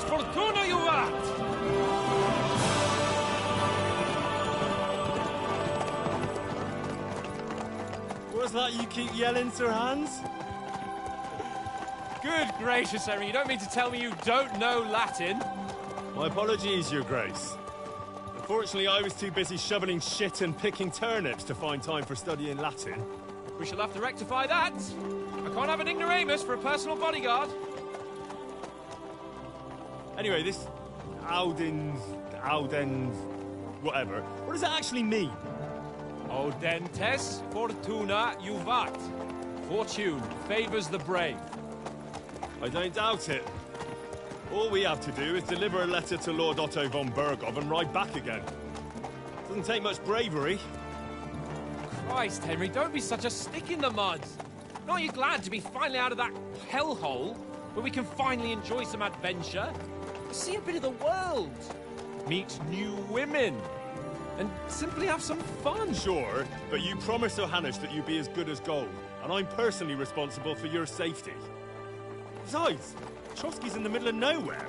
Fortuna juvat! What's that you keep yelling, Sir Hans? Good gracious, Henry, you don't mean to tell me you don't know Latin? My apologies, Your Grace. Unfortunately, I was too busy shoveling shit and picking turnips to find time for studying Latin. We shall have to rectify that. I can't have an ignoramus for a personal bodyguard. Anyway, this Audens, whatever. What does it actually mean? Audentes fortuna juvat. Fortune favors the brave. I don't doubt it. All we have to do is deliver a letter to Lord Otto von Bergov and ride back again. Doesn't take much bravery. Christ, Henry, don't be such a stick in the mud. Aren't you glad to be finally out of that hellhole where we can finally enjoy some adventure? See a bit of the world, meet new women, and simply have some fun. Sure, but you promised Johannes that you'd be as good as gold, and I'm personally responsible for your safety. Besides, Trotsky's in the middle of nowhere,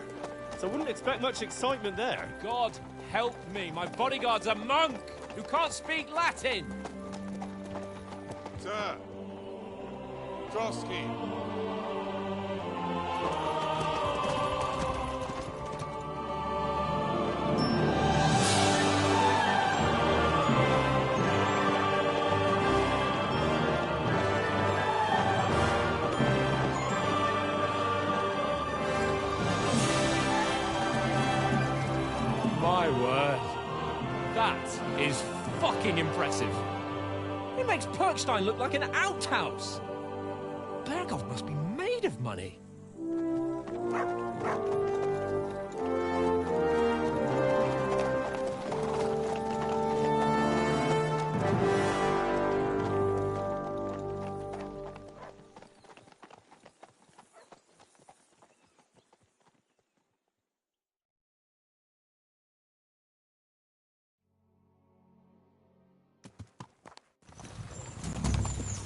so I wouldn't expect much excitement there. God help me, my bodyguard's a monk who can't speak Latin. Sir, Trotsky. My word. That is fucking impressive. It makes Perkstein look like an outhouse. Bergov must be made of money.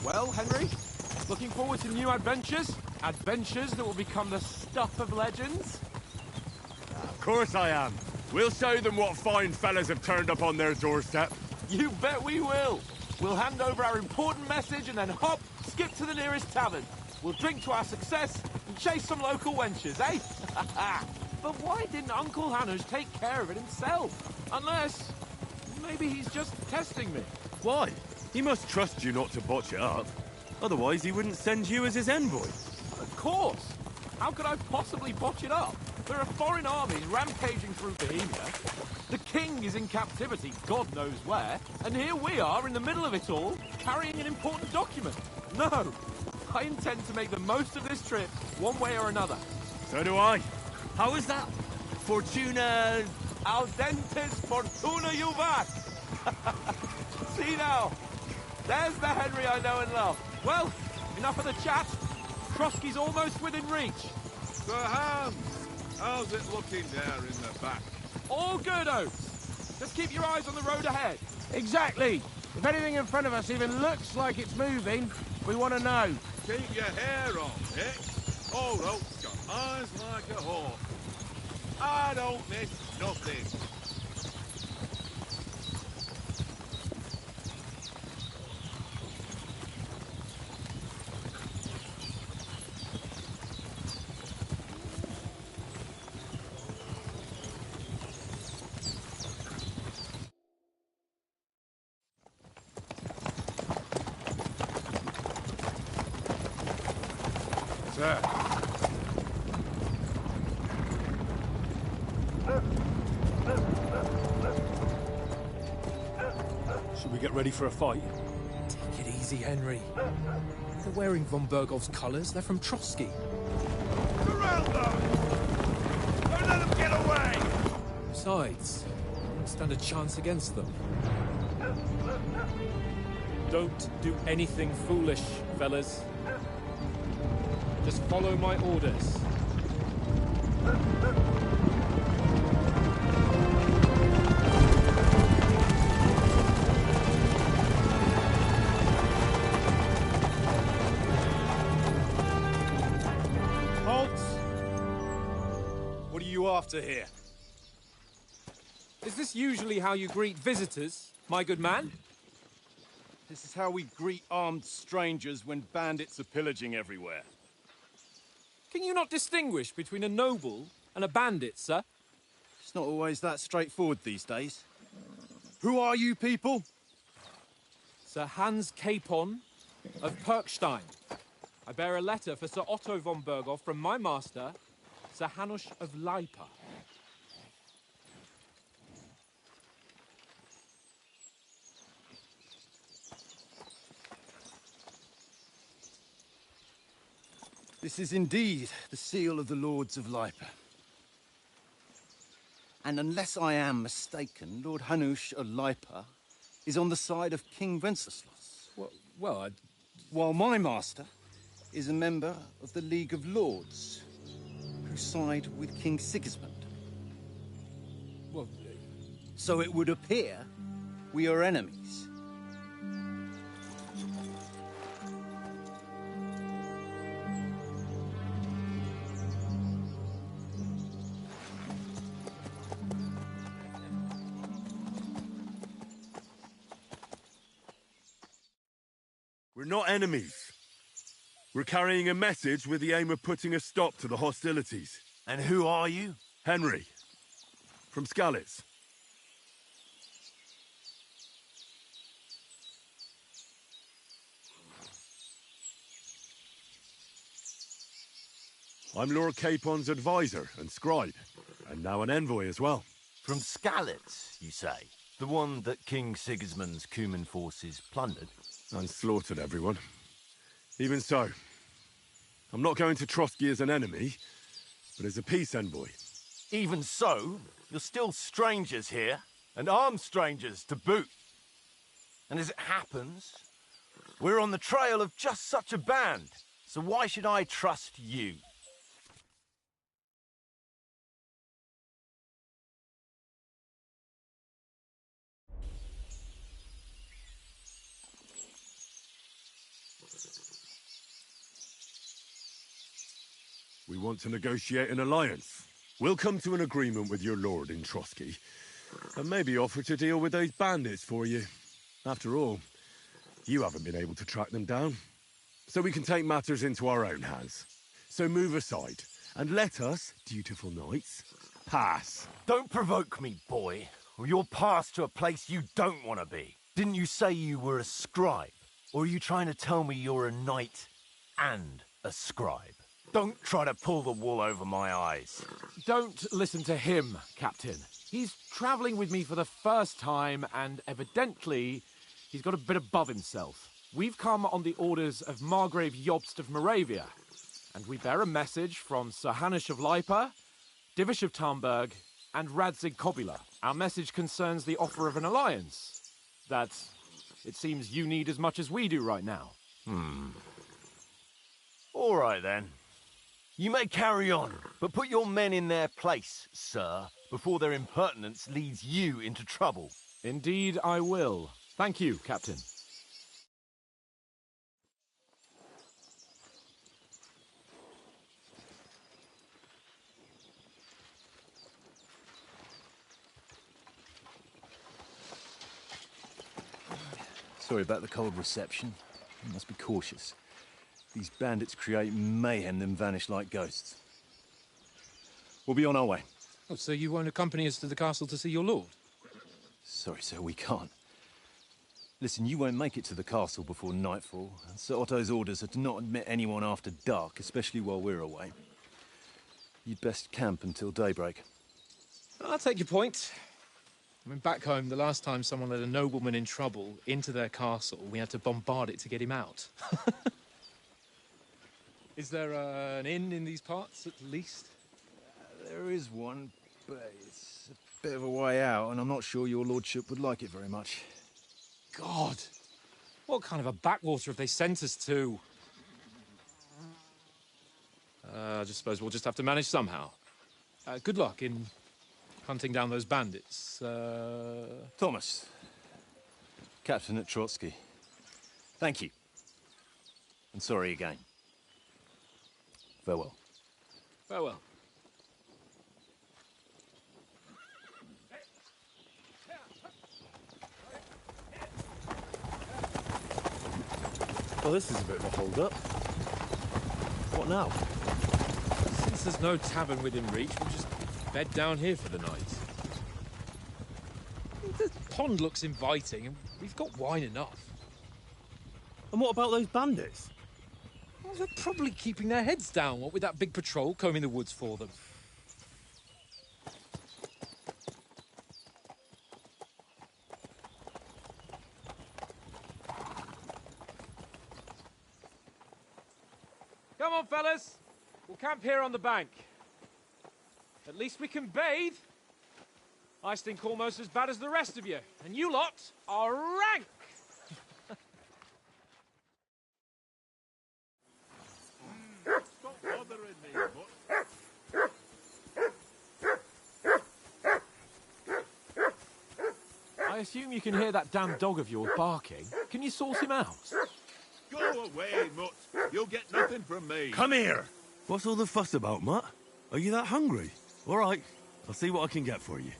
Well, Henry, looking forward to new adventures? Adventures that will become the stuff of legends? Of course I am. We'll show them what fine fellas have turned up on their doorstep. You bet we will. We'll hand over our important message and then hop, skip to the nearest tavern. We'll drink to our success and chase some local wenches, eh? But why didn't Uncle Hanush take care of it himself? Unless, maybe he's just testing me. Why? He must trust you not to botch it up. Otherwise, he wouldn't send you as his envoy. Of course. How could I possibly botch it up? There are foreign armies rampaging through Bohemia. The king is in captivity, God knows where. And here we are in the middle of it all, carrying an important document. No. I intend to make the most of this trip, one way or another. So do I. How is that? Fortuna... Audentes fortuna juvat. See now. There's the Henry I know and love. Well, enough of the chat. Trotsky's almost within reach. Sir Hans, how's it looking there in the back? All good, Oates. Just keep your eyes on the road ahead. Exactly. If anything in front of us even looks like it's moving, we want to know. Keep your hair on, eh? Old Oak's got eyes like a hawk. I don't miss nothing. Sir. Should we get ready for a fight? Take it easy, Henry. They're wearing von Bergov's colours. They're from Trotsky. Surround them! let them get away! Besides, I won't stand a chance against them. Don't do anything foolish, fellas. Just follow my orders. Halt! What are you after here? Is this usually how you greet visitors, my good man? This is how we greet armed strangers when bandits are pillaging everywhere. Can you not distinguish between a noble and a bandit, sir? It's not always that straightforward these days. Who are you people? Sir Hans Capon of Perkstein. I bear a letter for Sir Otto von Berghoff from my master, Sir Hanush of Leipa. This is indeed the seal of the Lords of Leipa. And unless I am mistaken, Lord Hanush of Leipa is on the side of King Wenceslas. Well, While my master is a member of the League of Lords, who side with King Sigismund. well, So it would appear we are enemies. We're not enemies. We're carrying a message with the aim of putting a stop to the hostilities. And who are you? Henry, from Skalitz. I'm Lord Capon's advisor and scribe, and now an envoy as well. From Skalitz, you say? The one that King Sigismund's Cuman forces plundered? And slaughtered everyone. Even so, I'm not going to Trotsky as an enemy, but as a peace envoy. Even so, you're still strangers here, and armed strangers to boot. And as it happens, we're on the trail of just such a band, so why should I trust you? We want to negotiate an alliance. We'll come to an agreement with your lord in Trotsky, and maybe offer to deal with those bandits for you. After all, you haven't been able to track them down. So we can take matters into our own hands. So move aside, and let us, dutiful knights, pass. Don't provoke me, boy, or you'll pass to a place you don't want to be. Didn't you say you were a scribe? Or are you trying to tell me you're a knight and a scribe? Don't try to pull the wool over my eyes. Don't listen to him, Captain. He's travelling with me for the first time, and evidently, he's got a bit above himself. We've come on the orders of Margrave Jobst of Moravia, and we bear a message from Sir Hanush of Leipa, Divish of Tarnberg, and Radzig Kobula. Our message concerns the offer of an alliance that it seems you need as much as we do right now. All right, then. You may carry on, but put your men in their place, sir, before their impertinence leads you into trouble. Indeed, I will. Thank you, Captain. Sorry about the cold reception. You must be cautious. These bandits create mayhem, then vanish like ghosts. We'll be on our way. oh, so you won't accompany us to the castle to see your lord? Sorry, sir, we can't. Listen, you won't make it to the castle before nightfall. Sir Otto's orders are to not admit anyone after dark, especially while we're away. You'd best camp until daybreak. I'll take your point. I mean, back home, the last time someone let a nobleman in trouble into their castle, we had to bombard it to get him out. Is there an inn in these parts, at least? There is one, but it's a bit of a way out, and I'm not sure your lordship would like it very much. God! What kind of a backwater have they sent us to? I just suppose we'll just have to manage somehow. Good luck in hunting down those bandits. Thomas, Captain at Trotsky. Thank you. And sorry again. Farewell. Farewell. Well, this is a bit of a hold-up. What now? Since there's no tavern within reach, we'll just bed down here for the night. The pond looks inviting, and we've got wine enough. And what about those bandits? Well, they're probably keeping their heads down, what with that big patrol combing the woods for them. Come on, fellas. We'll camp here on the bank. At least we can bathe. I stink almost as bad as the rest of you, and you lot are rank. Stop bothering me, but I assume you can hear that damn dog of yours barking. Can you sort him out? go away, Mutt. You'll get nothing from me. Come here! What's all the fuss about, Mutt? Are you that hungry? All right, I'll see what I can get for you.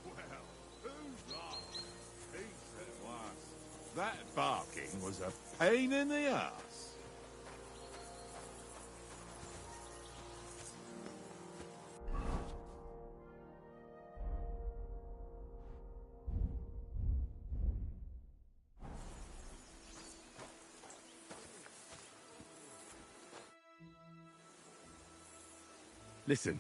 Well, who's that? Peace at last. That barking was a pain in the ass. Listen,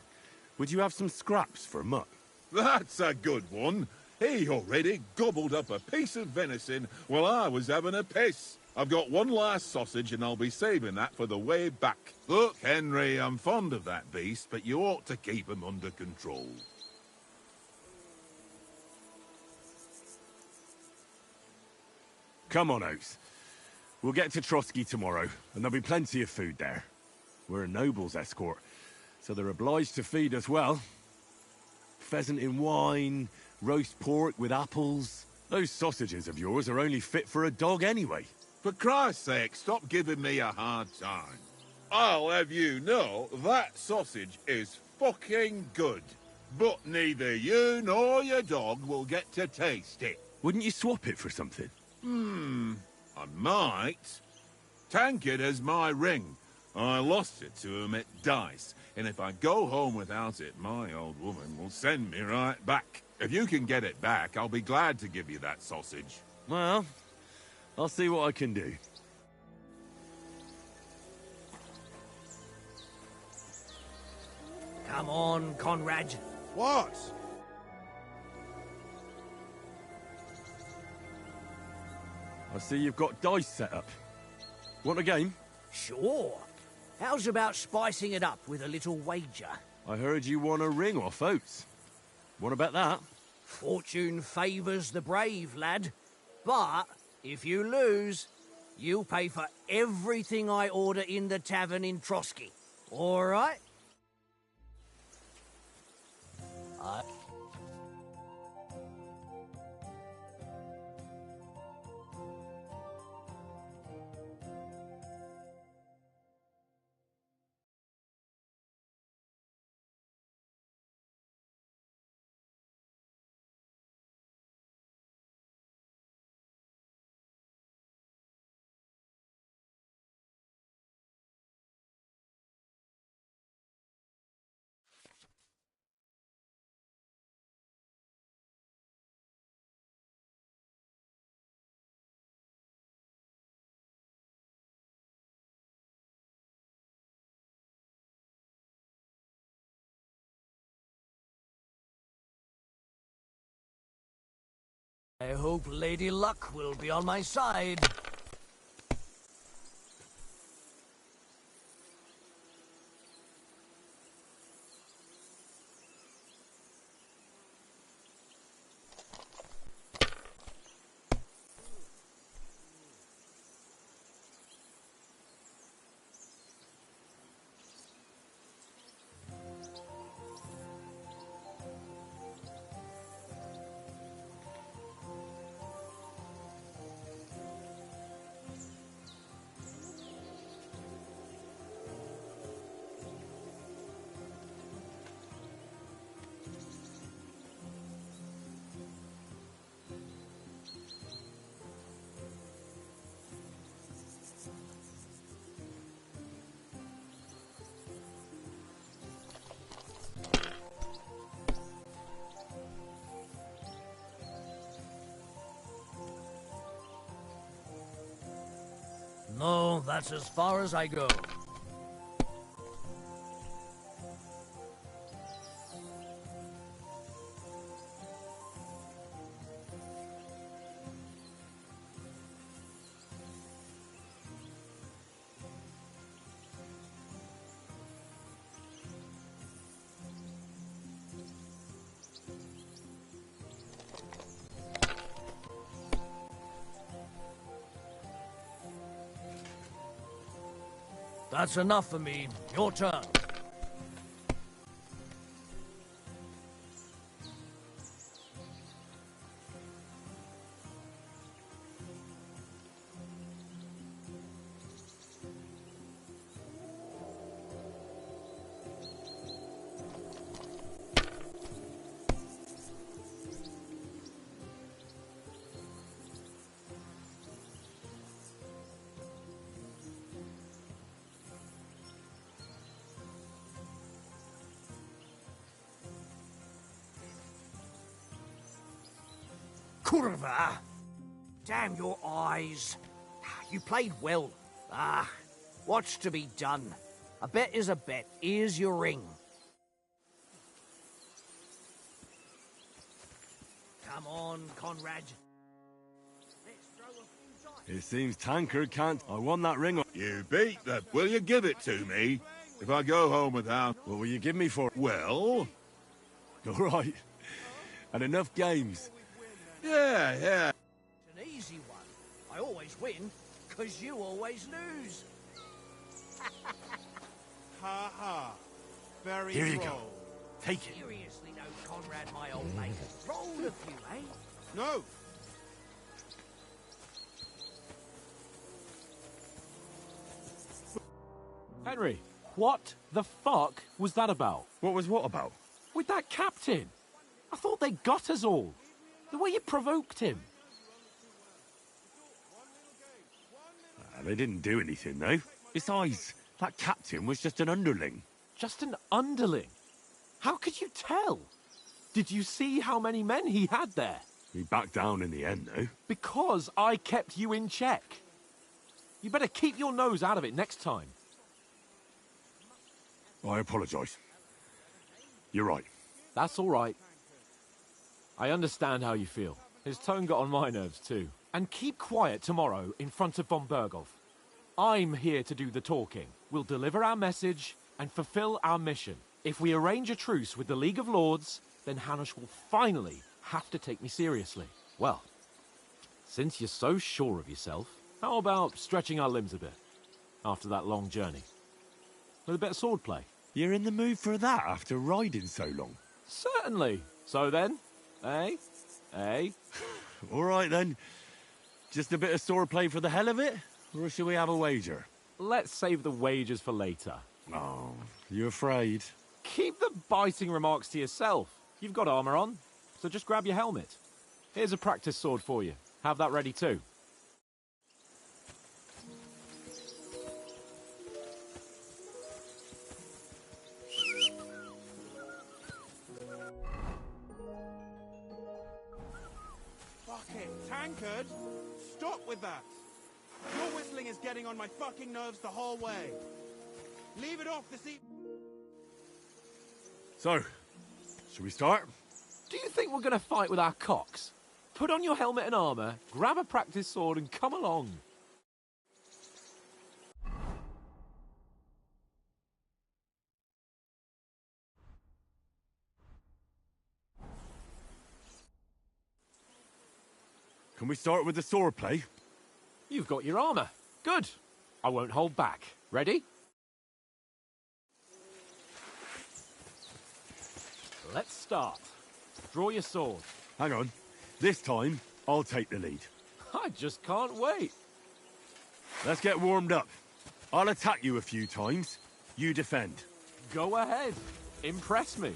would you have some scraps for Mutt? That's a good one. He already gobbled up a piece of venison while I was having a piss. I've got one last sausage and I'll be saving that for the way back. Look, Henry, I'm fond of that beast, but you ought to keep him under control. Come on, Oates. We'll get to Trotsky tomorrow, and there'll be plenty of food there. We're a noble's escort, so they're obliged to feed us well. Pheasant in wine, roast pork with apples. Those sausages of yours are only fit for a dog anyway. For Christ's sake, stop giving me a hard time. I'll have you know that sausage is fucking good. But neither you nor your dog will get to taste it. Wouldn't you swap it for something? I might. Tankard has my ring. I lost it to him at dice, and if I go home without it, my old woman will send me right back. If you can get it back, I'll be glad to give you that sausage. Well, I'll see what I can do. Come on, Conrad. What? I see you've got dice set up. Want a game? Sure. How's about spicing it up with a little wager? I heard you won a ring off Oates. What about that? Fortune favours the brave, lad. But if you lose, you'll pay for everything I order in the tavern in Trotsky. All right? I hope Lady Luck will be on my side. No, that's as far as I go. That's enough for me. Your turn. Curva! Damn your eyes. You played well. What's to be done? A bet is a bet. Here's your ring. Come on, Conrad. Let's throw a few dice. It seems Tankard can't... I won that ring. You beat them. Will you give it to me? If I go home without... What will you give me for it? Well? All right. And enough games. Yeah. It's an easy one. I always win, because you always lose. Ha ha. Very Here you droll. go. Take it. Seriously, no, Conrad, my old mate. Roll a few, eh? No. Henry, what the fuck was that about? What was what about? With that captain? I thought they got us all. The way you provoked him. They didn't do anything, though. Besides, that captain was just an underling. Just an underling? How could you tell? Did you see how many men he had there? He backed down in the end, though. Because I kept you in check. You better keep your nose out of it next time. I apologise. You're right. That's all right. I understand how you feel. His tone got on my nerves too. And keep quiet tomorrow in front of von Berghoff. I'm here to do the talking. We'll deliver our message and fulfill our mission. If we arrange a truce with the League of Lords, then Hanush will finally have to take me seriously. Well, since you're so sure of yourself, how about stretching our limbs a bit after that long journey? With a bit of swordplay. You're in the mood for that after riding so long? Certainly. So then, eh? All right, then. Just a bit of swordplay for the hell of it? Or shall we have a wager? Let's save the wagers for later. Oh, you afraid? Keep the biting remarks to yourself. You've got armor on, so just grab your helmet. Here's a practice sword for you. Have that ready too. Fuck it. Tankard! Stop with that! Your whistling is getting on my fucking nerves the whole way. Leave it off this evening. So, shall we start? Do you think we're going to fight with our cocks? Put on your helmet and armor, grab a practice sword and come along. Can we start with the swordplay? You've got your armor. Good. I won't hold back. Ready? Let's start. Draw your sword. Hang on. This time, I'll take the lead. I just can't wait. Let's get warmed up. I'll attack you a few times. You defend. Go ahead. Impress me.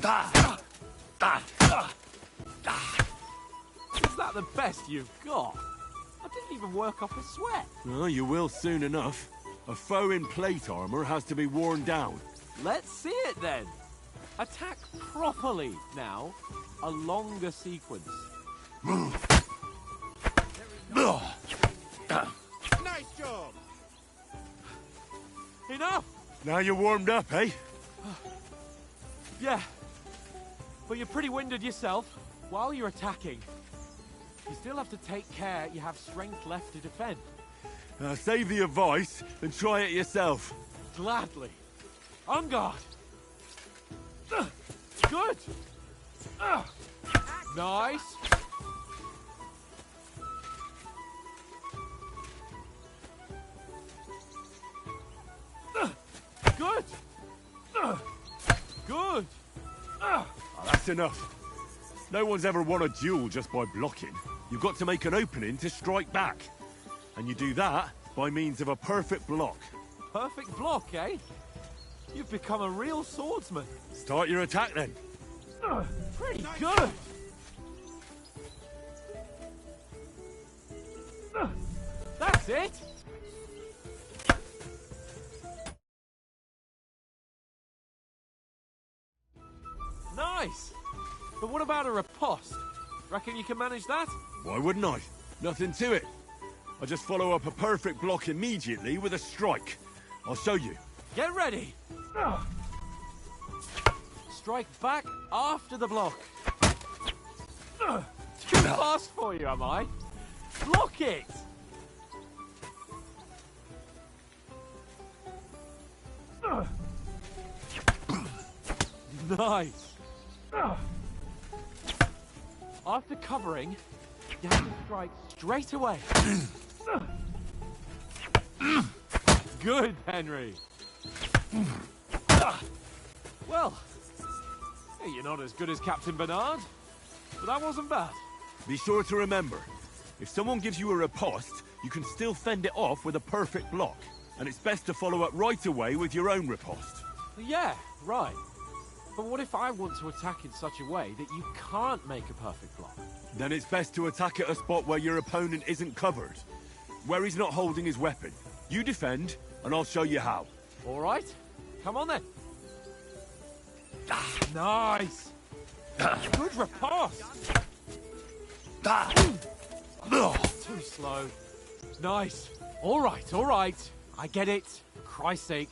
Is that the best you've got? I didn't even work off a sweat. Well, you will soon enough. A foe in plate armor has to be worn down. Let's see it then. Attack properly now. A longer sequence. Nice job! Enough! Now you're warmed up, eh? Yeah. But you're pretty winded yourself. While you're attacking, you still have to take care you have strength left to defend. Save the advice and try it yourself. Gladly. On guard. Good. Nice. Good. Good. That's enough. No one's ever won a duel just by blocking. You've got to make an opening to strike back. And you do that by means of a perfect block. Perfect block, eh? You've become a real swordsman. Start your attack then. Pretty good. That's it. Nice. But what about a riposte? Reckon you can manage that? Why wouldn't I? Nothing to it. I just follow up a perfect block immediately with a strike. I'll show you. Get ready. Strike back after the block. Too fast for you, am I? Block it! Nice. After covering, you have to strike straight away. Good, Henry. Well, hey, you're not as good as Captain Bernard, but that wasn't bad. Be sure to remember, if someone gives you a riposte, you can still fend it off with a perfect block. And it's best to follow up right away with your own riposte. Yeah, right. But what if I want to attack in such a way that you can't make a perfect block? Then it's best to attack at a spot where your opponent isn't covered. Where he's not holding his weapon. You defend, and I'll show you how. All right. Come on then. Nice. Good riposte. Too slow. Nice. All right, all right. I get it. For Christ's sake.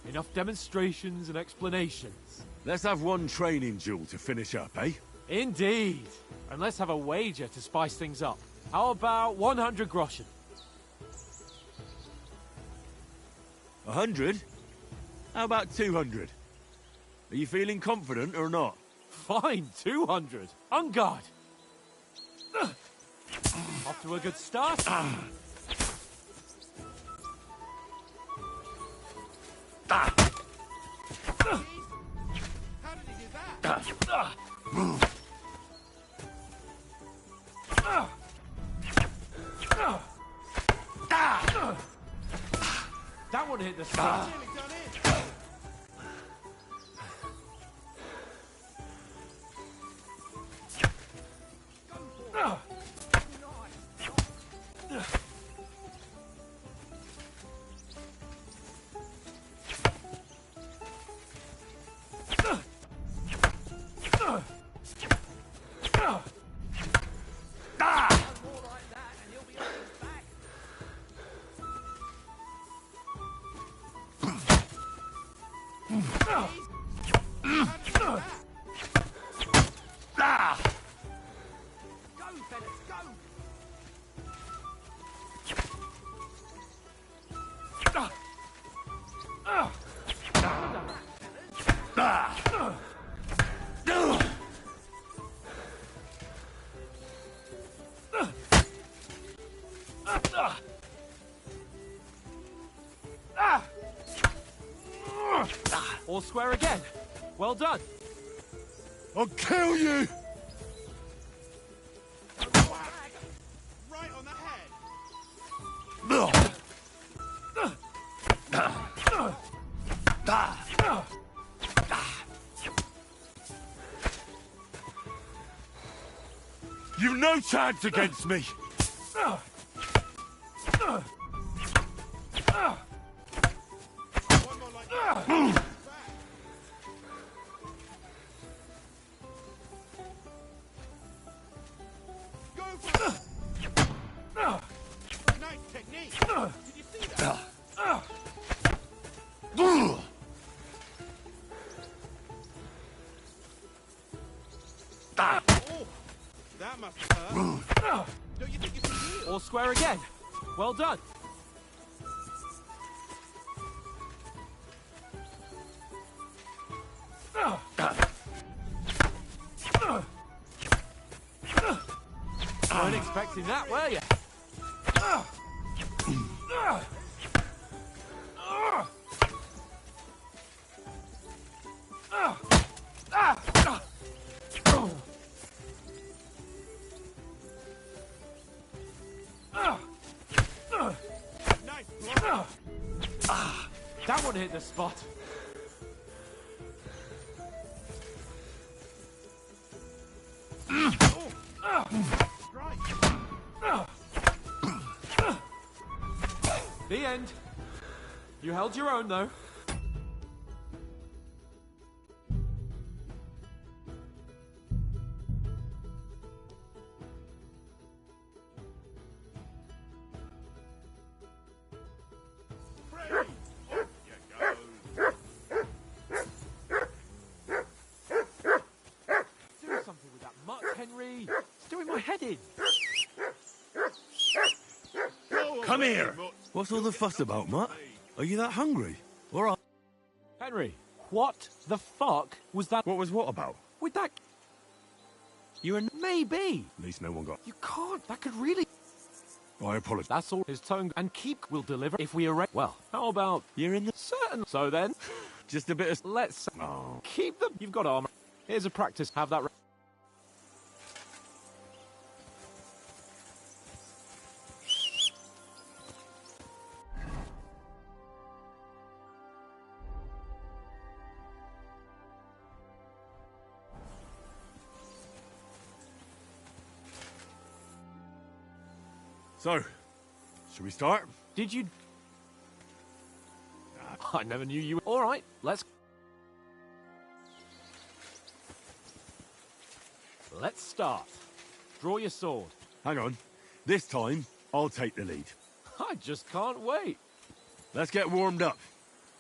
Enough demonstrations and explanations. Let's have one training duel to finish up, eh? Indeed. And let's have a wager to spice things up. How about 100 groschen? 100? How about 200? Are you feeling confident or not? Fine, 200. On guard. Off to a good start. How did he do that? That one hit the spot. Nearly done it. All square again. Well done. I'll kill you! Right on the head. You've no chance against me! One more like that. Back. That must hurt. Don't you think you can heal? All square again. Well done. Weren't expecting that, were you? Nice block. That one hit the spot. The end. You held your own, though. Do something with that mutt, Henry. It's doing my head in. Come here! What's all the fuss about, Mutt? Are you that hungry? All right. Henry, what the fuck was that? What was what about? With that? You and... Maybe. At least no one got... You can't. That could really... I apologize. That's all. His tone and keep will deliver if we arrange. Well, how about... You're in the... Certain. So then... Just a bit of... Let's... Oh. Keep them. You've got armor. Here's a practice. Have that... So, should we start? Did you... I never knew you... All right, let's... Let's start. Draw your sword. Hang on. This time, I'll take the lead. I just can't wait. Let's get warmed up.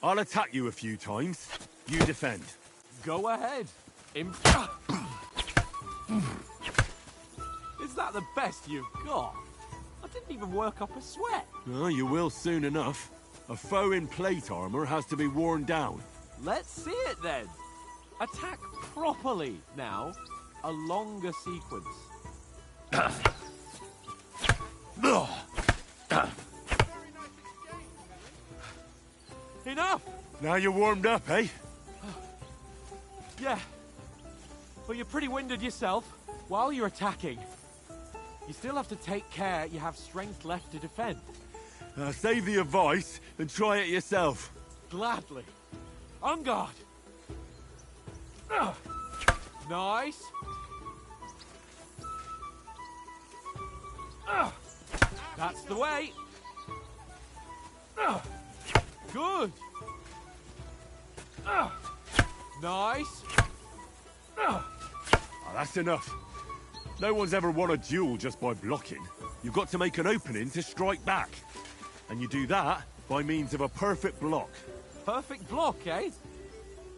I'll attack you a few times. You defend. Go ahead. Is that the best you've got? I didn't even work up a sweat. Oh, you will soon enough. A foe in plate armor has to be worn down. Let's see it then. Attack properly now. A longer sequence. Enough! Now you're warmed up, eh? Yeah. But you're pretty winded yourself. While you're attacking, you still have to take care you have strength left to defend. Save the advice and try it yourself. Gladly. On guard. Nice. That's the way. Good. Nice. Oh, that's enough. No one's ever won a duel just by blocking. You've got to make an opening to strike back. And you do that by means of a perfect block. Perfect block, eh?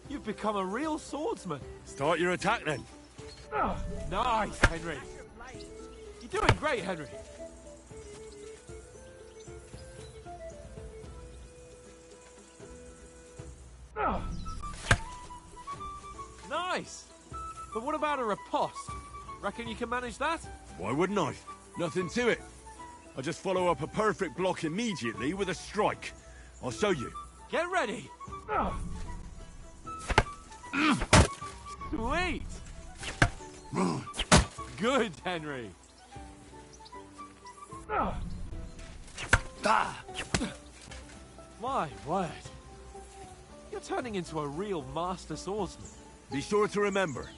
You've become a real swordsman. Start your attack then. Nice, Henry. You're doing great, Henry. Nice. But what about a riposte? Reckon you can manage that? Why wouldn't I? Nothing to it. I just follow up a perfect block immediately with a strike. I'll show you. Get ready. Sweet. Good, Henry. My word. You're turning into a real master swordsman. Be sure to remember,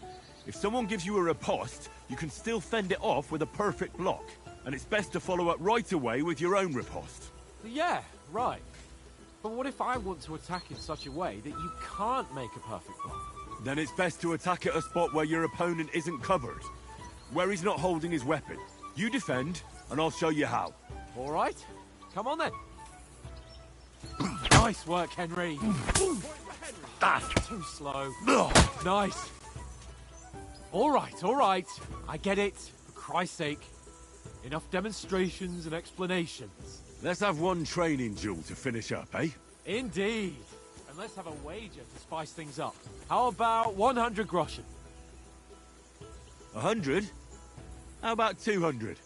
if someone gives you a riposte, you can still fend it off with a perfect block. And it's best to follow up right away with your own riposte. Yeah, right. But what if I want to attack in such a way that you can't make a perfect block? Then it's best to attack at a spot where your opponent isn't covered. Where he's not holding his weapon. You defend, and I'll show you how. All right. Come on then. Nice work, Henry. Too slow. Nice. All right. I get it. Christ's sake. Enough demonstrations and explanations. Let's have one training duel to finish up, eh? Indeed. And let's have a wager to spice things up. How about 100 groschen? 100? How about 200?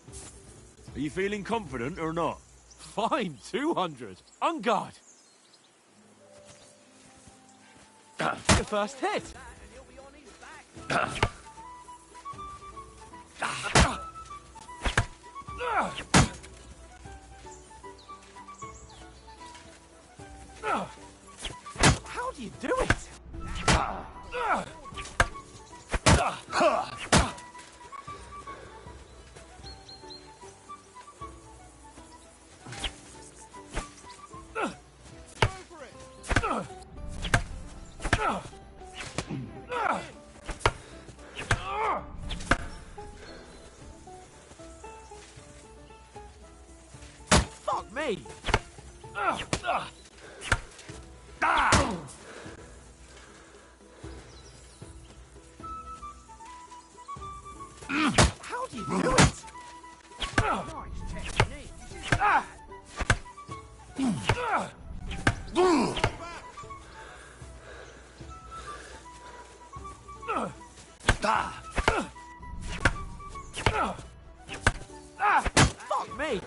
Are you feeling confident or not? Fine, 200. On guard. Your first hit. How do you do it? Fuck me! How do you do it? Fuck me!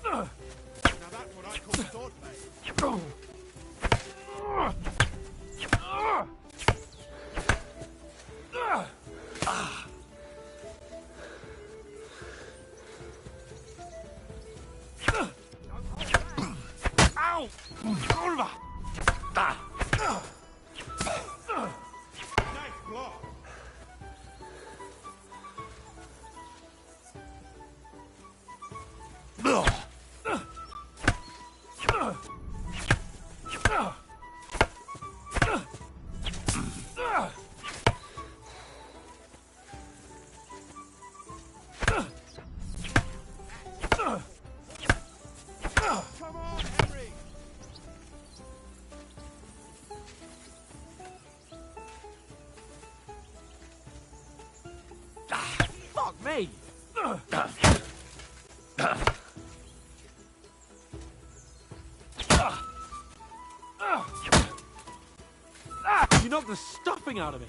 Now that's what I call swordplay. Ow! Kurwa! Nice block. Come on, Henry. Fuck me! You knocked the stuffing out of me.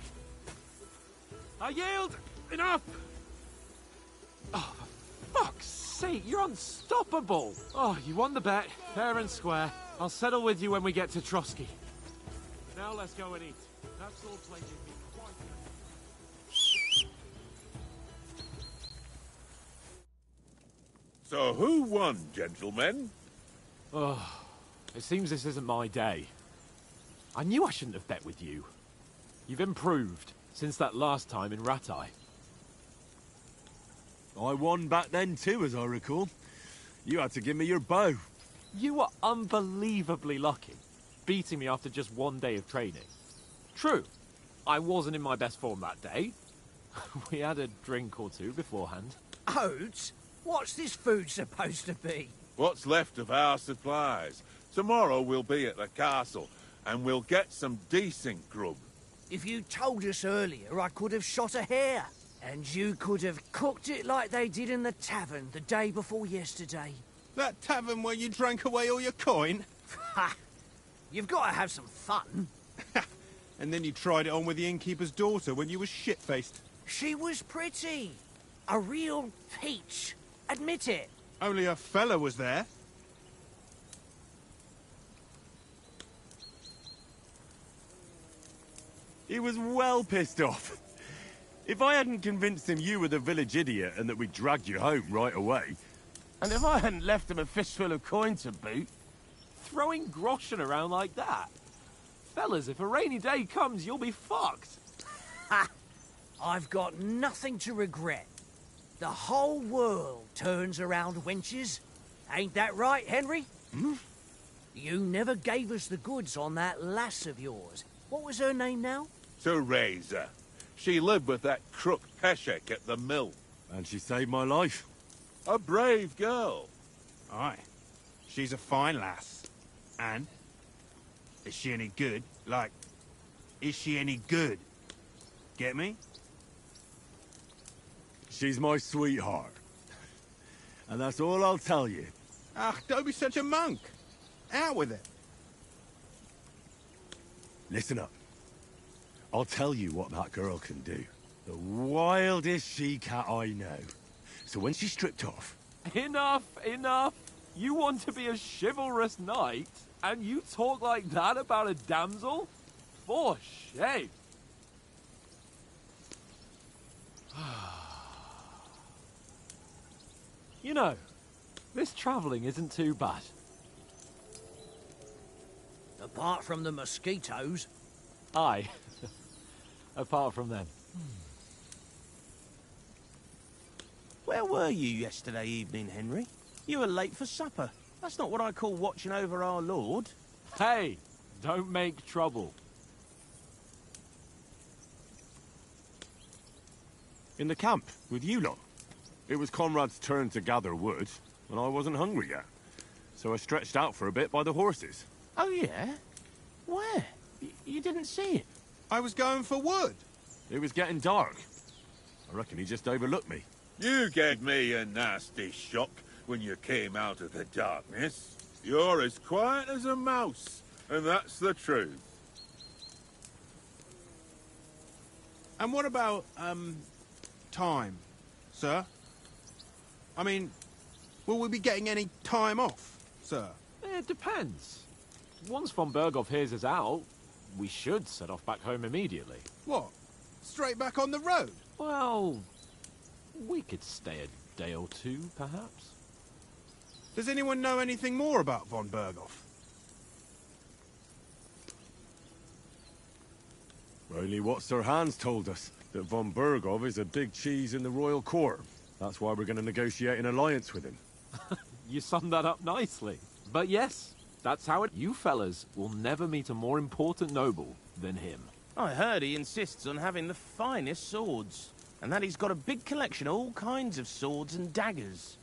I yield. Enough. Oh, for fuck's sake, you're unstoppable. Oh, you won the bet, fair and square. I'll settle with you when we get to Trotsky. Now let's go and eat. That sword play gives me quite So who won, gentlemen? Oh, it seems this isn't my day. I knew I shouldn't have bet with you. You've improved since that last time in Ratai. I won back then too, as I recall. You had to give me your bow. You were unbelievably lucky, beating me after just one day of training. True, I wasn't in my best form that day. We had a drink or two beforehand. Oats? What's this food supposed to be? What's left of our supplies? Tomorrow we'll be at the castle, and we'll get some decent grub. If you told us earlier, I could have shot a hare. And you could have cooked it like they did in the tavern the day before yesterday. That tavern where you drank away all your coin? Ha! You've got to have some fun. And then you tried it on with the innkeeper's daughter when you were shit-faced. She was pretty. A real peach. Admit it. Only a fella was there. He was well pissed off. If I hadn't convinced him you were the village idiot and that we dragged you home right away... And if I hadn't left him a fistful of coin to boot, Throwing groschen around like that? Fellas, if a rainy day comes, you'll be fucked. Ha! I've got nothing to regret. The whole world turns around wenches. Ain't that right, Henry? Hmm? You never gave us the goods on that lass of yours. What was her name now? Teresa. She lived with that crook Peshek at the mill. And she saved my life. A brave girl. Aye. She's a fine lass. And? Is she any good? Like, is she any good? Get me? She's my sweetheart. And that's all I'll tell you. Ah, don't be such a monk. Out with it. Listen up. I'll tell you what that girl can do. The wildest she-cat I know. So when she's stripped off... Enough, enough! You want to be a chivalrous knight, and you talk like that about a damsel? For shame! You know, this travelling isn't too bad. Apart from the mosquitoes. Aye. Apart from them. Where were you yesterday evening, Henry? You were late for supper. That's not what I call watching over our Lord. Hey, don't make trouble. In the camp, with you lot. It was Conrad's turn to gather wood, and I wasn't hungry yet. So I stretched out for a bit by the horses. Oh, yeah? Where? You didn't see it? I was going for wood. It was getting dark. I reckon he just overlooked me. You gave me a nasty shock when you came out of the darkness. You're as quiet as a mouse, and that's the truth. And what about, time, sir? I mean, will we be getting any time off, sir? It depends. Once von Berghoff hears us out, we should set off back home immediately. What? Straight back on the road? Well, we could stay a day or two, perhaps. Does anyone know anything more about von Berghoff? Only what Sir Hans told us, that von Berghoff is a big cheese in the royal court. That's why we're going to negotiate an alliance with him. You summed that up nicely. But yes, that's how it... You fellas will never meet a more important noble than him. I heard he insists on having the finest swords, and that he's got a big collection of all kinds of swords and daggers.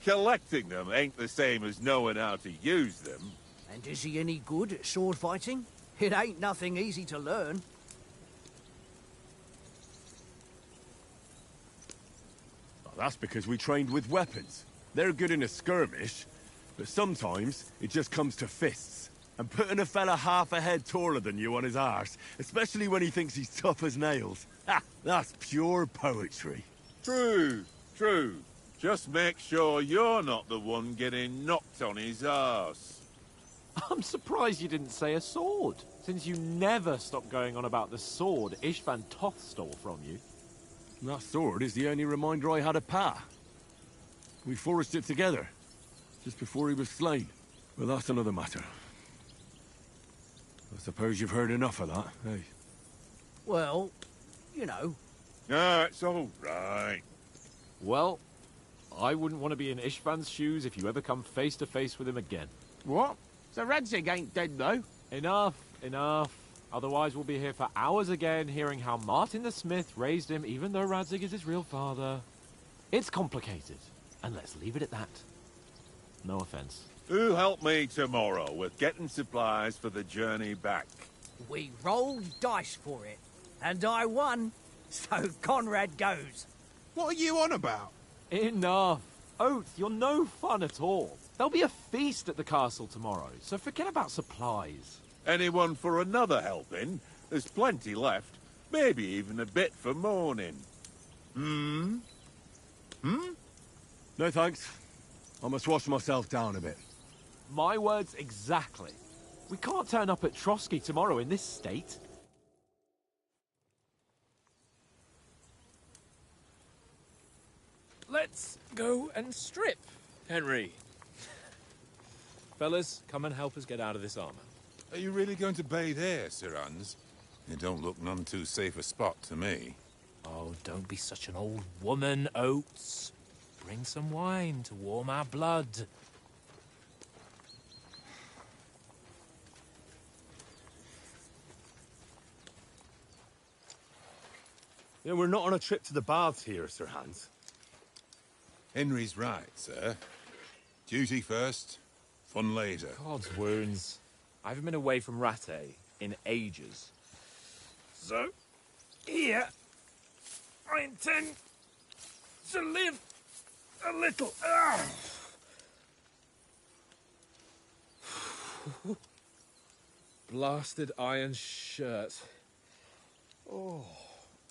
Collecting them ain't the same as knowing how to use them. And is he any good at sword fighting? It ain't nothing easy to learn. Well, that's because we trained with weapons. They're good in a skirmish, but sometimes it just comes to fists. And putting a fella half a head taller than you on his arse, especially when he thinks he's tough as nails. Ha! That's pure poetry. True, true. Just make sure you're not the one getting knocked on his arse. I'm surprised you didn't say a sword, since you never stop going on about the sword Ishvan Toth stole from you. That sword is the only reminder I had of Pa. We forged it together, just before he was slain. But that's another matter. I suppose you've heard enough of that, eh? Well, you know. Ah, it's all right. Well, I wouldn't want to be in Ishvan's shoes if you ever come face to face with him again. What? So Radzig ain't dead, though? Enough, enough. Otherwise we'll be here for hours again, hearing how Martin the Smith raised him, even though Radzig is his real father. It's complicated, and let's leave it at that. No offense. Who'll help me tomorrow with getting supplies for the journey back? We rolled dice for it, and I won, so Conrad goes. What are you on about? Enough. Oath, you're no fun at all. There'll be a feast at the castle tomorrow, so forget about supplies. Anyone for another helping? There's plenty left. Maybe even a bit for morning. Hmm? No thanks. I must wash myself down a bit. My words exactly. We can't turn up at Trotsky tomorrow in this state. Let's go and strip, Henry. Fellas, come and help us get out of this armor. Are you really going to bathe here, Sir Hans? It don't look none too safe a spot to me. Oh, don't be such an old woman, Oates. Bring some wine to warm our blood. Yeah, we're not on a trip to the baths here, Sir Hans. Henry's right, sir. Duty first, fun later. God's wounds. I haven't been away from Rattay in ages. So, here, I intend to live a little. Blasted iron shirt. Oh,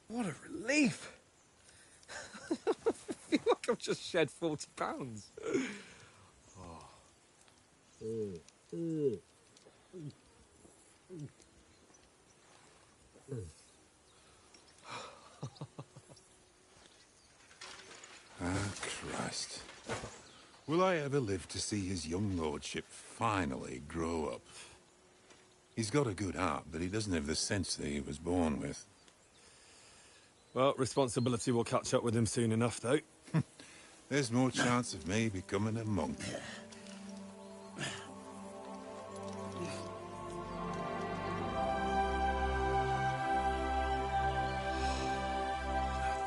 what a relief. I feel like I've just shed 40 pounds. Christ. Will I ever live to see his young lordship finally grow up? He's got a good heart, but he doesn't have the sense that he was born with. Well, responsibility will catch up with him soon enough, though. There's more chance of me becoming a monk.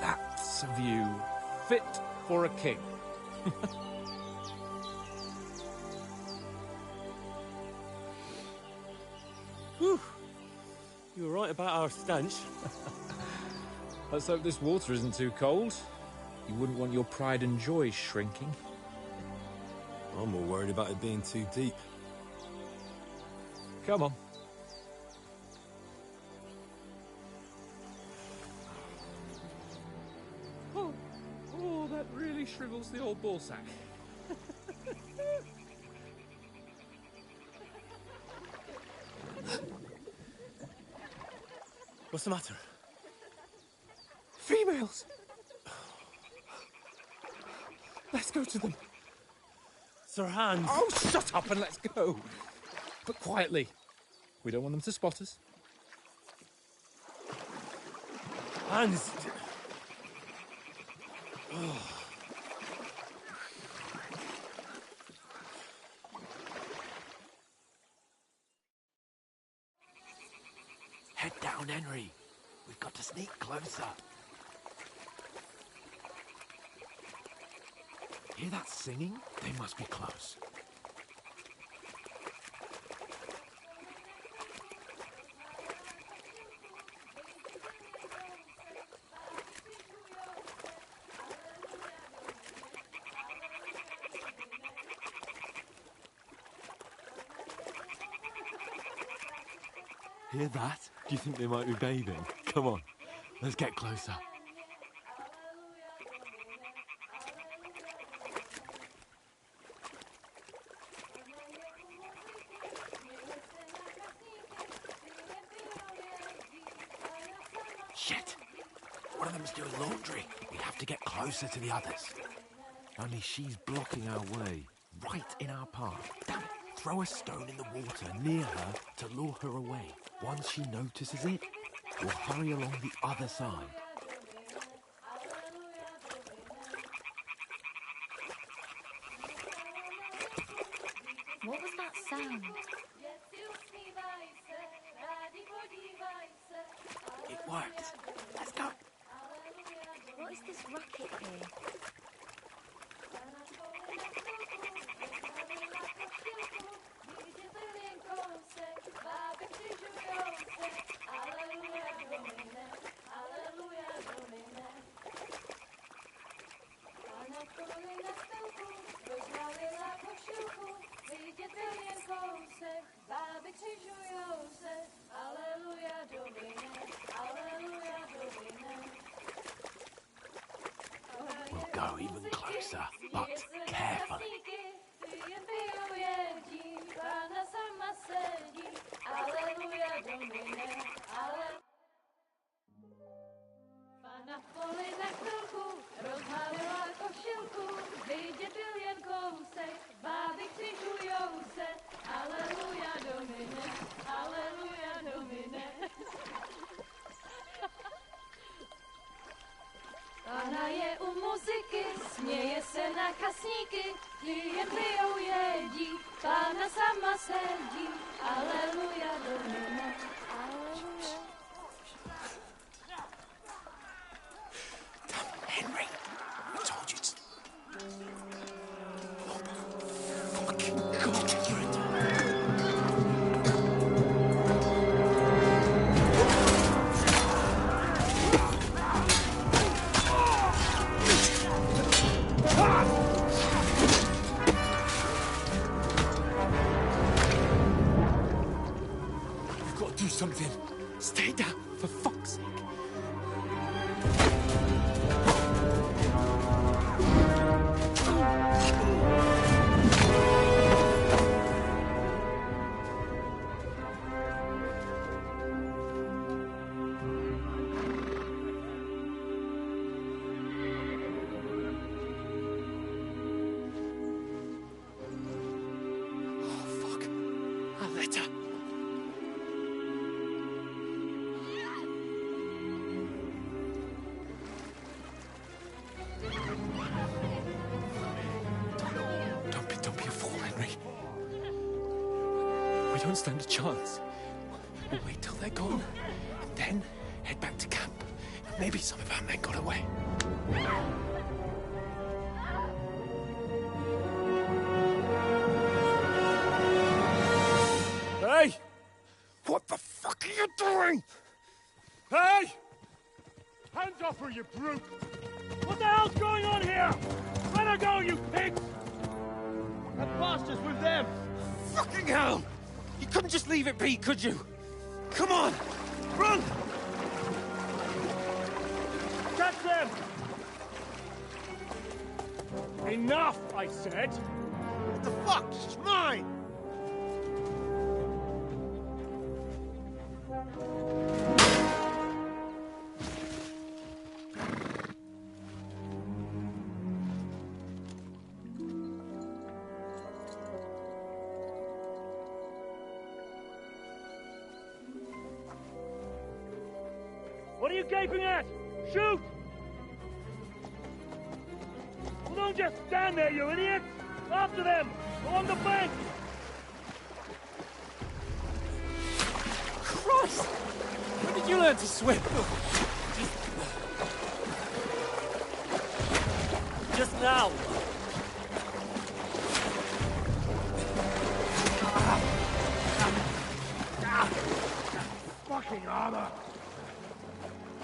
That's a view fit for a king. Whew. You were right about our stench. Let's hope this water isn't too cold. You wouldn't want your pride and joy shrinking. I'm more worried about it being too deep. Come on. Oh, that really shrivels the old ball sack. What's the matter? Females! Let's go to them. Sir Hans! Oh, shut up and let's go. But quietly. We don't want them to spot us. Hans! Head down, Henry. We've got to sneak closer. Hear that singing? They must be close. Hear that? Do you think they might be bathing? Come on, let's get closer. Shit! One of them's doing laundry. We have to get closer to the others. Only she's blocking our way, right in our path. Damn it! Throw a stone in the water near her to lure her away. Once she notices it, we'll hurry along the other side. What was that sound? It worked. Let's go. What is this racket here? We'll go even closer, but carefully. Pána je u muziky, směje se na kasníky, ti jen pijou jedí, Pána sama sedí, aleluja, domine, aleluja. Henry, I told you to... We don't stand a chance. We'll wait till they're gone, and then head back to camp. Maybe some of our men got away. Hey! What the fuck are you doing? Hey! Hands off her, you brute! What the hell's going on here? Let her go, you pigs! That bastard's with them! Fucking hell! You couldn't just leave it be, could you? Come on! Run! Catch them! Enough, I said! What the fuck? It's mine! What are you gaping at? Shoot! Well, don't just stand there, you idiot! After them! Along the bank! Christ! When did you learn to swim? Just now! Fucking armor!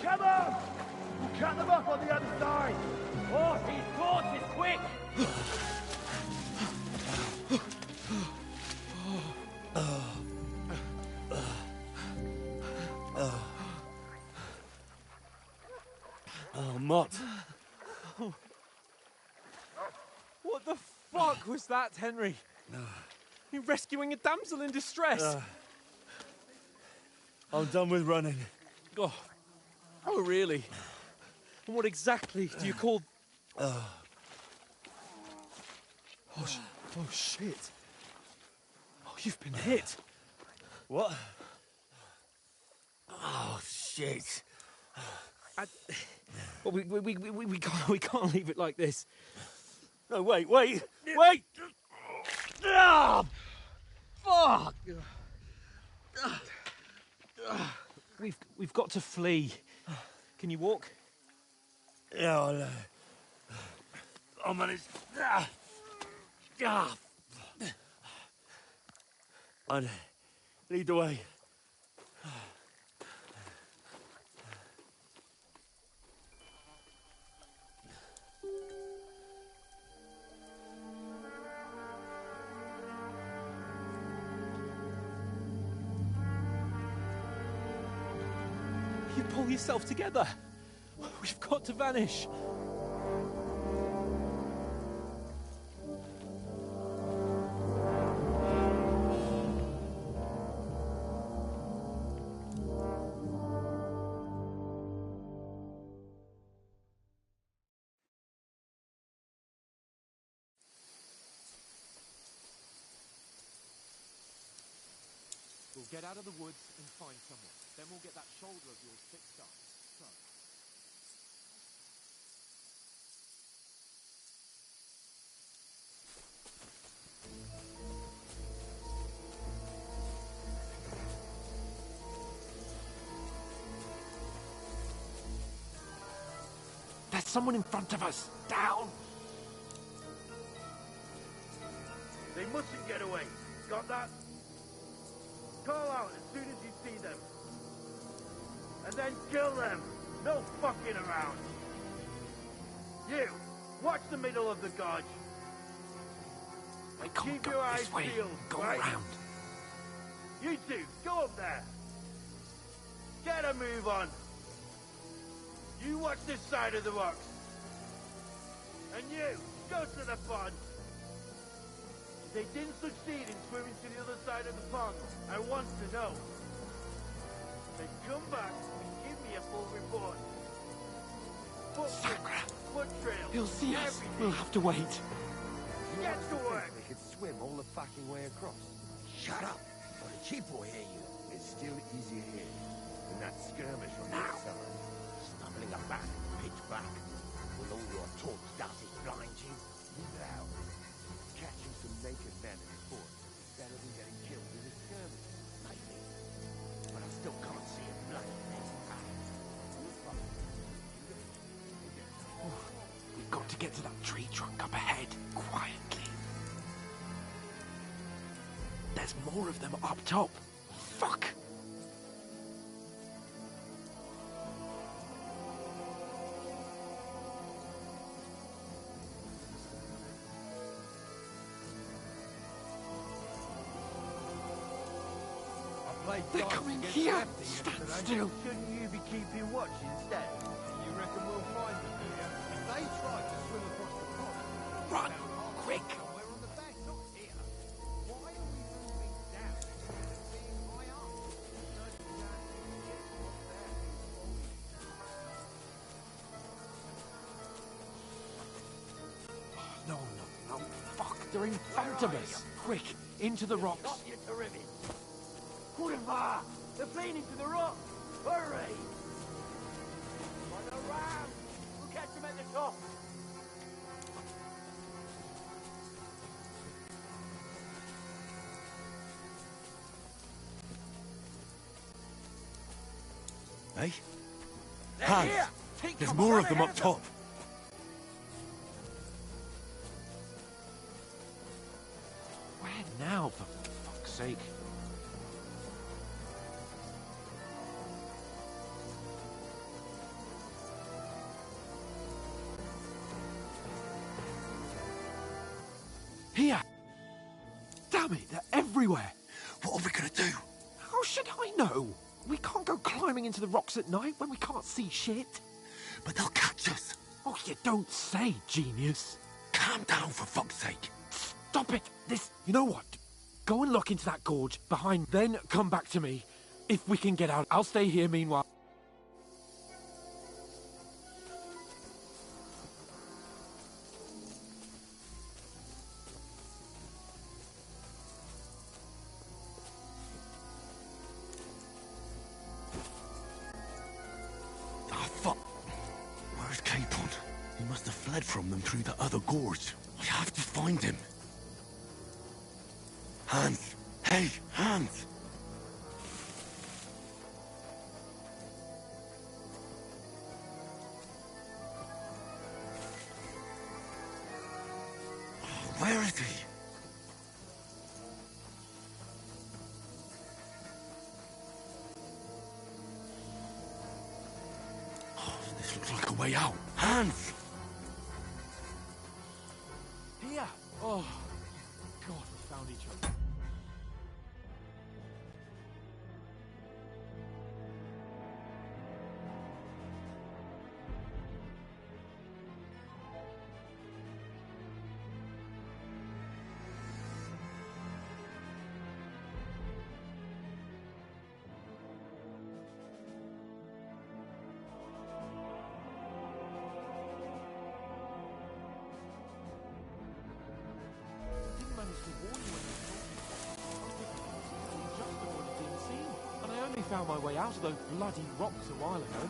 Come on! We'll cut them off on the other side! Oh, these torches, quick! Oh, Mott. What the fuck was that, Henry? You rescuing a damsel in distress? I'm done with running. Oh, really? And what exactly do you call... Oh, shit. Oh, you've been hit. What? Oh, shit. Well, we can't leave it like this. No, wait! Ah! Fuck! We've got to flee. Can you walk? Yeah, I'll manage. I'd lead the way. You pull yourself together. We've got to vanish. We'll get out of the woods and find someone. Then we'll get that shoulder of yours fixed up. So. There's someone in front of us. Down! They mustn't get away. Got that? Call out as soon as you see them. And then kill them. No fucking around. You, watch the middle of the gorge. We can't Keep go your eyes this way. peeled, Go right? around. You two, go up there. Get a move on. You watch this side of the rocks. And you, go to the pond. They didn't succeed in swimming to the other side of the pond. I want to know. Then come back and give me a full report. Foot trail. He'll see us. Everything. We'll have to wait. Get to work. We could swim all the fucking way across. Shut up, or the chief will hear you. It's still easier here than that skirmish from that summer. Stumbling about in pitch black. Will all your torch darting blind you? Now, catching some naked men in the fort is better than getting killed in a skirmish. to get to that tree trunk up ahead, quietly. There's more of them up top. Fuck! They're coming here! Stand still! Shouldn't you be keeping watch instead? You reckon we'll find them here? If they try to swim across the pond... Run! Quick! Somewhere on the bank, not here. Why are we moving down instead of being high up? Not exactly get what's there. No, no, no. Fuck, they're in front of us! Quick, into the rocks! Stop you to ribbon. Kurva! They're fleeing into the rock! Hurry! On the ram! We'll catch them at the top! Hey? They're Hans! here! Take There's cover, more run of them ahead up top! Where now, for fuck's sake? Here! Damn it, they're everywhere! What are we gonna do? How should I know? We can't go climbing into the rocks at night when we can't see shit. But they'll catch us! Oh, you don't say, genius. Calm down, for fuck's sake! Stop it! You know what? Go and look into that gorge behind, then come back to me. If we can get out, I'll stay here meanwhile. Ah, fuck! Where's Capon? He must have fled from them through the other gorge. I have to find him. Hans! Hey, Hans! Where is he? Oh, this looks like a way out. Hans! Here! Oh, God, we found each other. Didn't manage to warn you when you were talking. Just avoided being seen. And I only found my way out of those bloody rocks a while ago.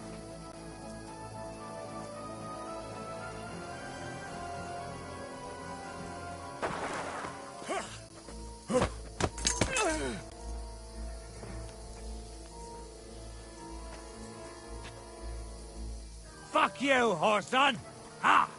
Fuck you, Horson! Ha!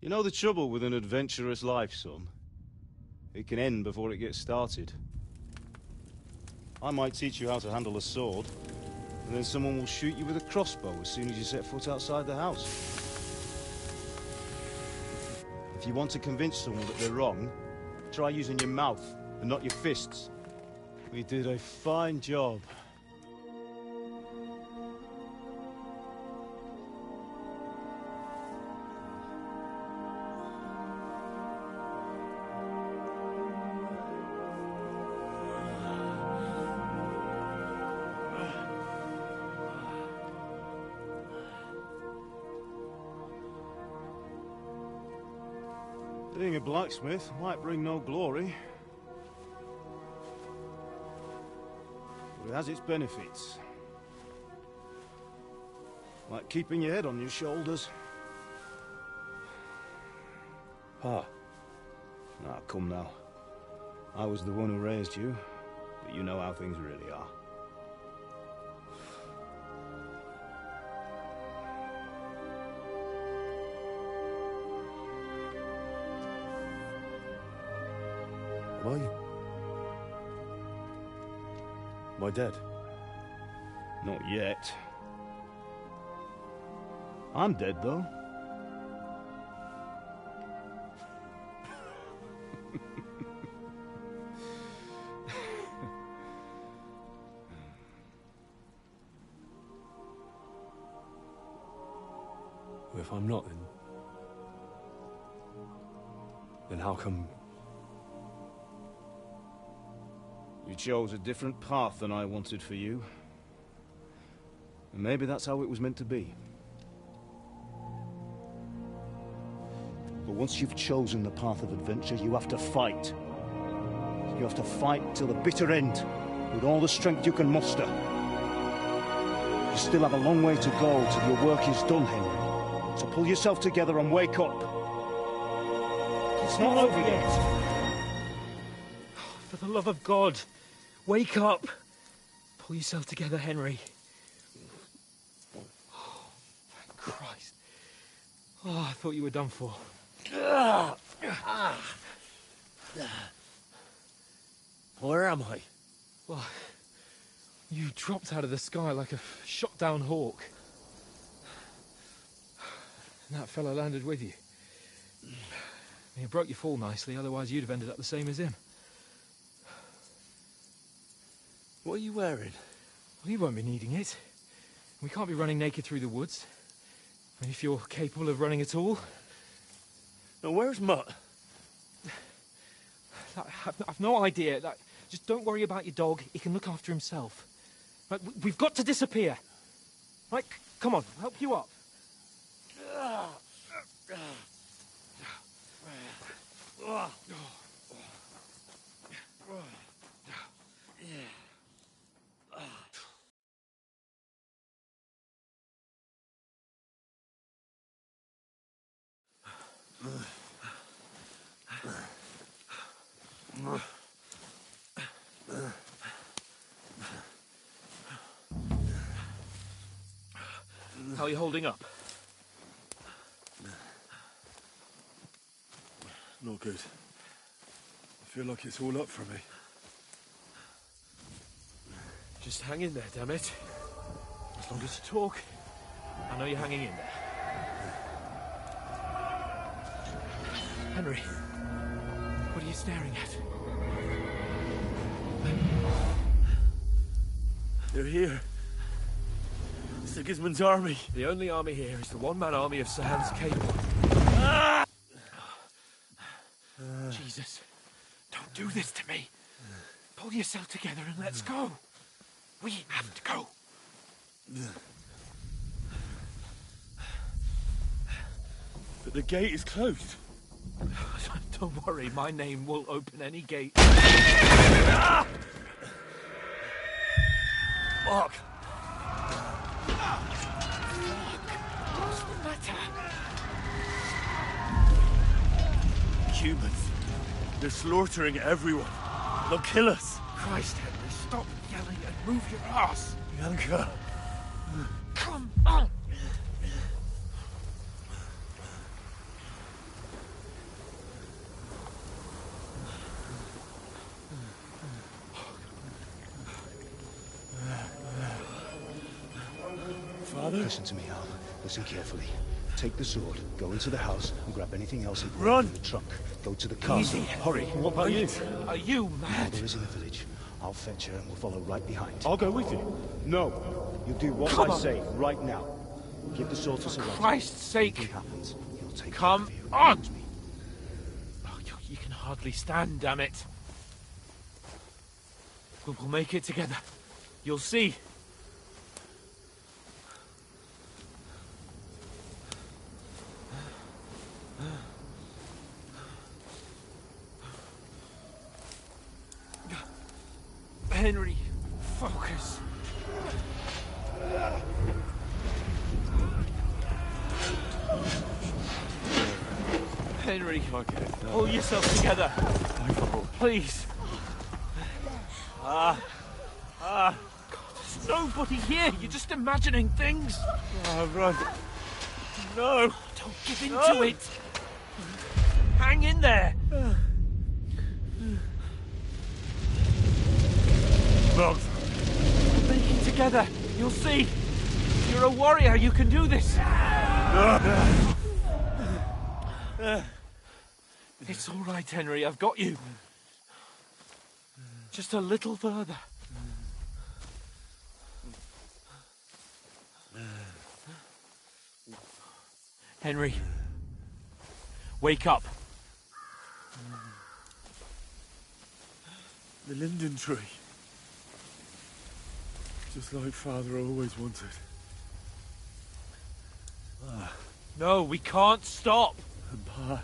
You know the trouble with an adventurous life, son? It can end before it gets started. I might teach you how to handle a sword, and then someone will shoot you with a crossbow as soon as you set foot outside the house. If you want to convince someone that they're wrong, try using your mouth and not your fists. We did a fine job. Being a blacksmith might bring no glory, but it has its benefits. Like keeping your head on your shoulders. Pa. Ah, come now. I was the one who raised you, but you know how things really are. Am I dead? Not yet. I'm dead, though. Well, if I'm not, then how come... You chose a different path than I wanted for you. And maybe that's how it was meant to be. But once you've chosen the path of adventure, you have to fight. You have to fight till the bitter end, with all the strength you can muster. You still have a long way to go till your work is done, Henry. So pull yourself together and wake up. It's not over yet. For the love of God, wake up. Pull yourself together, Henry. Oh, thank Christ. Oh, I thought you were done for. Where am I? Well, you dropped out of the sky like a shot-down hawk. And that fella landed with you. He broke your fall nicely, otherwise you'd have ended up the same as him. What are you wearing? Well, you won't be needing it. We can't be running naked through the woods. And if you're capable of running at all... Now, where's Mutt? I've no idea. Just don't worry about your dog. He can look after himself. Right, we've got to disappear. Right, come on, I'll help you up. How are you holding up? Not good. I feel like it's all up for me. Just hang in there, damn it. As long as you talk, I know you're hanging in there. Henry, what are you staring at? They're here. Sigismund's army. The only army here is the one-man army of Sir Hans Cable. Jesus, don't do this to me. Pull yourself together and let's go. We have to go. But the gate is closed. Don't worry, my name will open any gate. Fuck. What's the matter? Humans. They're slaughtering everyone. They'll kill us. Christ, Henry, stop yelling and move your ass. Bianca. Come on. Father? Listen to me, Al. Listen carefully. Take the sword, go into the house, and grab anything else Run! in the trunk. Go to the castle. Easy. Hurry. What about you? Are you My mad? mother is in the village. I'll fetch her and we'll follow right behind. I'll go with you. No. You do what Come I on. say right now. Give the sword to Sir Roger. Christ's sake. Anything happens, he'll take Come care of you. on. Trust me. Oh, you can hardly stand, damn it. We'll make it together. You'll see. Henry, focus. Henry, pull yourself together. Please. God, there's nobody here. You're just imagining things. Run. No. Don't give in to it. Hang in there. Bugs. Make it together. You'll see. You're a warrior. You can do this. It's all right, Henry. I've got you. Just a little further. Henry, wake up. The linden tree. Just like Father always wanted. No, we can't stop. And Pa...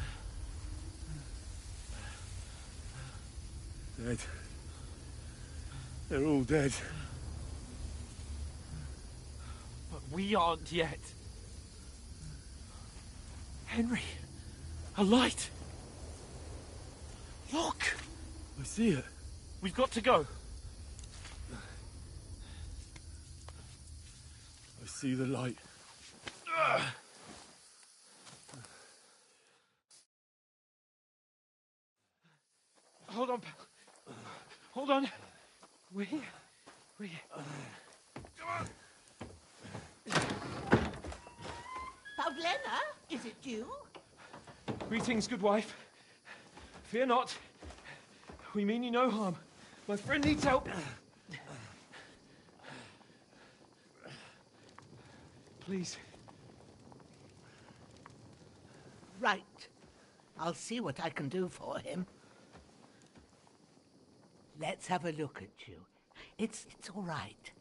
dead. They're all dead. But we aren't yet. Henry, a light. Look. I see it. We've got to go. I see the light. Hold on, pal. Hold on. We're here. We're here. Come on. Pavlena, is it you? Greetings, good wife. Fear not. We mean you no harm. My friend needs help. Please. Right. I'll see what I can do for him. Let's have a look at you. It's all right.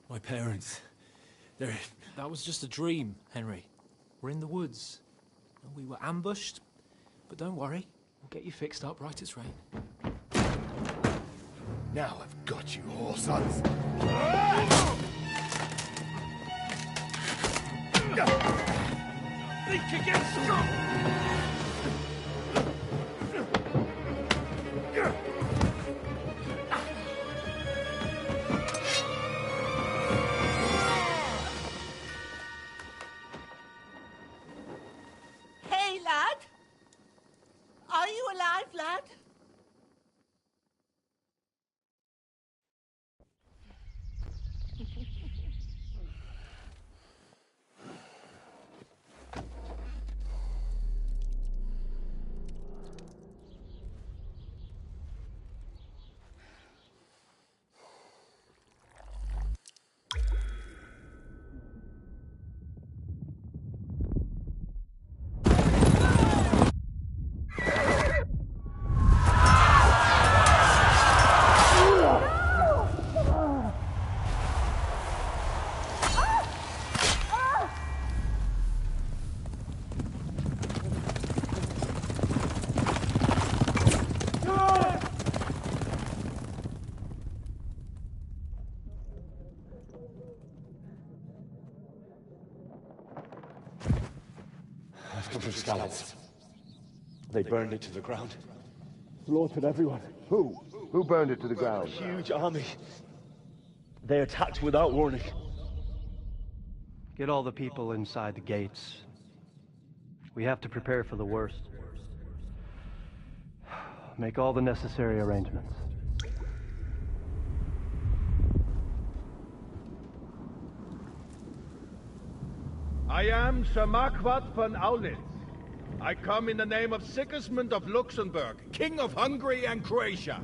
My parents. That was just a dream, Henry. We're in the woods. We were ambushed, but don't worry. We'll get you fixed up right as rain. Now I've got you, whore sons. Think again, Hey, lad! Are you alive, lad? Come from Scallops. They burned it to the ground. Slaughtered everyone. Who? Who burned it to the ground? Huge army. They attacked without warning. Get all the people inside the gates. We have to prepare for the worst. Make all the necessary arrangements. I am Sir Marquardt von Aulitz. I come in the name of Sigismund of Luxembourg, King of Hungary and Croatia.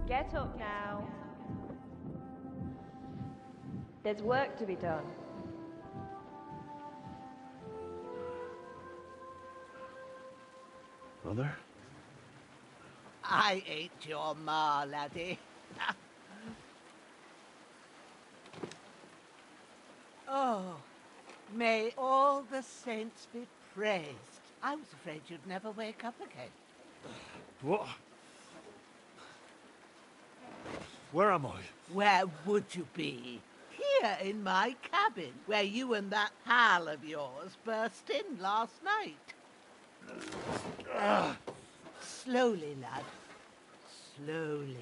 Get up now. There's work to be done. Mother? I ain't your ma, laddie. Oh, May all the saints be praised. I was afraid you'd never wake up again. What? Where am I? Where would you be? Here in my cabin, where you and that pal of yours burst in last night. Slowly, lad. Slowly.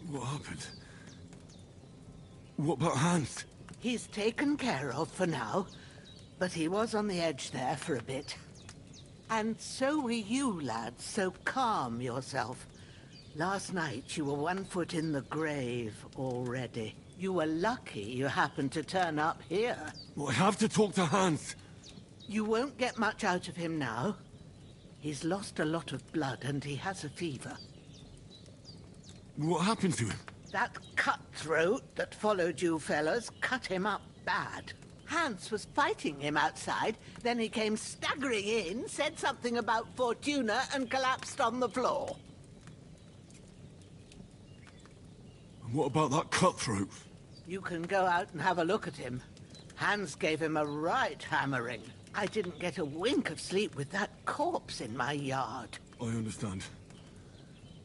What happened? What about Hans? He's taken care of for now, but he was on the edge there for a bit. And so were you, lad, so calm yourself. Last night you were 1 foot in the grave already. You were lucky you happened to turn up here. I have to talk to Hans. You won't get much out of him now. He's lost a lot of blood and he has a fever. What happened to him? That cutthroat that followed you fellas cut him up bad. Hans was fighting him outside, then he came staggering in, said something about Fortuna, and collapsed on the floor. And what about that cutthroat? You can go out and have a look at him. Hans gave him a right hammering. I didn't get a wink of sleep with that corpse in my yard. I understand.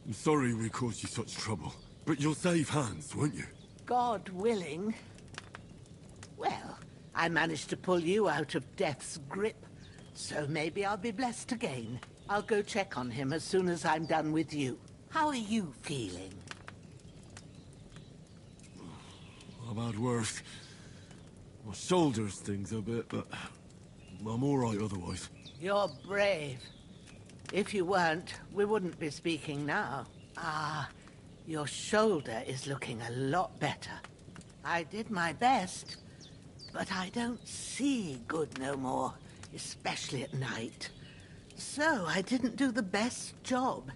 I'm sorry we caused you such trouble. But you'll save Hans, won't you? God willing. Well, I managed to pull you out of death's grip, so maybe I'll be blessed again. I'll go check on him as soon as I'm done with you. How are you feeling? I've had worse. My shoulder stings a bit, but I'm all right otherwise. You're brave. If you weren't, we wouldn't be speaking now. Ah, your shoulder is looking a lot better. I did my best, but I don't see good no more, especially at night. So I didn't do the best job.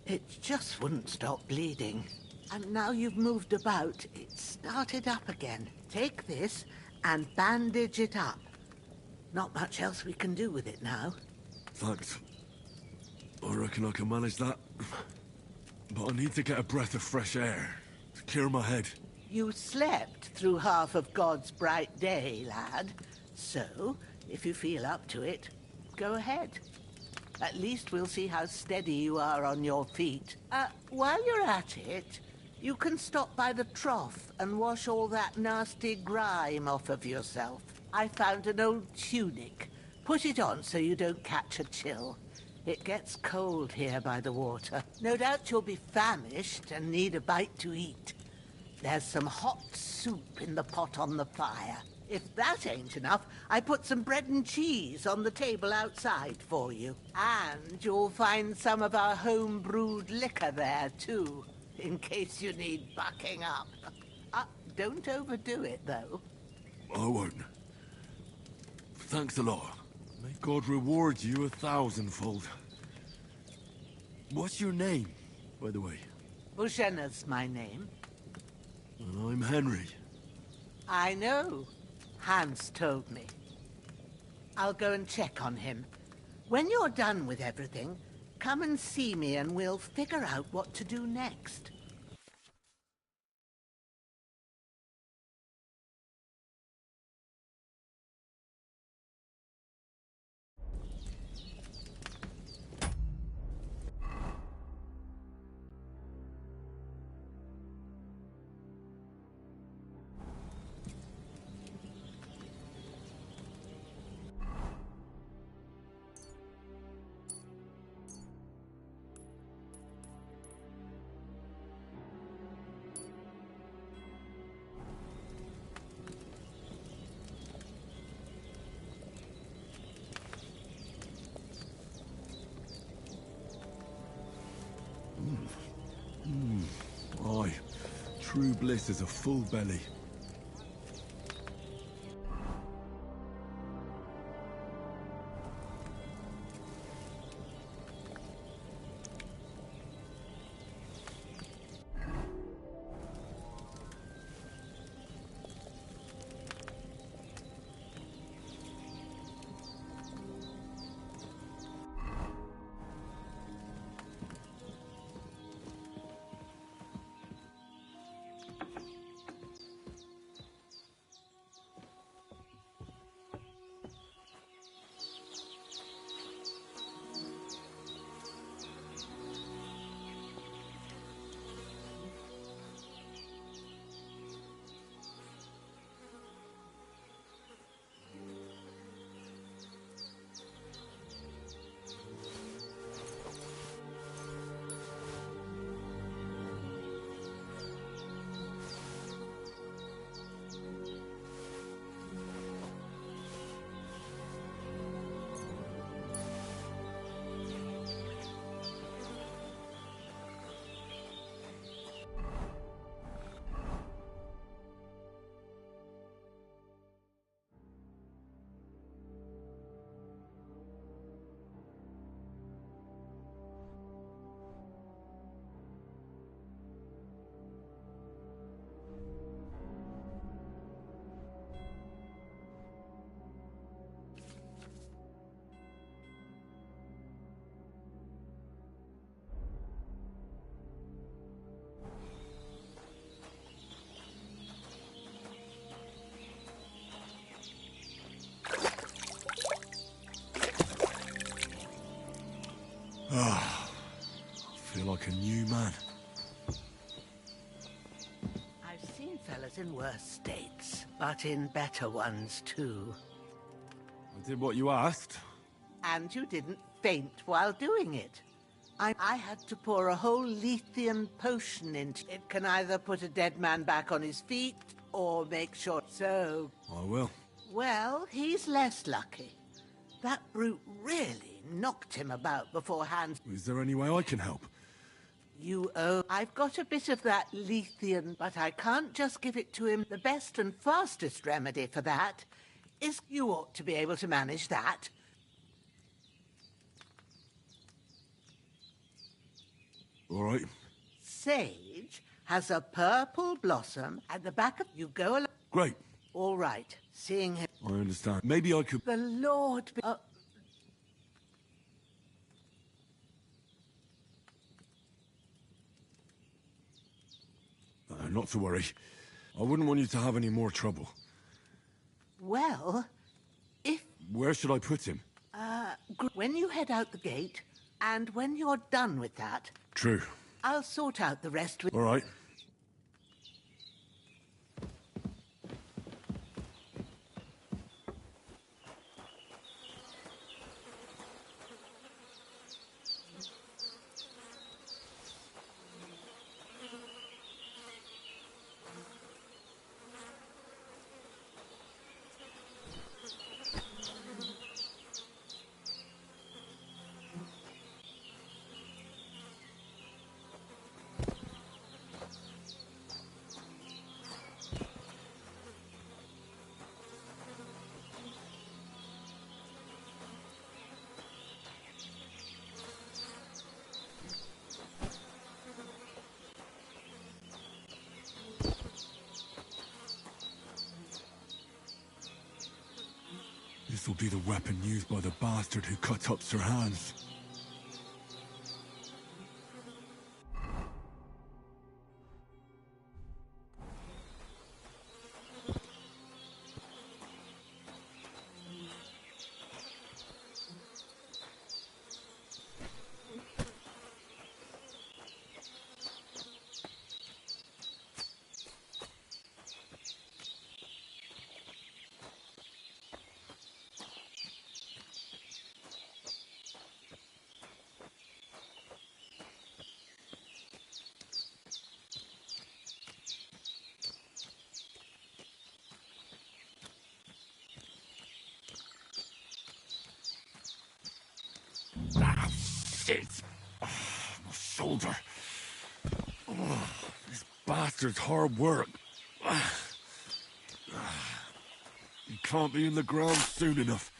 It just wouldn't stop bleeding. And now you've moved about, it started up again. Take this and bandage it up. Not much else we can do with it now. Thanks. I reckon I can manage that. But I need to get a breath of fresh air to clear my head. You slept through half of God's bright day, lad. So, if you feel up to it, go ahead. At least we'll see how steady you are on your feet. While you're at it, you can stop by the trough and wash all that nasty grime off of yourself. I found an old tunic. Put it on so you don't catch a chill. It gets cold here by the water. No doubt you'll be famished and need a bite to eat. There's some hot soup in the pot on the fire. If that ain't enough, I put some bread and cheese on the table outside for you. And you'll find some of our home-brewed liquor there, too, in case you need bucking up. Don't overdo it, though. I won't. Thanks a lot. May God reward you 1,000-fold. What's your name, by the way? Bushenna's my name. And I'm Henry. I know. Hans told me. I'll go and check on him. When you're done with everything, come and see me and we'll figure out what to do next. Aye. True bliss is a full belly. like a new man. I've seen fellas in worse states, but in better ones too. I did what you asked. And you didn't faint while doing it. I had to pour a whole Lethean potion into it. Can either put a dead man back on his feet or make sure. So, I will. well, he's less lucky. That brute really knocked him about beforehand. Is there any way I can help? You owe. I've got a bit of that Lethean, but I can't just give it to him. The best and fastest remedy for that is you ought to be able to manage that. All right. Sage has a purple blossom at the back of... You go along... Great. All right. Seeing him... I understand. Maybe I could... The Lord... not to worry. I wouldn't want you to have any more trouble. Well, if... Where should I put him? When you head out the gate, and when you're done with that... True. I'll sort out the rest with... All right. This will be the weapon used by the bastard who cut up Sir Hans. Ah, shit! Oh, my shoulder. Oh, this bastard's hard work. He can't be in the ground soon enough.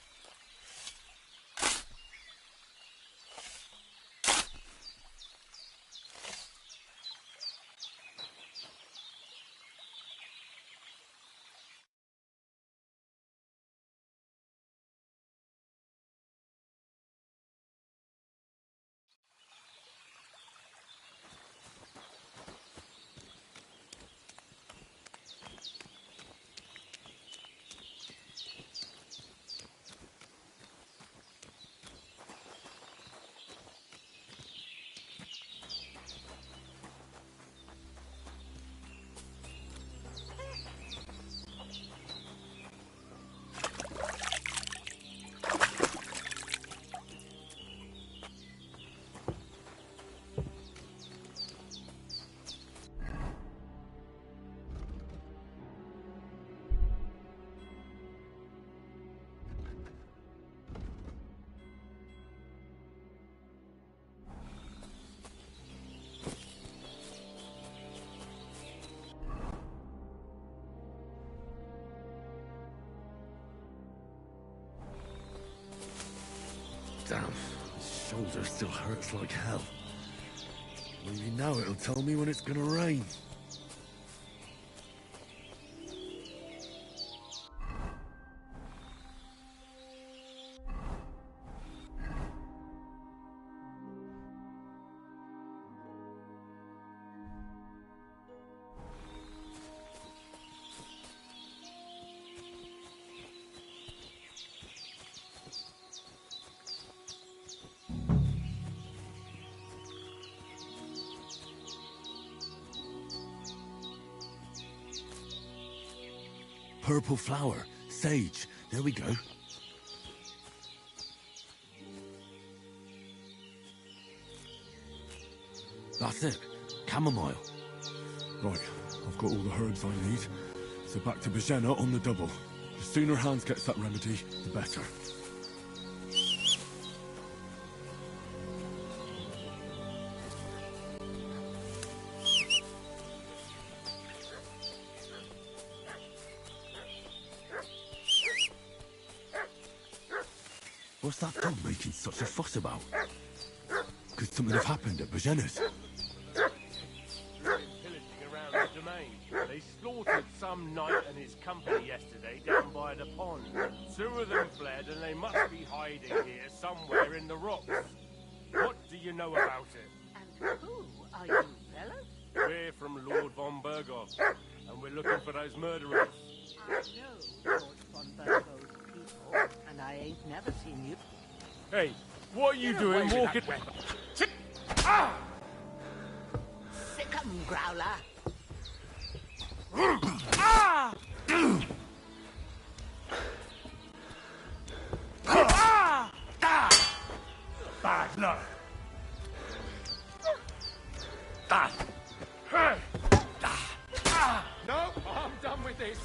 Damn, his shoulder still hurts like hell. Maybe now it'll tell me when it's gonna rain. purple flower. Sage. There we go. That's it. Chamomile. Right, I've got all the herbs I need. So back to Bajena on the double. The sooner Hans gets that remedy, the better. What's that dog making such a fuss about? Could something have happened at Bajena's? Pillaging around the domain. They slaughtered some knight and his company yesterday down by the pond. 2 of them fled and they must be hiding here somewhere in the rocks. What do you know about it? And who are you, fellas? We're from Lord von Bergov, and we're looking for those murderers. I know Lord von Bergov's people, and I ain't never seen you. Hey, what are you doing walking... Ah! Sick 'em, Growler. Ah! Ah! Bad luck. No, I'm done with this.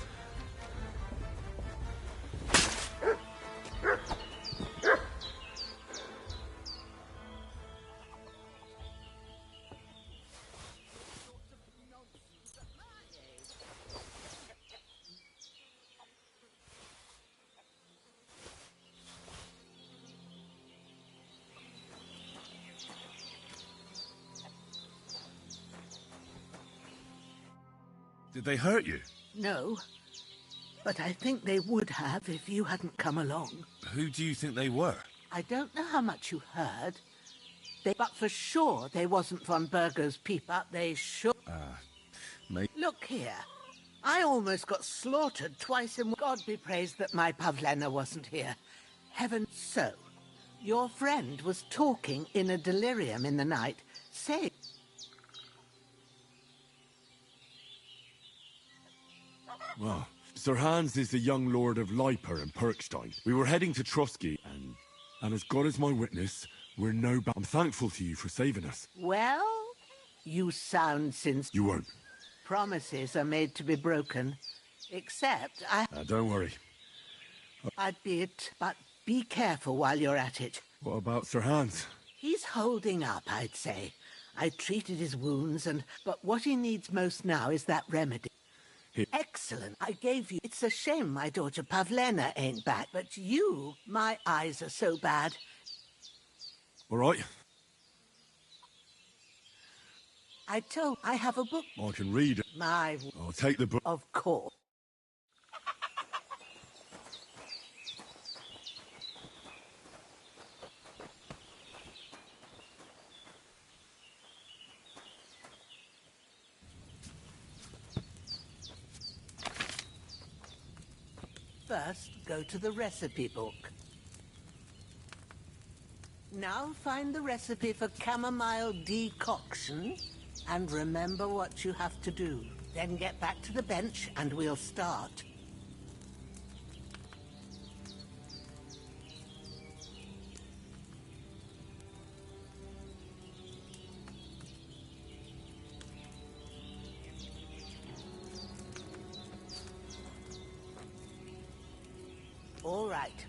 Did they hurt you? No, but I think they would have if you hadn't come along. Who do you think they were? I don't know how much you heard, but for sure they wasn't von Bergo's people. They sure... Mate. Look here. I almost got slaughtered twice in... God be praised that my Pavlena wasn't here. Heaven... So, your friend was talking in a delirium in the night, saying... Well, Sir Hans is the young lord of Leiper and Perkstein. We were heading to Trotsky, and as God is my witness, we're no... I'm thankful to you for saving us. Well, you sound sincere. You won't. Promises are made to be broken. Except Don't worry. I'd be it, but be careful while you're at it. What about Sir Hans? He's holding up, I'd say. I treated his wounds, but what he needs most now is that remedy. Excellent. I gave you... It's a shame my daughter Pavlena ain't back, but you... My eyes are so bad. All right. I have a book. I can read it. I'll take the book. Of course. First, go to the recipe book. Now find the recipe for chamomile decoction, and remember what you have to do. Then get back to the bench, and we'll start. All right.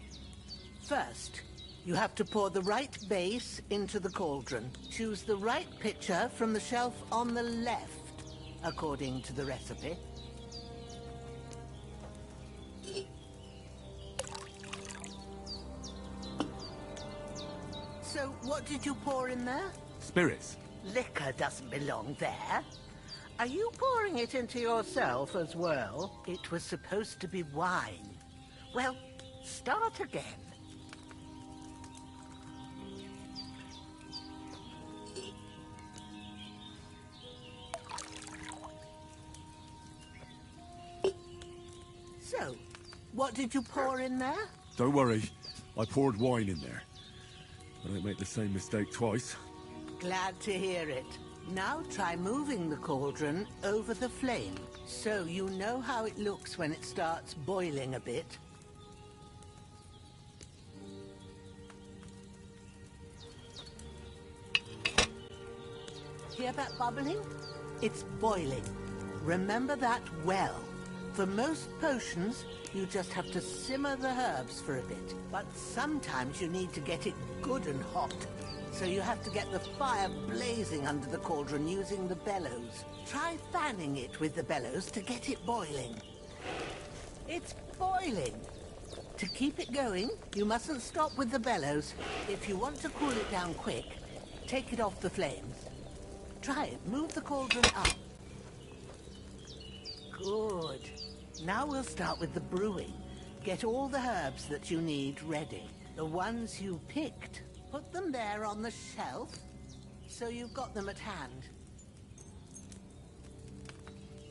First, you have to pour the right base into the cauldron. Choose the right pitcher from the shelf on the left, according to the recipe. So, what did you pour in there? Spirits. Liquor doesn't belong there. Are you pouring it into yourself as well? It was supposed to be wine. Well, start again. So, what did you pour in there? Don't worry. I poured wine in there. I don't make the same mistake twice. Glad to hear it. Now try moving the cauldron over the flame, so you know how it looks when it starts boiling a bit. Hear that bubbling? It's boiling. Remember that well. For most potions, you just have to simmer the herbs for a bit. But sometimes you need to get it good and hot. So you have to get the fire blazing under the cauldron using the bellows. Try fanning it with the bellows to get it boiling. It's boiling. To keep it going, you mustn't stop with the bellows. If you want to cool it down quick, take it off the flames. Try it. Move the cauldron up. Good. Now we'll start with the brewing. Get all the herbs that you need ready. The ones you picked. Put them there on the shelf, so you've got them at hand.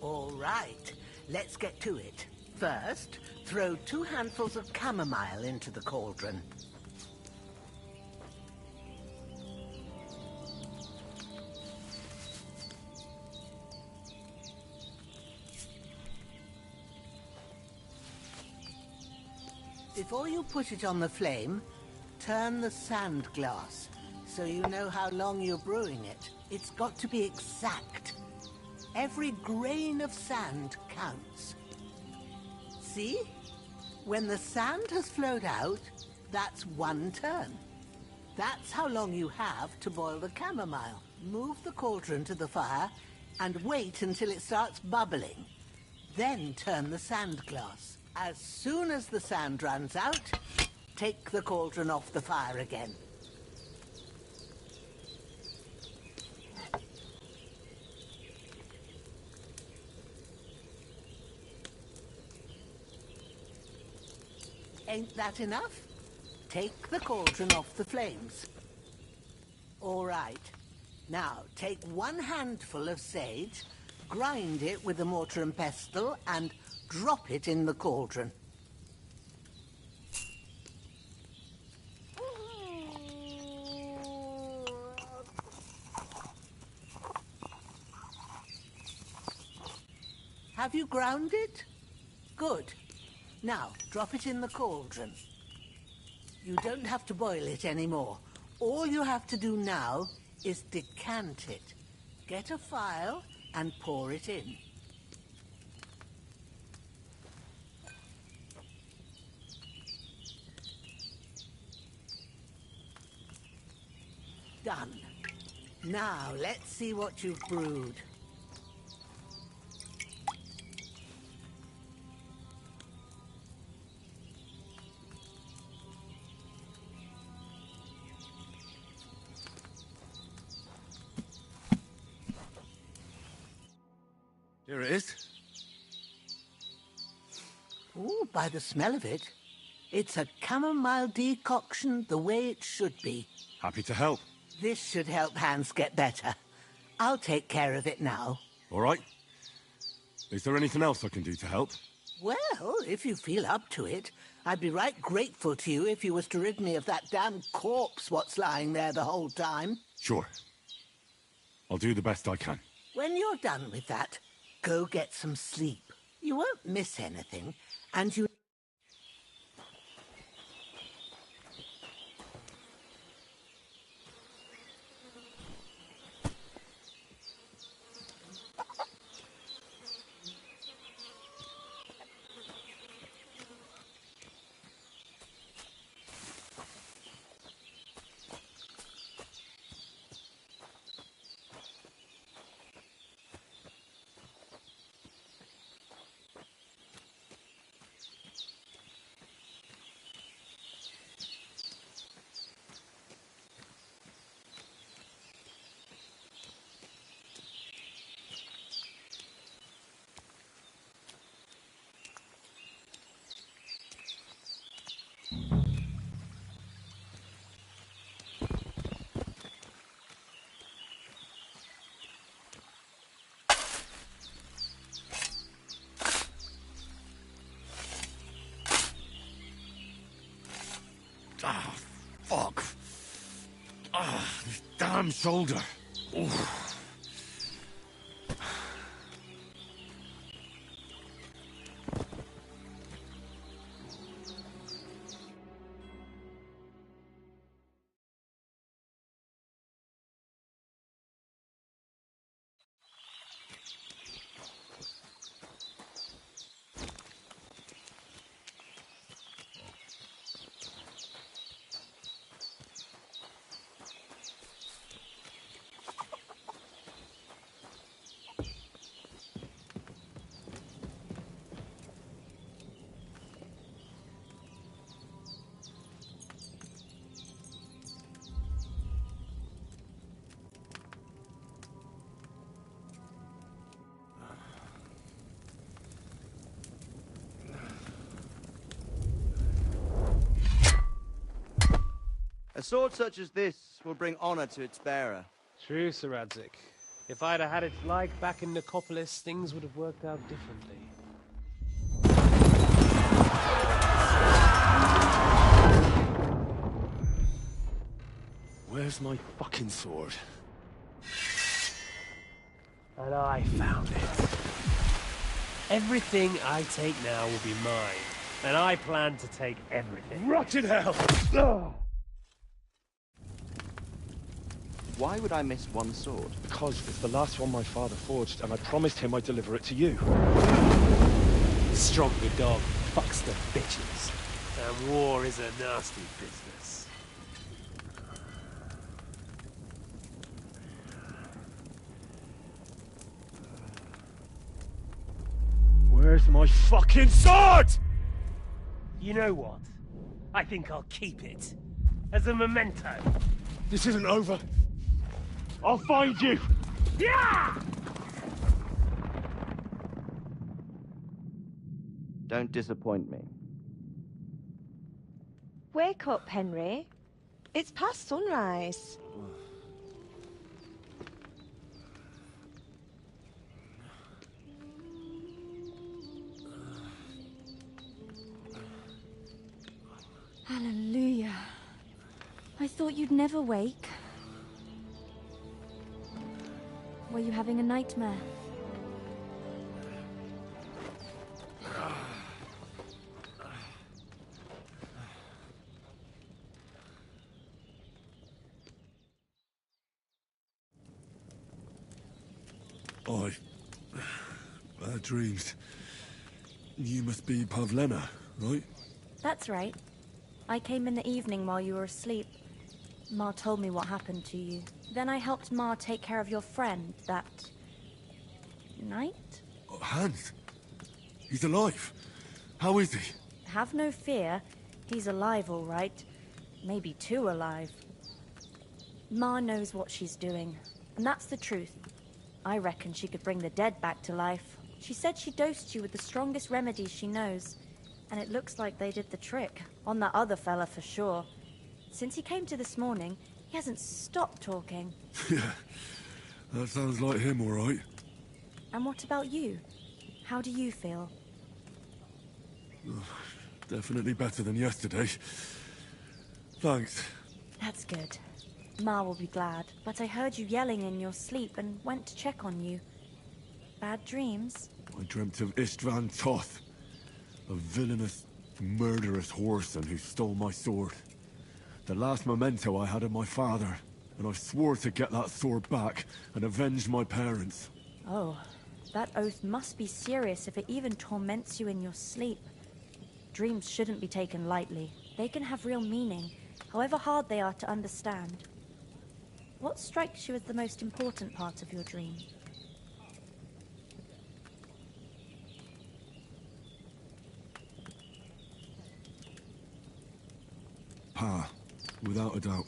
All right, let's get to it. First, throw 2 handfuls of chamomile into the cauldron. Before you put it on the flame, turn the sand glass, so you know how long you're brewing it. It's got to be exact. Every grain of sand counts. See? When the sand has flowed out, that's 1 turn. That's how long you have to boil the chamomile. Move the cauldron to the fire and wait until it starts bubbling. Then turn the sand glass. As soon as the sand runs out, take the cauldron off the fire again. Ain't that enough? Take the cauldron off the flames. All right. Now, take 1 handful of sage, grind it with a mortar and pestle, and drop it in the cauldron. Have you ground it? Good. Now, drop it in the cauldron. You don't have to boil it anymore. All you have to do now is decant it. Get a phial and pour it in. Done. Now, let's see what you've brewed. Here it is. Oh, by the smell of it, it's a chamomile decoction the way it should be. Happy to help. This should help Hans get better. I'll take care of it now. All right. Is there anything else I can do to help? Well, if you feel up to it, I'd be right grateful to you if you was to rid me of that damn corpse what's lying there the whole time. Sure. I'll do the best I can. When you're done with that, go get some sleep. You won't miss anything, and you... Ah, fuck. Ah, this damn shoulder. Oof. A sword such as this will bring honor to its bearer. True, Sir Radzik. If I'd have had it like back in Nicopolis, things would have worked out differently. Where's my fucking sword? And I found it. Everything I take now will be mine, and I plan to take everything. Rotted hell! Ugh. Why would I miss one sword? Because it's the last one my father forged, and I promised him I'd deliver it to you. Stronger dog fucks the bitches, and war is a nasty business. Where's my fucking sword? You know what? I think I'll keep it. As a memento. This isn't over. I'll find you! Yeah! Don't disappoint me. Wake up, Henry. It's past sunrise. Hallelujah. I thought you'd never wake. Were you having a nightmare? Bad dreams. You must be Pavlena, right? That's right. I came in the evening while you were asleep. Ma told me what happened to you. Then I helped Ma take care of your friend that night? Oh, Hans! He's alive! How is he? Have no fear. He's alive, all right. Maybe too alive. Ma knows what she's doing, and that's the truth. I reckon she could bring the dead back to life. She said she dosed you with the strongest remedies she knows, and it looks like they did the trick. On that other fella for sure. Since he came to this morning, he hasn't stopped talking. Yeah, that sounds like him, all right. And what about you? How do you feel? Definitely better than yesterday. Thanks. That's good. Ma will be glad, but I heard you yelling in your sleep and went to check on you. Bad dreams? I dreamt of Istvan Toth, a villainous, murderous whoreson who stole my sword. The last memento I had of my father, and I swore to get that sword back and avenge my parents. Oh, that oath must be serious if it even torments you in your sleep. Dreams shouldn't be taken lightly. They can have real meaning, however hard they are to understand. What strikes you as the most important part of your dream? Pa, without a doubt.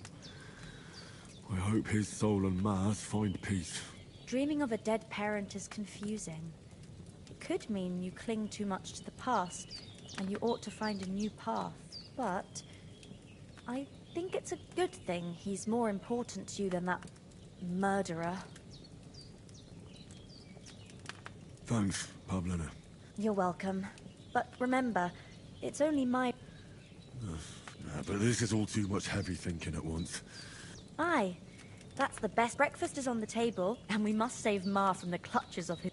I hope his soul and Ma's find peace. Dreaming of a dead parent is confusing. It could mean you cling too much to the past, and you ought to find a new path. But I think it's a good thing he's more important to you than that murderer. Thanks, Pavlena. You're welcome. But remember, it's only my... But this is all too much heavy thinking at once. Aye. That's the best. Breakfast is on the table, and we must save Ma from the clutches of his...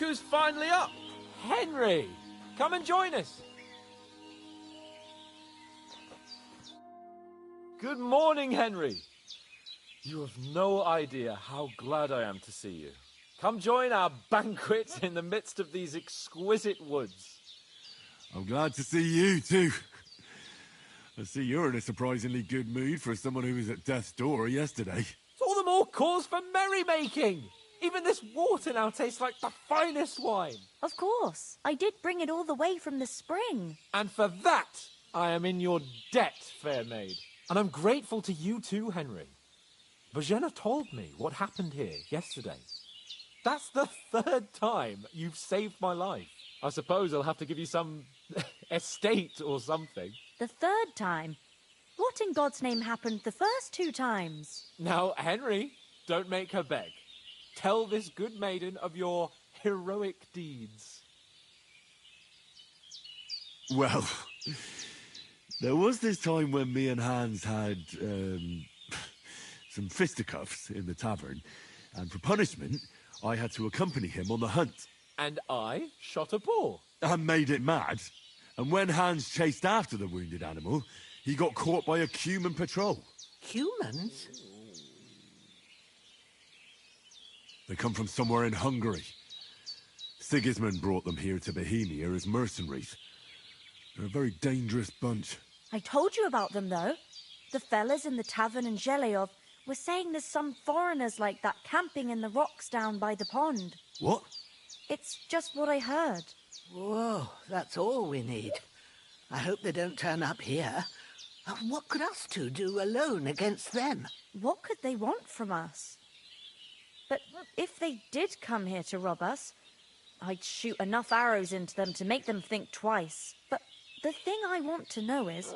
who's finally up. Henry, come and join us. Good morning, Henry. You have no idea how glad I am to see you. Come join our banquet in the midst of these exquisite woods. I'm glad to see you, too. I see you're in a surprisingly good mood for someone who was at death's door yesterday. It's all the more cause for merrymaking. Even this water now tastes like the finest wine. Of course. I did bring it all the way from the spring. And for that, I am in your debt, fair maid. And I'm grateful to you too, Henry. Bojena told me what happened here yesterday. That's the 3rd time you've saved my life. I suppose I'll have to give you some estate or something. The 3rd time? What in God's name happened the first 2 times? Now, Henry, don't make her beg. Tell this good maiden of your heroic deeds. Well, there was this time when me and Hans had some fisticuffs in the tavern, and for punishment, I had to accompany him on the hunt. And I shot a boar. And made it mad. And when Hans chased after the wounded animal, he got caught by a human patrol. Humans? They come from somewhere in Hungary. Sigismund brought them here to Bohemia as mercenaries. They're a very dangerous bunch. I told you about them, though. The fellas in the tavern in Zheleov were saying there's some foreigners like that camping in the rocks down by the pond. What? It's just what I heard. Whoa, that's all we need. I hope they don't turn up here. What could us two do alone against them? What could they want from us? But if they did come here to rob us, I'd shoot enough arrows into them to make them think twice. But the thing I want to know is,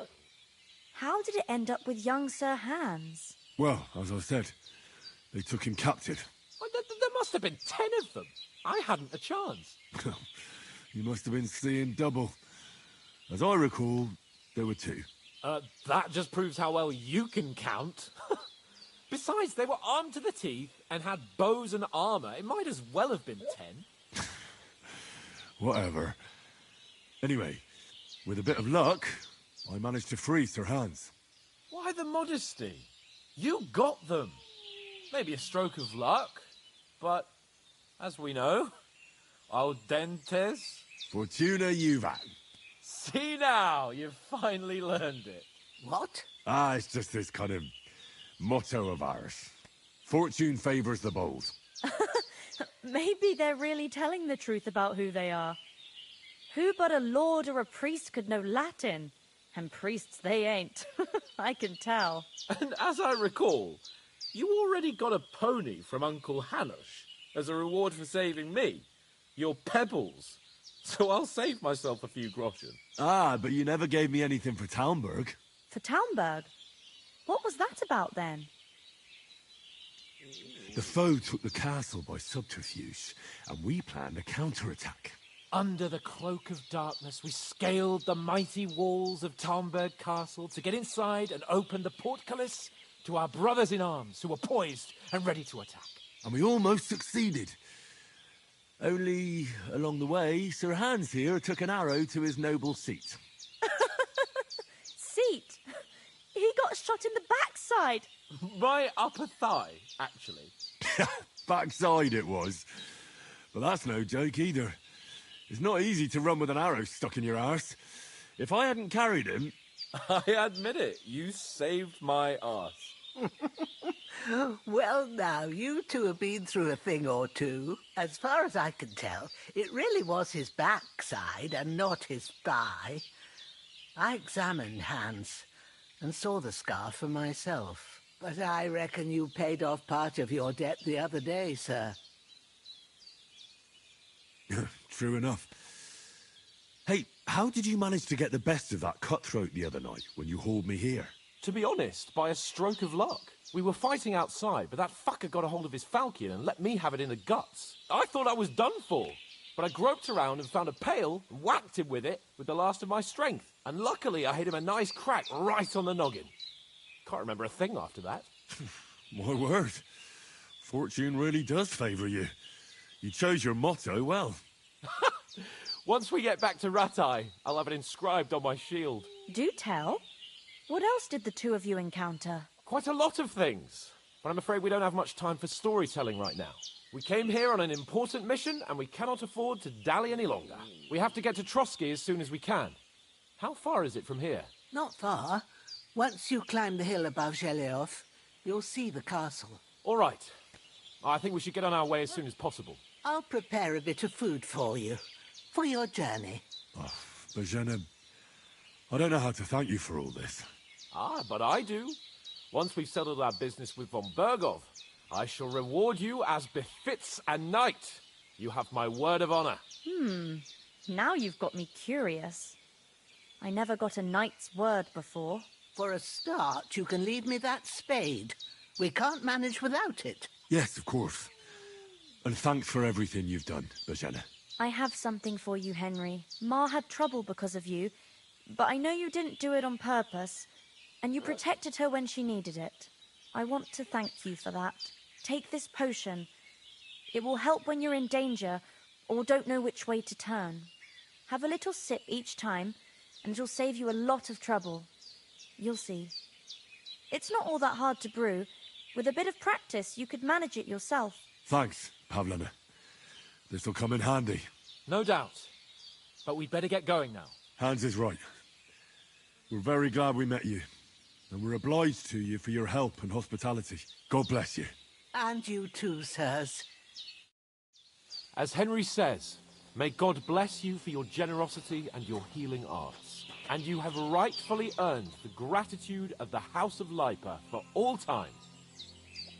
how did it end up with young Sir Hans? Well, as I said, they took him captive. Well, there must have been 10 of them. I hadn't a chance. You must have been seeing double. As I recall, there were 2. That just proves how well you can count. Besides, they were armed to the teeth and had bows and armor. It might as well have been 10. Whatever. Anyway, with a bit of luck, I managed to free Sir Hans. Why the modesty? You got them. Maybe a stroke of luck, but as we know, audentes Fortuna juvat. See now, you've finally learned it. What? It's just this kind of motto of ours. Fortune favours the bold. Maybe they're really telling the truth about who they are. Who but a lord or a priest could know Latin? And priests they ain't. I can tell. And as I recall, you already got a pony from Uncle Hanush as a reward for saving me. Your pebbles. So I'll save myself a few groschen. But you never gave me anything for Talmberg. For Talmberg? What was that about then? The foe took the castle by subterfuge, and we planned a counterattack. Under the cloak of darkness, we scaled the mighty walls of Talmberg Castle to get inside and open the portcullis to our brothers in arms who were poised and ready to attack. And we almost succeeded. Only, along the way, Sir Hans here took an arrow to his noble seat. Seat? He got shot in the backside. My upper thigh, actually. Backside it was. But that's no joke either. It's not easy to run with an arrow stuck in your arse. If I hadn't carried him... I admit it, you saved my arse. Well, now, you two have been through a thing or two. As far as I can tell, it really was his backside and not his thigh. I examined Hans and saw the scar for myself. But I reckon you paid off part of your debt the other day, sir. True enough. Hey, how did you manage to get the best of that cutthroat the other night when you hauled me here? To be honest, by a stroke of luck. We were fighting outside, but that fucker got a hold of his falchion and let me have it in the guts. I thought I was done for, but I groped around and found a pail and whacked him with it with the last of my strength. And luckily, I hit him a nice crack right on the noggin. Can't remember a thing after that. My word. Fortune really does favour you. You chose your motto well. Once we get back to Ratai, I'll have it inscribed on my shield. Do tell. What else did the two of you encounter? Quite a lot of things. But I'm afraid we don't have much time for storytelling right now. We came here on an important mission, and we cannot afford to dally any longer. We have to get to Trotsky as soon as we can. How far is it from here? Not far. Once you climb the hill above Zheleov, you'll see the castle. All right. I think we should get on our way as soon as possible. I'll prepare a bit of food for you, for your journey. Oh, Bozhena, I don't know how to thank you for all this. Ah, but I do. Once we've settled our business with von Bergov, I shall reward you as befits a knight. You have my word of honor. Now you've got me curious. I never got a knight's word before. For a start, you can leave me that spade. We can't manage without it. Yes, of course. And thanks for everything you've done, Bozhena. I have something for you, Henry. Ma had trouble because of you, but I know you didn't do it on purpose, and you protected her when she needed it. I want to thank you for that. Take this potion. It will help when you're in danger or don't know which way to turn. Have a little sip each time, and it'll save you a lot of trouble. You'll see. It's not all that hard to brew. With a bit of practice, you could manage it yourself. Thanks, Pavlena. This'll come in handy. No doubt. But we'd better get going now. Hans is right. We're very glad we met you. And we're obliged to you for your help and hospitality. God bless you. And you too, sirs. As Henry says, may God bless you for your generosity and your healing arts. And you have rightfully earned the gratitude of the House of Lipa for all time.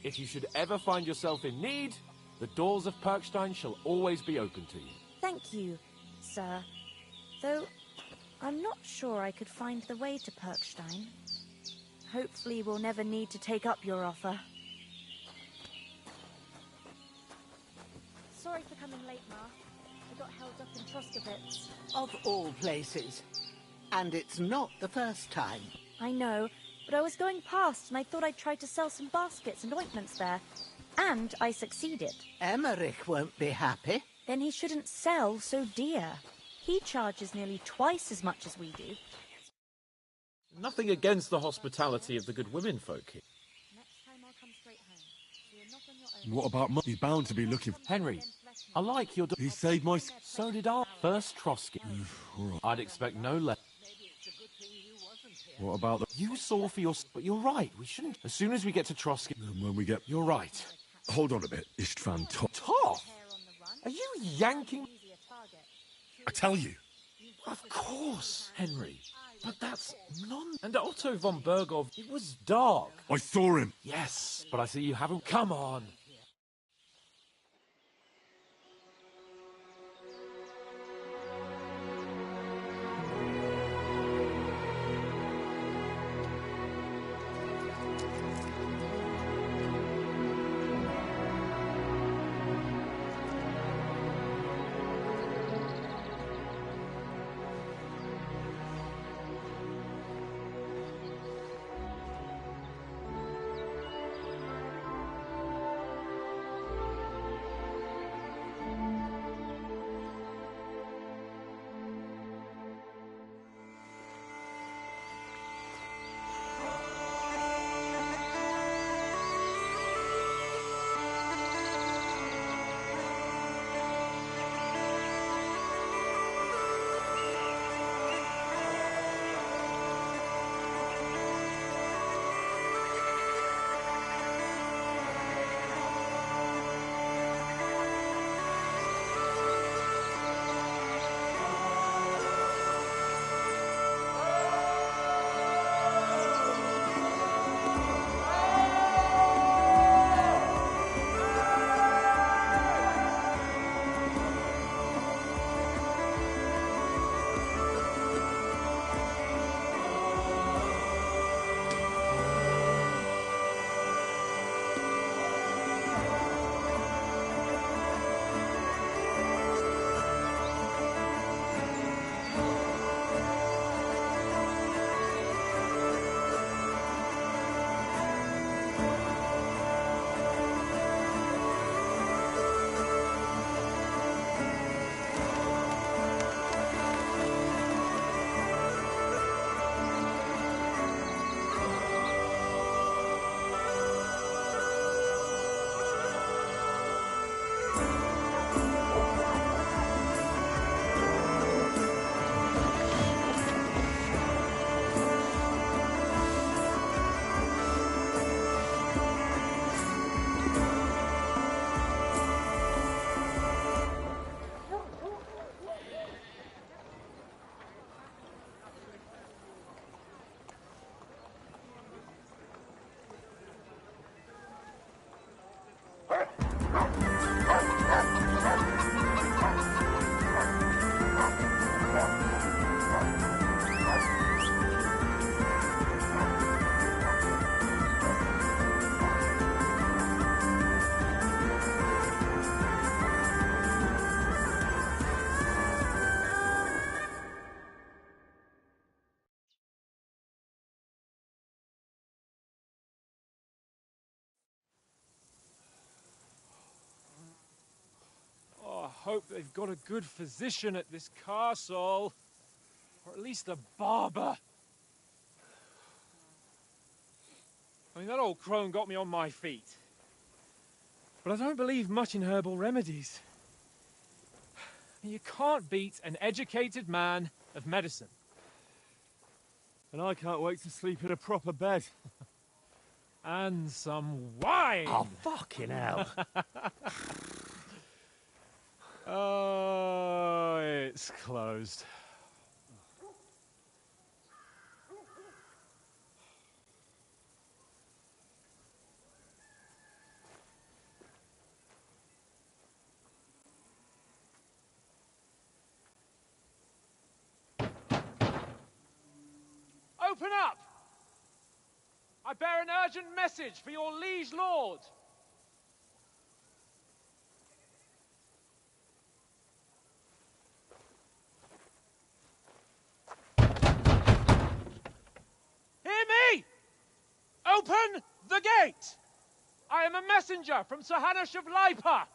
If you should ever find yourself in need, the doors of Perkstein shall always be open to you. Thank you, sir. Though, I'm not sure I could find the way to Perkstein. Hopefully we'll never need to take up your offer. Sorry for coming late, Ma. I got held up in Troskowitz. Of all places. And it's not the first time. I know, but I was going past and I thought I'd try to sell some baskets and ointments there. And I succeeded. Emmerich won't be happy. Then he shouldn't sell so dear. He charges nearly twice as much as we do. Nothing against the hospitality of the good women folk here. Next time I'll come straight home. So you're not on your own. What about He's bound to be looking... Henry, I like your... He saved my... So did I. First Trotsky. I'd expect no less. What about the... You saw for your... But you're right, we shouldn't... As soon as we get to Trotsky... And when we get... You're right. Hold on a bit, Istvan Toff? Are you yanking... I tell you. Of course, Henry. But that's And Otto von Bergov, it was dark. I saw him. Yes, but I see you haven't... Come on. hope they've got a good physician at this castle. Or at least a barber. I mean, that old crone got me on my feet. But I don't believe much in herbal remedies. You can't beat an educated man of medicine. And I can't wait to sleep in a proper bed. And some wine! Oh, fucking hell. Oh, it's closed. Open up! I bear an urgent message for your liege lord. Hear me! Open the gate! I am a messenger from Sir Hanush of Lipa.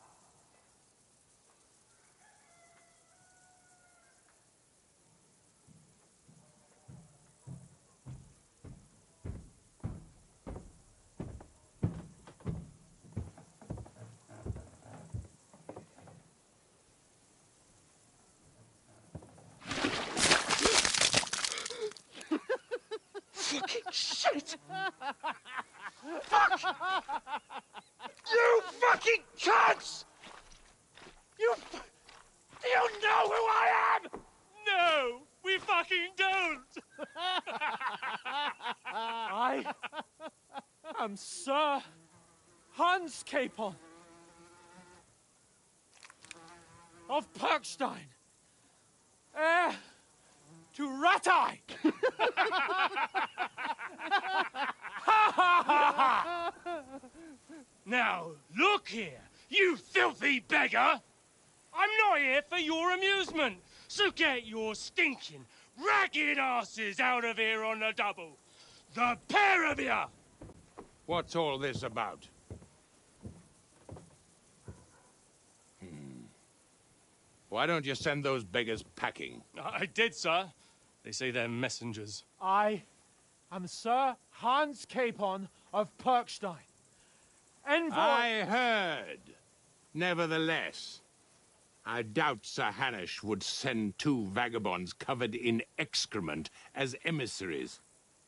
Fucking shit! Fuck! You fucking cunts! Do you know who I am? No, we fucking don't! I am Sir Hans Capon of Perkstein, heir to Ratai! Now, look here, you filthy beggar! I'm not here for your amusement, so get your stinking, ragged asses out of here on the double. The pair of you! What's all this about? Why don't you send those beggars packing? I did, sir. They say they're messengers. I am Sir Hans Capon of Perkstein. Envoy... I heard. Nevertheless, I doubt Sir Hanush would send two vagabonds covered in excrement as emissaries.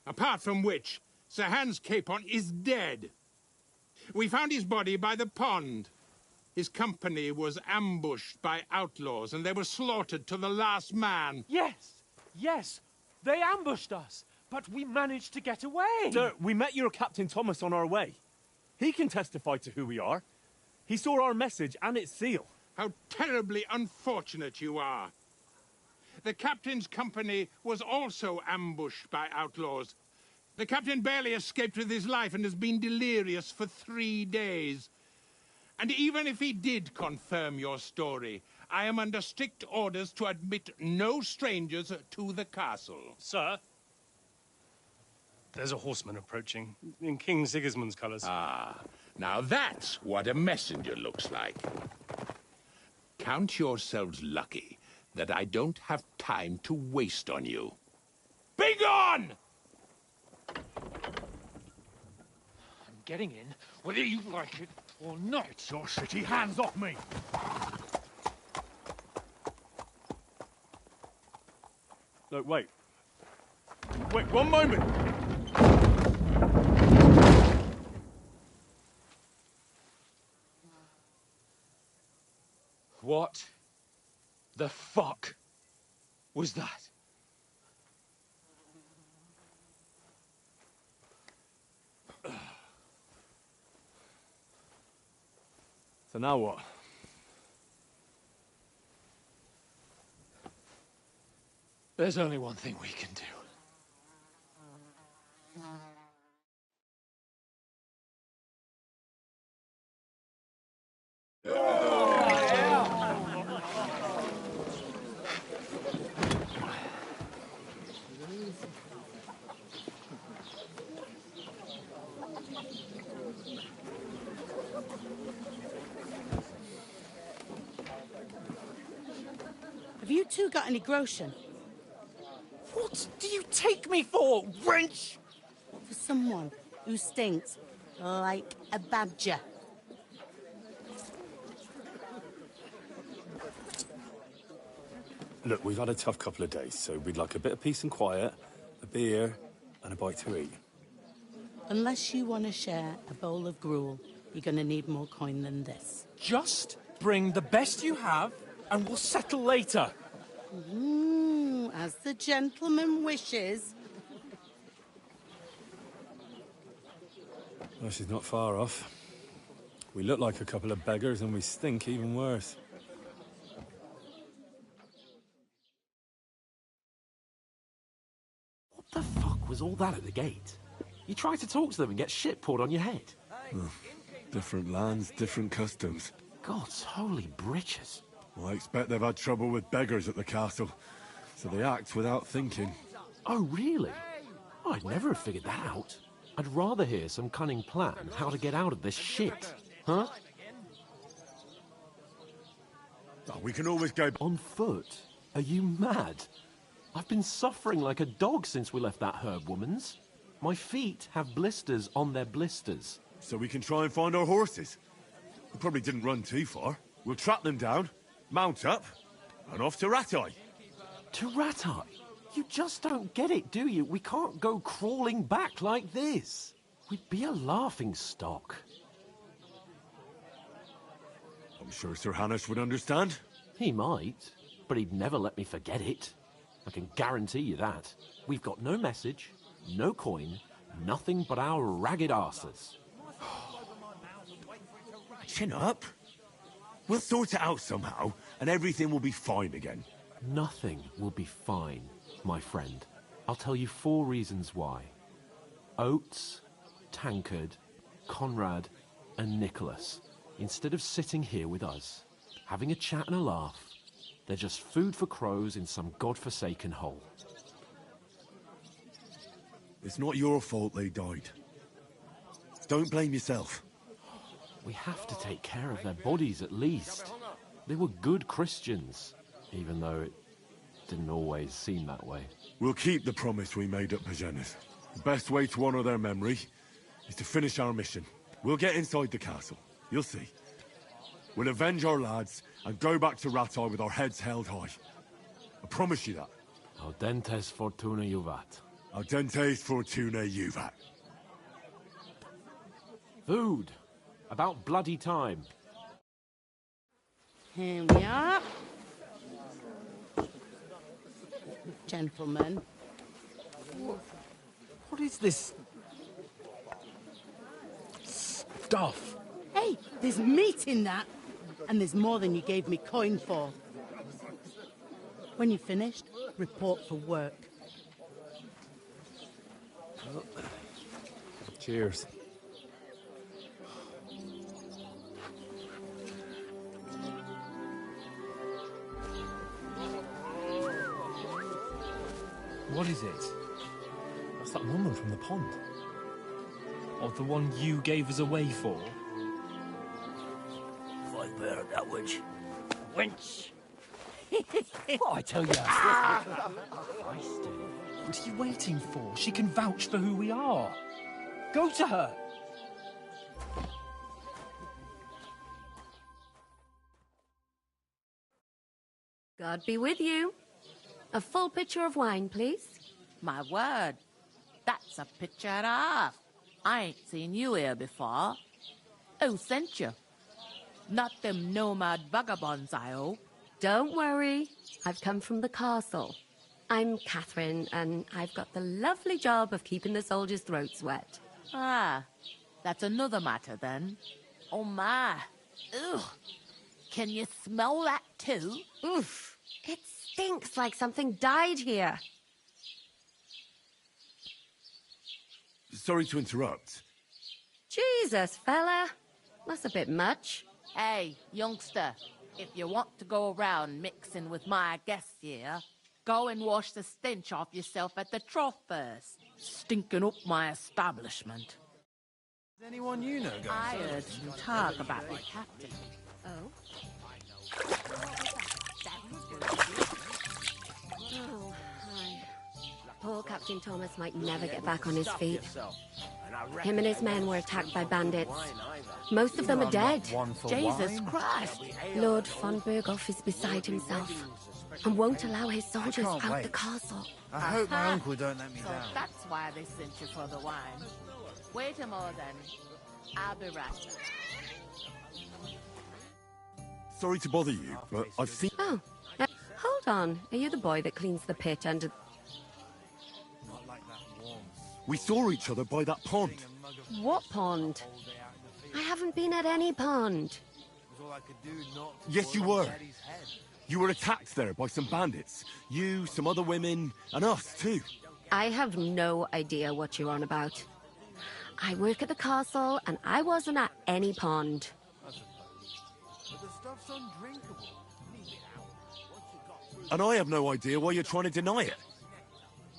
Apart from which, Sir Hans Capon is dead. We found his body by the pond. His company was ambushed by outlaws, and they were slaughtered to the last man. Yes, they ambushed us, but we managed to get away. Sir, we met your Captain Thomas on our way. He can testify to who we are. He saw our message and its seal. How terribly unfortunate you are. The captain's company was also ambushed by outlaws. The captain barely escaped with his life and has been delirious for 3 days. And even if he did confirm your story, I am under strict orders to admit no strangers to the castle. Sir, there's a horseman approaching, in King Sigismund's colours. Ah, now that's what a messenger looks like. Count yourselves lucky that I don't have time to waste on you. Be gone! I'm getting in, whether you like it or not. Get your shitty hands off me! Look, wait. Wait, one moment! What the fuck was that? So now what? There's only one thing we can do. two got any groschen? What do you take me for, wench? For someone who stinks like a badger. Look, we've had a tough couple of days, so we'd like a bit of peace and quiet, a beer, and a bite to eat. Unless you want to share a bowl of gruel, you're going to need more coin than this. Just bring the best you have, and we'll settle later. As the gentleman wishes. Well, she's not far off. We look like a couple of beggars, and we stink even worse. What the fuck was all that at the gate? You tried to talk to them and get shit poured on your head. Different lands, different customs. God's holy britches. Well, I expect they've had trouble with beggars at the castle, so they act without thinking. Oh, really? I'd never have figured that out. I'd rather hear some cunning plan how to get out of this shit. Huh? Oh, we can always go... On foot? Are you mad? I've been suffering like a dog since we left that herb woman's. My feet have blisters on their blisters. So we can try and find our horses. We probably didn't run too far. We'll track them down, mount up, and off to Ratai. To Ratai? You just don't get it, do you? We can't go crawling back like this. We'd be a laughing stock. I'm sure Sir Hanush would understand. He might, but he'd never let me forget it. I can guarantee you that. We've got no message, no coin, nothing but our ragged arses. Chin up. We'll sort it out somehow, and everything will be fine again. Nothing will be fine, my friend. I'll tell you 4 reasons why. Oates, Tankard, Conrad, and Nicholas, instead of sitting here with us, having a chat and a laugh, they're just food for crows in some godforsaken hole. It's not your fault they died. Don't blame yourself. We have to take care of their bodies at least. They were good Christians, even though it didn't always seem that way. We'll keep the promise we made at Pagenis. The best way to honor their memory is to finish our mission. We'll get inside the castle. You'll see. We'll avenge our lads and go back to Ratai with our heads held high. I promise you that. Audentes fortuna juvat. Audentes fortuna juvat. Food. About bloody time. Here we are. Gentlemen. What is this stuff? Hey, there's meat in that. And there's more than you gave me coin for. When you're finished, report for work. Cheers. What is it? That's that woman from the pond. Or the one you gave us away for? If I bear that wench. Wench! What I tell you? What are you waiting for? She can vouch for who we are. Go to her. God be with you. A full pitcher of wine, please. My word, that's a picture and a half. I ain't seen you here before. Who sent you? Not them nomad vagabonds, I hope. Don't worry. I've come from the castle. I'm Catherine, and I've got the lovely job of keeping the soldiers' throats wet. Ah, that's another matter then. Oh my. Ugh. Can you smell that too? Oof. It stinks like something died here. Sorry to interrupt. Jesus, fella. That's a bit much. Hey, youngster, if you want to go around mixing with my guests here, go and wash the stench off yourself at the trough first. Stinking up my establishment. Is anyone you know going I heard some talk about the captain. Oh? Poor Captain Thomas might never get back on his feet. Him and his men were attacked by bandits. Most of them are dead. Jesus Christ! Lord von Berghoff is beside himself and won't allow his soldiers out the castle. I hope my uncle don't let me down. So that's why they sent you for the wine. Wait a moment, then. I'll be right back. Sorry to bother you, but I've seen... Oh, hold on. Are you the boy that cleans the pit under... We saw each other by that pond. What pond? I haven't been at any pond. Yes, you were. You were attacked there by some bandits. You, some other women, and us, too. I have no idea what you're on about. I work at the castle, and I wasn't at any pond. And I have no idea why you're trying to deny it.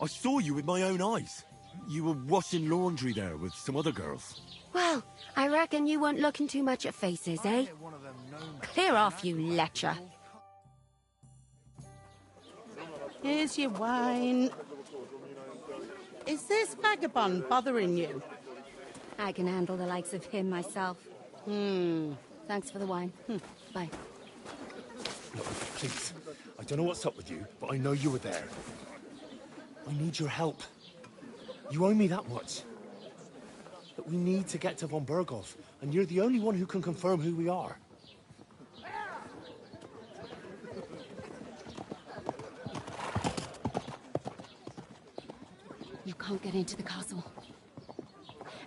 I saw you with my own eyes. You were washing laundry there with some other girls. Well, I reckon you weren't looking too much at faces, eh? Clear off, you lecher. Here's your wine. Is this vagabond bothering you? I can handle the likes of him myself. Thanks for the wine. Bye. Look, please. I don't know what's up with you, but I know you were there. I need your help. You owe me that much. But we need to get to von Berghoff, and you're the only one who can confirm who we are. You can't get into the castle.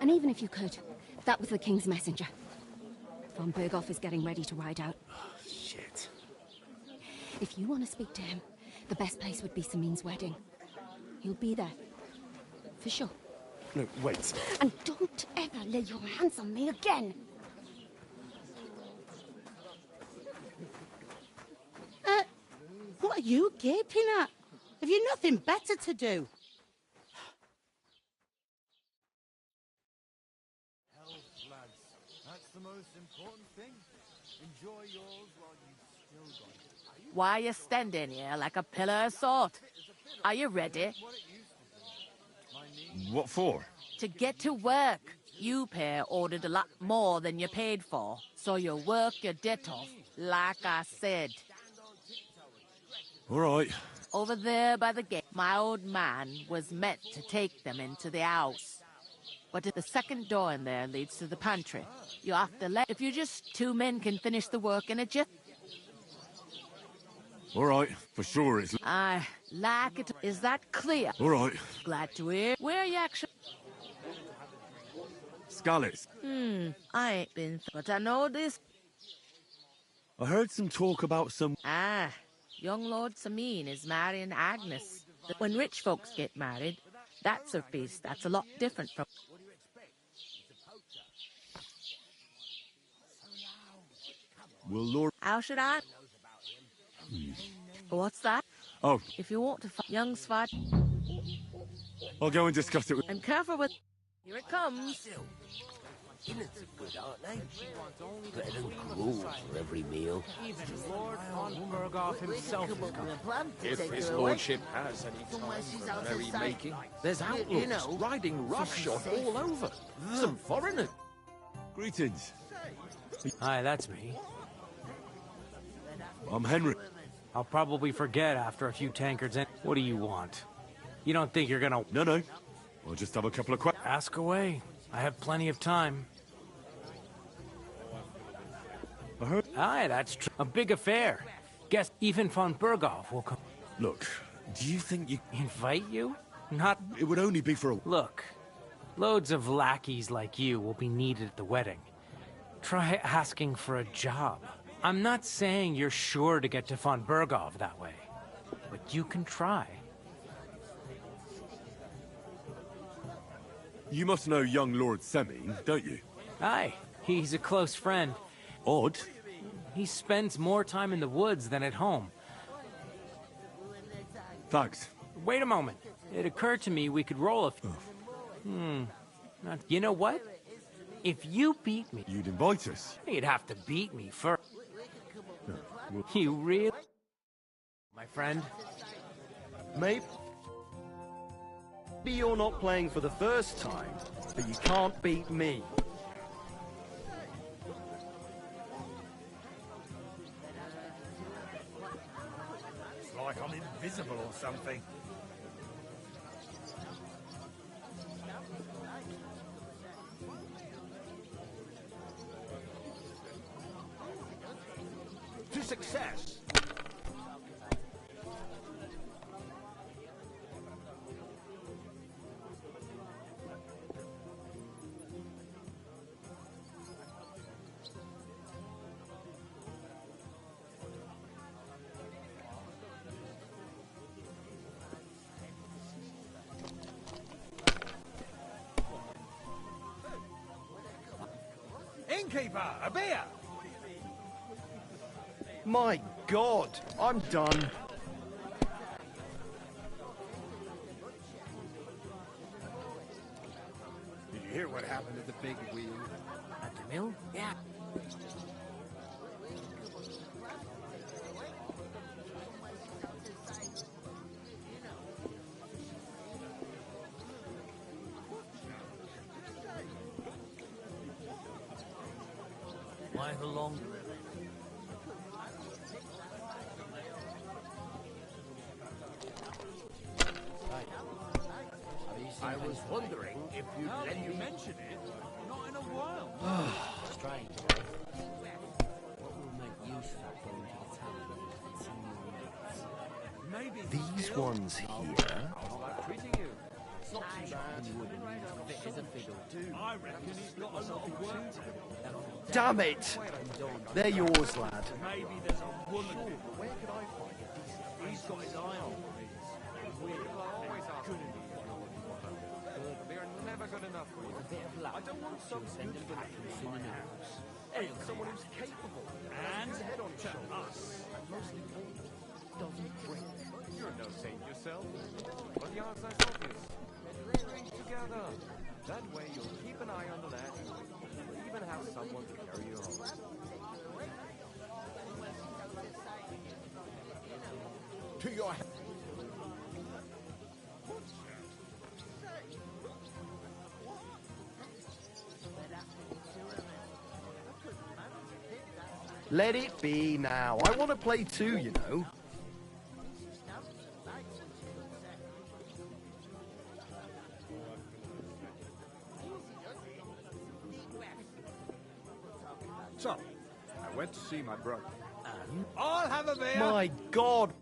And even if you could, that was the King's messenger. Von Berghoff is getting ready to ride out. Shit. If you want to speak to him, the best place would be Samin's wedding. He'll be there. For sure. No, wait. And don't ever lay your hands on me again! What are you gaping at? Have you nothing better to do? Health, lads. That's the most important thing. Enjoy yours while you've still got it. Why are you standing here like a pillar of salt? Are you ready? What for? To get to work. You pair ordered a lot more than you paid for, so you work your debt off, like I said. All right. Over there by the gate, my old man was meant to take them into the house. But the second door in there leads to the pantry. You have to let... If you just two men can finish the work in a jiff... All right, for sure it's... I like it. Is that clear? All right. Glad to hear. Where are you actually... Scallops. I ain't been... But I know this... I heard some talk about some... Young Lord Samin is marrying Agnes. When rich folks get married, that's a feast. That's a lot different from... Will Lord... How should I... What's that? Oh. If you want to find young Svat... I'll go and discuss it with... And careful with... Here it comes. Innards are good, aren't they? Better than gruel for every meal. Even Lord von Berghoff himself is coming. If his lordship has any time for merrymaking, there's outlaws riding roughshod all over. Some foreigners. Greetings. Hi, that's me. I'm Henry. I'll probably forget after a few tankards in. What do you want? You don't think you're gonna... No. I'll just have a couple of questions. Ask away. I have plenty of time. I heard... Aye, that's true. A big affair. Guess even von Berghoff will come. Look, do you think you... Invite you? Not... It would only be for a... Look, loads of lackeys like you will be needed at the wedding. Try asking for a job. I'm not saying you're sure to get to von Berghoff that way, but you can try. You must know young Lord Semin, don't you? Aye, he's a close friend. Odd. He spends more time in the woods than at home. Thanks. Wait a moment. It occurred to me we could roll a few. You know what? If you beat me... You'd invite us. You'd have to beat me first. Well, you really... My friend? Mate? Maybe you're not playing for the first time, but you can't beat me. It's like I'm invisible or something. To success! Innkeeper, a beer! My God, I'm done. Did you hear what happened at the big wheel? At the mill? Yeah. Why the long... I was wondering if you'd Now let that you me... mention it, not in a while. Strange. What will make use of that going to the town? Maybe These ones here. how's life treating you? It's not too bad. You wouldn't fit as a fiddle. I reckon he's got a lot of work to do. Damn it! They're yours, lad. Maybe there's a woman. Where could I find a decent? He's got his eye on things. People are always asking me if you're what you want. They're never good enough for you. I don't want some good hacker in my house. I want someone who's capable. And head on to us. And most important, doesn't drink. You're no saint yourself. But the answer's obvious. Drink together. That way you'll keep an eye on the lad. You'll even have someone to carry you home. To your... Let it be now. I want to play too, you know. So, I went to see my brother. I'll have a beer! My God!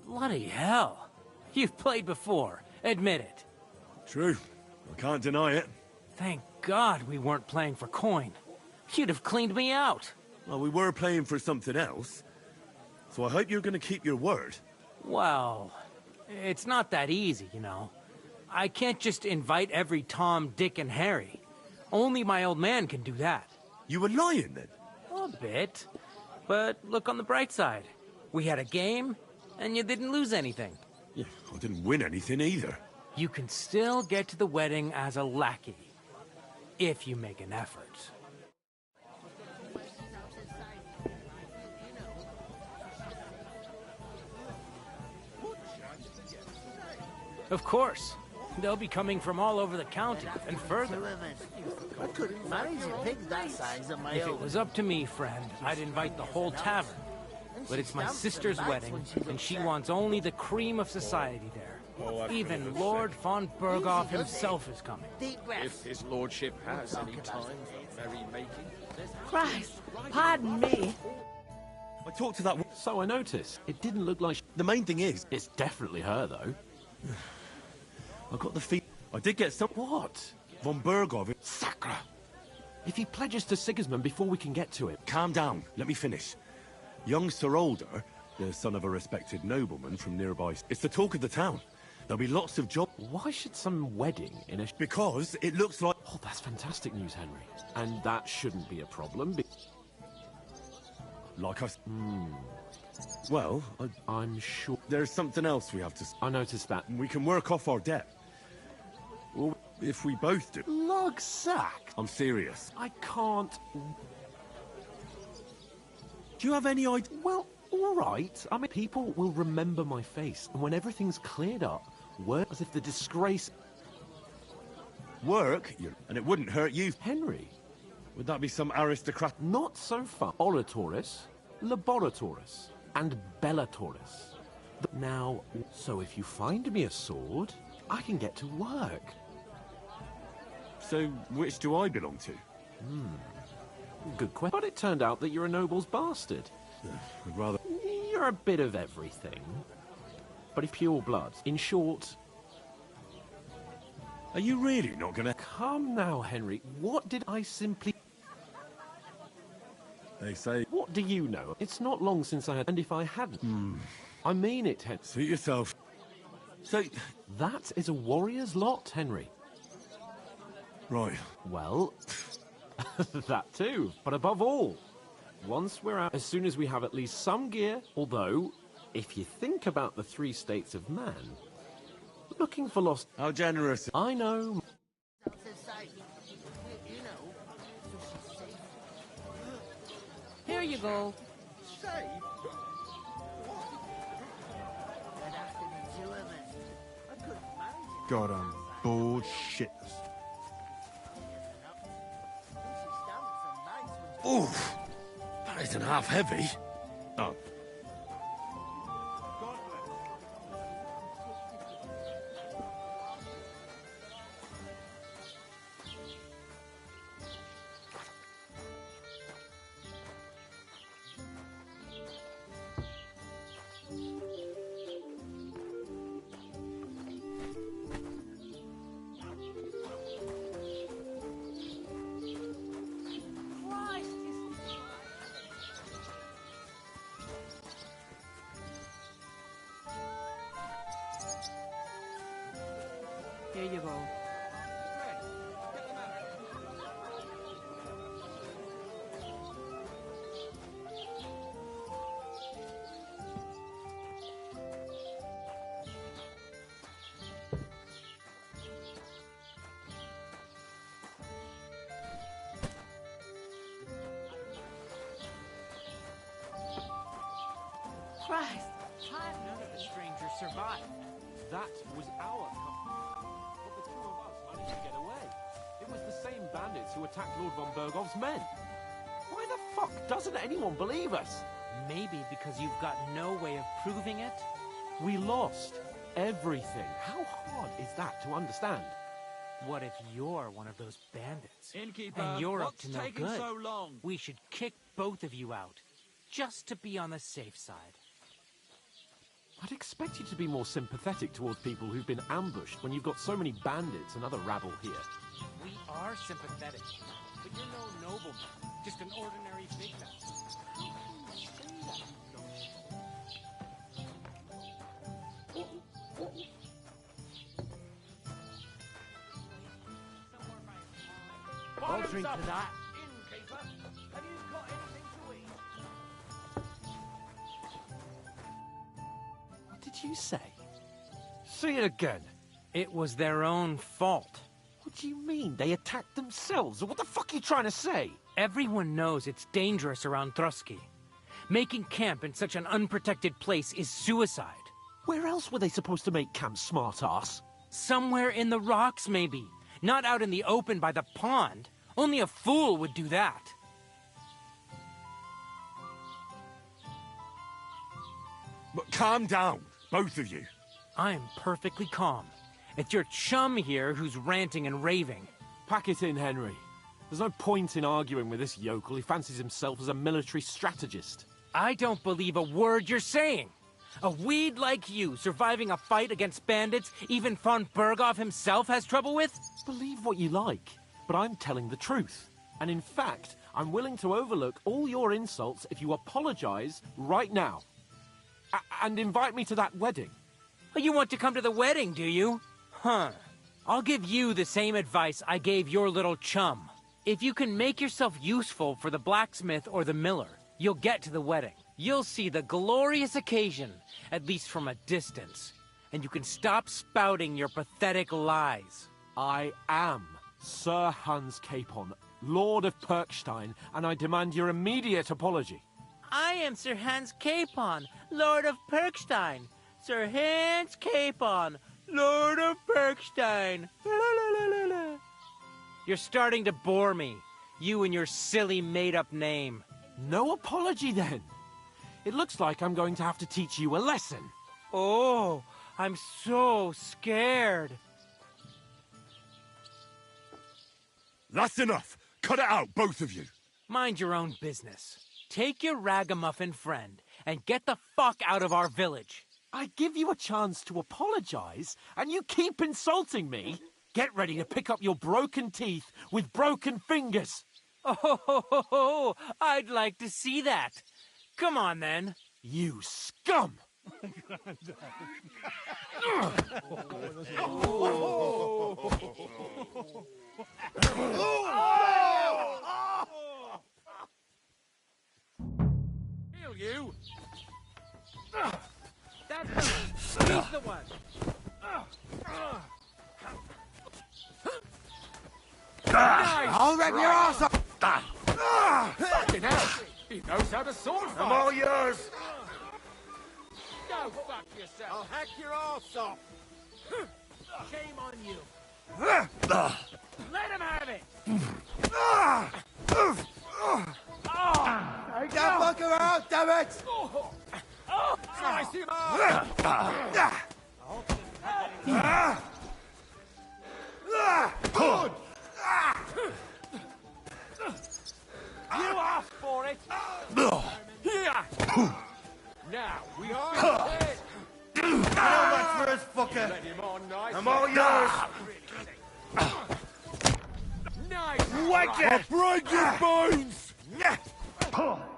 Bloody hell. You've played before. Admit it. True. I can't deny it. Thank God we weren't playing for coin. You'd have cleaned me out. Well, we were playing for something else. So I hope you're going to keep your word. Well, it's not that easy, you know. I can't just invite every Tom, Dick, and Harry. Only my old man can do that. You were lying, then? A bit. But look on the bright side. We had a game, and you didn't lose anything. Yeah, I didn't win anything either. You can still get to the wedding as a lackey. If you make an effort. Of course. They'll be coming from all over the county and further. I couldn't manage a pig that size on my If own. it was up to me, friend, I'd invite the whole tavern. But it's my sister's wedding, and she wants only the cream of society there. Even Lord von Berghoff himself is coming. If his lordship has any time for merrymaking. Christ, pardon me. I talked to that... So I noticed. It didn't look like... The main thing is... It's definitely her, though. I got the feel... I did get some... What? Von Berghoff... Sacre! If he pledges to Sigismund before we can get to it... Calm down. Let me finish. Young Sir Older, the son of a respected nobleman from nearby... It's the talk of the town. There'll be lots of jobs... Why should some wedding in a... Because it looks like... Oh, that's fantastic news, Henry. And that shouldn't be a problem, Like us... Well, I'm sure... There's something else we have to... I noticed that. We can work off our debt. Well, if we both do... Lugsack! I'm serious. I can't... Do you have any idea? Well, all right. I mean, people will remember my face. And when everything's cleared up, work as if the disgrace... Work? And it wouldn't hurt you. Henry? Would that be some aristocrat? Not so far. Oratoris, Laboratoris, and Bellatoris. Now, so if you find me a sword, I can get to work. So, which do I belong to? Good question. But it turned out that you're a noble's bastard. I'd rather... You're a bit of everything. But if pure blood. In short... Are you really not gonna... Come now, Henry. What did I simply... They say... What do you know? It's not long since I had... And if I hadn't... I mean it, Henry. Suit yourself. So... That is a warrior's lot, Henry. Right. Well... that too. But above all, once we're out... As soon as we have at least some gear... Although, if you think about the 3 states of man... Looking for lost... How generous. I know. Here you go. God, I'm bored shitless. Oof! That isn't half heavy. Oh. Here you go. Christ! None of the strangers survived. That was our company. But the 2 of us managed to get away. It was the same bandits who attacked Lord von Bergov's men. Why the fuck doesn't anyone believe us? Maybe because you've got no way of proving it? We lost everything. How hard is that to understand? What if you're one of those bandits? Innkeeper, and you're up what's to no taking good? so long? We should kick both of you out, just to be on the safe side. I'd expect you to be more sympathetic towards people who've been ambushed when you've got so many bandits and other rabble here. We are sympathetic, but you're no nobleman, just an ordinary big man. How can you say that? I'll drink to that. Innkeeper, have you got anything to eat? What did you say? Say it again. It was their own fault. What do you mean? They attacked themselves? What the fuck are you trying to say? Everyone knows it's dangerous around Trotsky. Making camp in such an unprotected place is suicide. Where else were they supposed to make camp, smart-ass? Somewhere in the rocks, maybe. Not out in the open by the pond. Only a fool would do that. But calm down, both of you. I'm perfectly calm. It's your chum here who's ranting and raving. Pack it in, Henry. There's no point in arguing with this yokel. He fancies himself as a military strategist. I don't believe a word you're saying. A weed like you surviving a fight against bandits even von Berghoff himself has trouble with? Believe what you like, but I'm telling the truth. And in fact, I'm willing to overlook all your insults if you apologize right now. And invite me to that wedding. Oh, you want to come to the wedding, do you? Huh. I'll give you the same advice I gave your little chum. If you can make yourself useful for the blacksmith or the miller, you'll get to the wedding. You'll see the glorious occasion, at least from a distance. And you can stop spouting your pathetic lies. I am Sir Hans Capon, Lord of Perkstein, and I demand your immediate apology. I am Sir Hans Capon, Lord of Perkstein. Sir Hans Capon, Lord of Perkstein. La, la, la, la, la. You're starting to bore me. You and your silly made-up name. No apology, then. It looks like I'm going to have to teach you a lesson. Oh, I'm so scared. That's enough. Cut it out, both of you. Mind your own business. Take your ragamuffin friend and get the fuck out of our village. I give you a chance to apologize, and you keep insulting me. Get ready to pick up your broken teeth with broken fingers. Oh, I'd like to see that. Come on, then. You scum! Heal you! That's he's the one. I'll rip your ass off! Fucking hell! He knows how to sword fight! I'm all yours! Go fuck yourself! I'll hack your ass off! Shame on you. Let him have it! Take that fucker out, damn it! Slice him up! Good! You asked for it! Here! Now, we are dead! How much for us, fucker? Let him on nice. I'm all yours! Nice! Whack it! I'll break your bones! Now, fucker!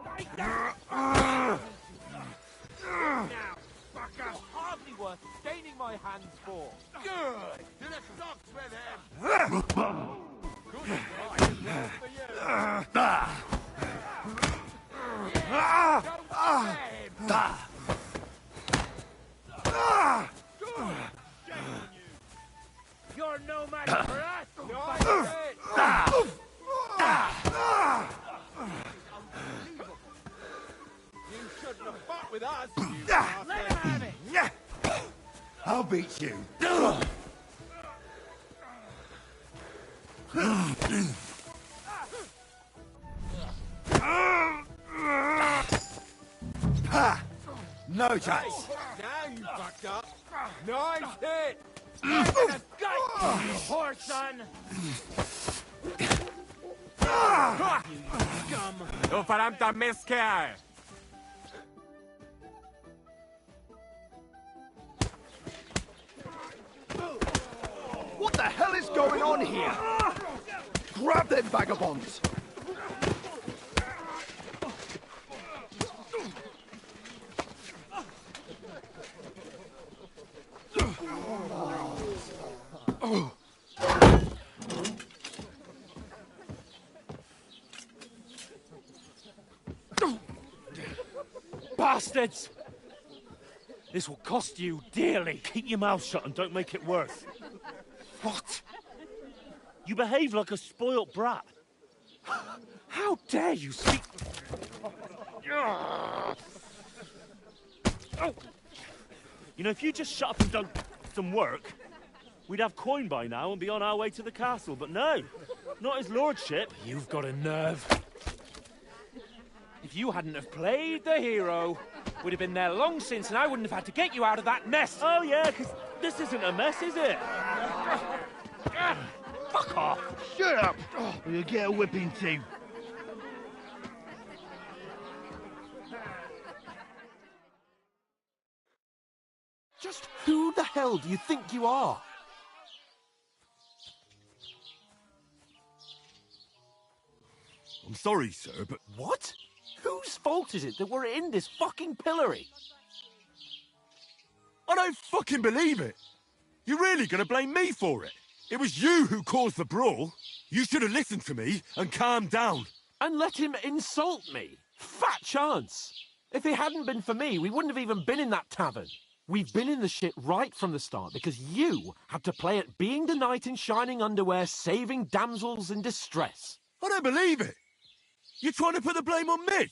Hardly worth staining my hands for. Good! To the stocks with him! Good night! For you! You're no match for us! You shouldn't have fought with us, you Let him have it! I'll beat you. Ha! No chance. Now you fucked up. Nice hit. Poor son! Du verdammter Mistkerl! What the hell is going on here? Grab them vagabonds! Bastards! This will cost you dearly. Keep your mouth shut and don't make it worse. What? You behave like a spoilt brat. How dare you speak... You know, if you just shut up and done some work, we'd have coin by now and be on our way to the castle. But no, not his lordship. You've got a nerve. If you hadn't have played the hero, we'd have been there long since and I wouldn't have had to get you out of that mess. Oh, yeah, because this isn't a mess, is it? Fuck off. Shut up! Or you'll get a whipping too. Just who the hell do you think you are? I'm sorry, sir, but... What? Whose fault is it that we're in this fucking pillory? I don't fucking believe it! You're really gonna blame me for it? It was you who caused the brawl. You should have listened to me and calmed down. And let him insult me? Fat chance! If it hadn't been for me, we wouldn't have even been in that tavern. We've been in the shit right from the start because you had to play at being the knight in shining underwear, saving damsels in distress. I don't believe it! You're trying to put the blame on me?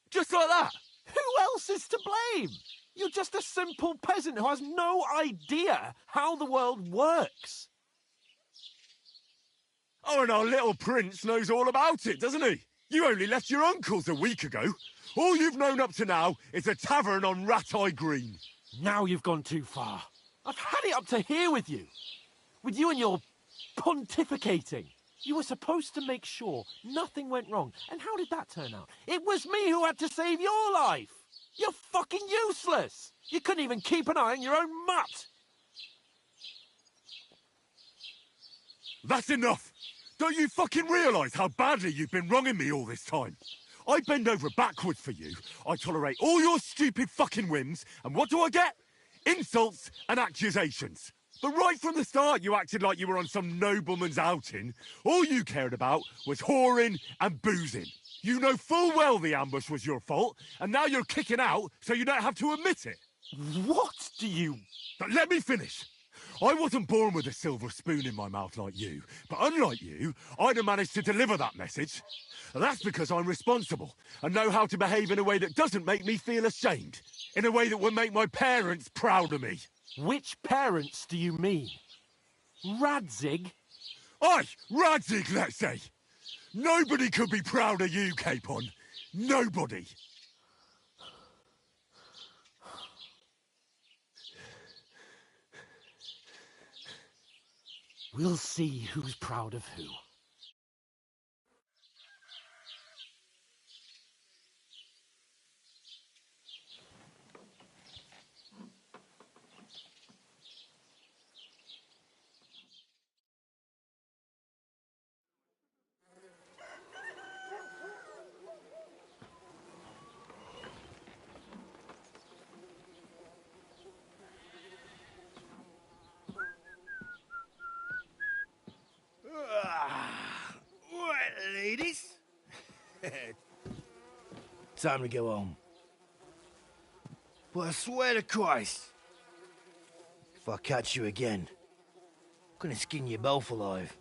Just like that? Who else is to blame? You're just a simple peasant who has no idea how the world works. Oh, and our little prince knows all about it, doesn't he? You only left your uncle's a week ago. All you've known up to now is a tavern on Rat-Eye Green. Now you've gone too far. I've had it up to here with you. With you and your pontificating. You were supposed to make sure nothing went wrong. And how did that turn out? It was me who had to save your life. You're fucking useless. You couldn't even keep an eye on your own mutt. That's enough. Don't you fucking realise how badly you've been wronging me all this time? I bend over backwards for you. I tolerate all your stupid fucking whims. And what do I get? Insults and accusations. But right from the start, you acted like you were on some nobleman's outing. All you cared about was whoring and boozing. You know full well the ambush was your fault, and now you're kicking out so you don't have to admit it. What do you... But let me finish. I wasn't born with a silver spoon in my mouth like you, but unlike you, I'd have managed to deliver that message. That's because I'm responsible and know how to behave in a way that doesn't make me feel ashamed, in a way that would make my parents proud of me. Which parents do you mean? Radzig? Aye, Radzig, let's say. Nobody could be proud of you, Capon. Nobody. We'll see who's proud of who. Right, ladies. Time to go home. But I swear to Christ, if I catch you again, I'm gonna skin you both alive.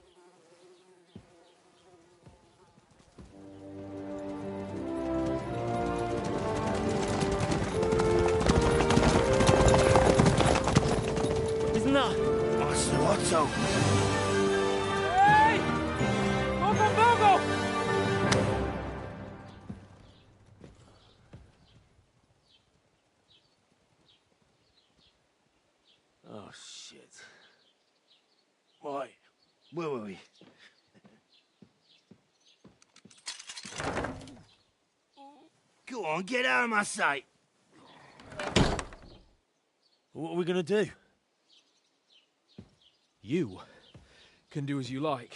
Isn't that? Ocelotto. Hey! Bogo! Oh, shit. Right, where were we? Go on, get out of my sight. What are we gonna do? You can do as you like.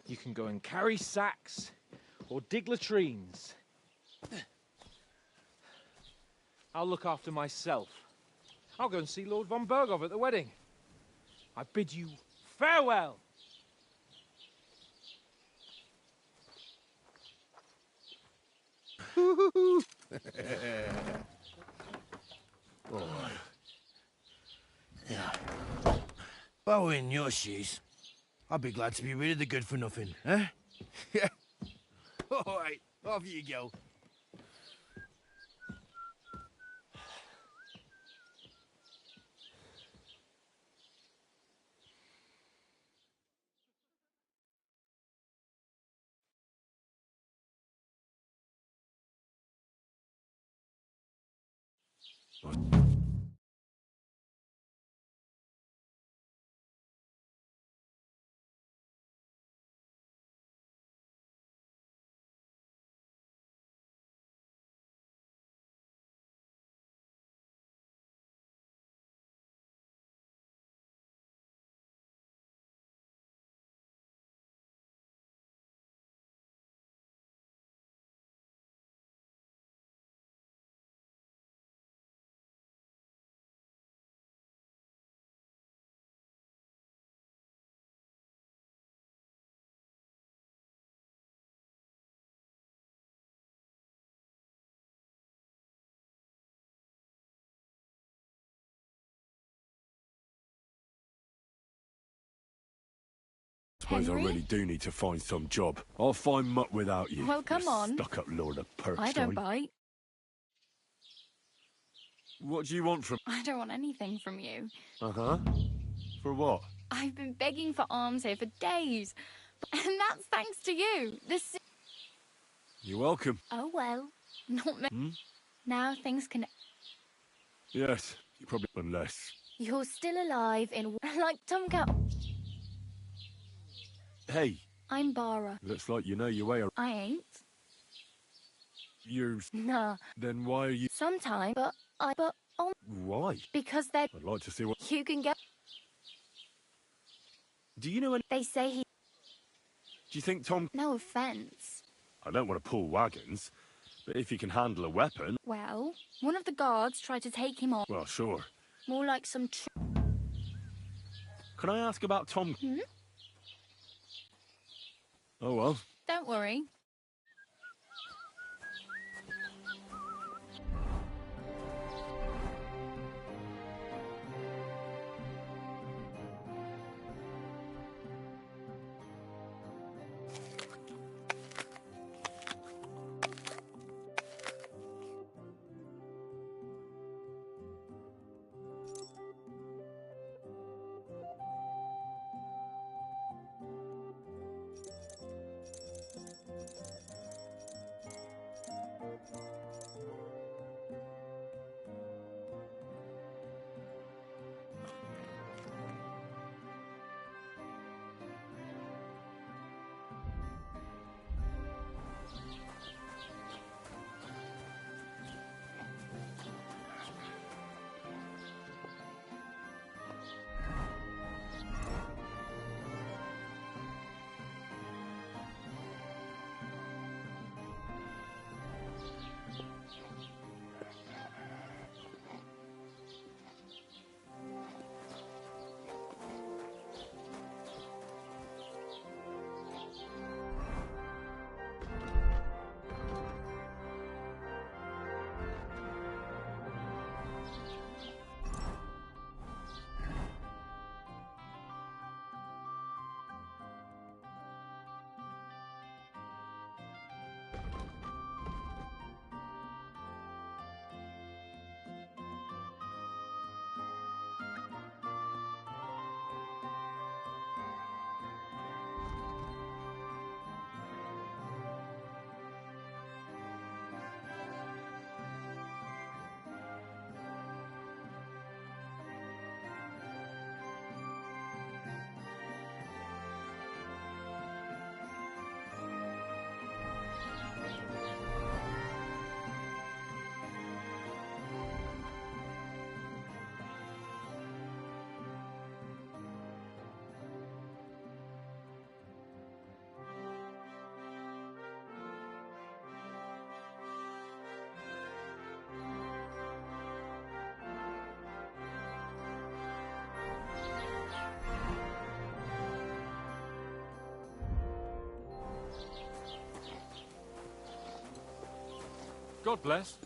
You can go and carry sacks or dig latrines. I'll look after myself. I'll go and see Lord von Bergov at the wedding. I bid you farewell. Oh. Yeah. If I were in your shoes, I'd be glad to be rid of the good for nothing, eh? Yeah. All right, off you go. Suppose I really do need to find some job. I'll find mutt without you. Well, come on. Stuck-up Lord of Perkstein. I don't bite. What do you want from... I don't want anything from you. Uh-huh. For what? I've been begging for alms here for days. And that's thanks to you. You're welcome. Oh, well. Not me. Now things can... Yes, you probably... Unless... You're still alive in... Like Tom Cat... Hey, I'm Bara. looks like you know your way around. I ain't. You're... Nah. Then why are you... Sometime, but... Why? Because they're... I'd like to see what... You can get... Do you know any... They say he... Do you think Tom... No offence. I don't want to pull wagons, but if he can handle a weapon... Well, one of the guards tried to take him on. Well, sure. More like some... Can I ask about Tom... Oh, well. Don't worry. God bless.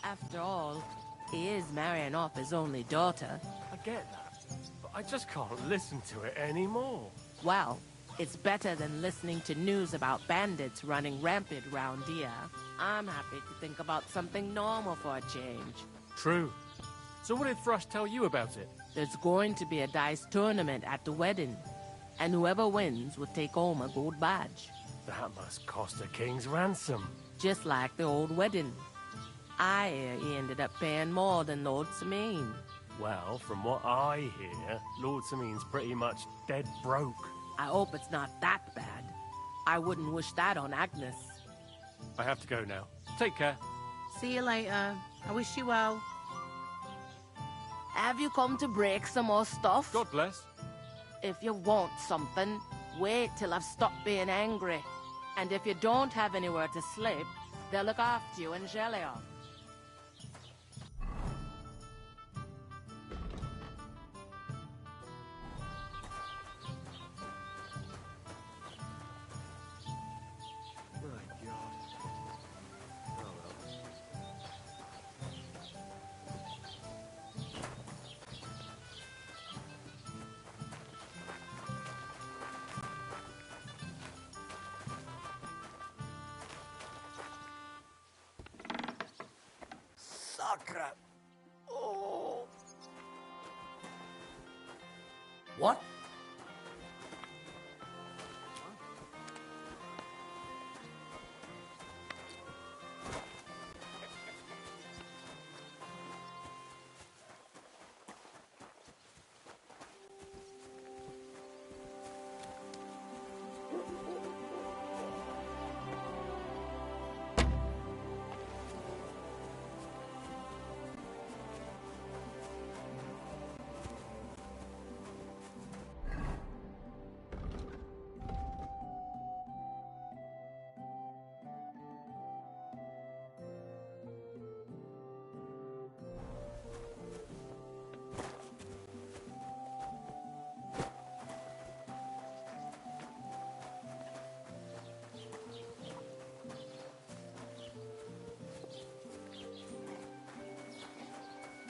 After all, he is marrying off his only daughter. I get that, but I just can't listen to it anymore. Well, it's better than listening to news about bandits running rampant round here. I'm happy to think about something normal for a change. True. So what did Thrush tell you about it? There's going to be a dice tournament at the wedding, and whoever wins will take home a gold badge. That must cost a king's ransom. Just like the old wedding. I hear he ended up paying more than Lord Samine. Well, from what I hear, Lord Samine's pretty much dead broke. I hope it's not that bad. I wouldn't wish that on Agnes. I have to go now. Take care. See you later. I wish you well. Have you come to break some more stuff? God bless. If you want something, wait till I've stopped being angry. And if you don't have anywhere to sleep, they'll look after you in Gelion. Oh, crap. Oh. What?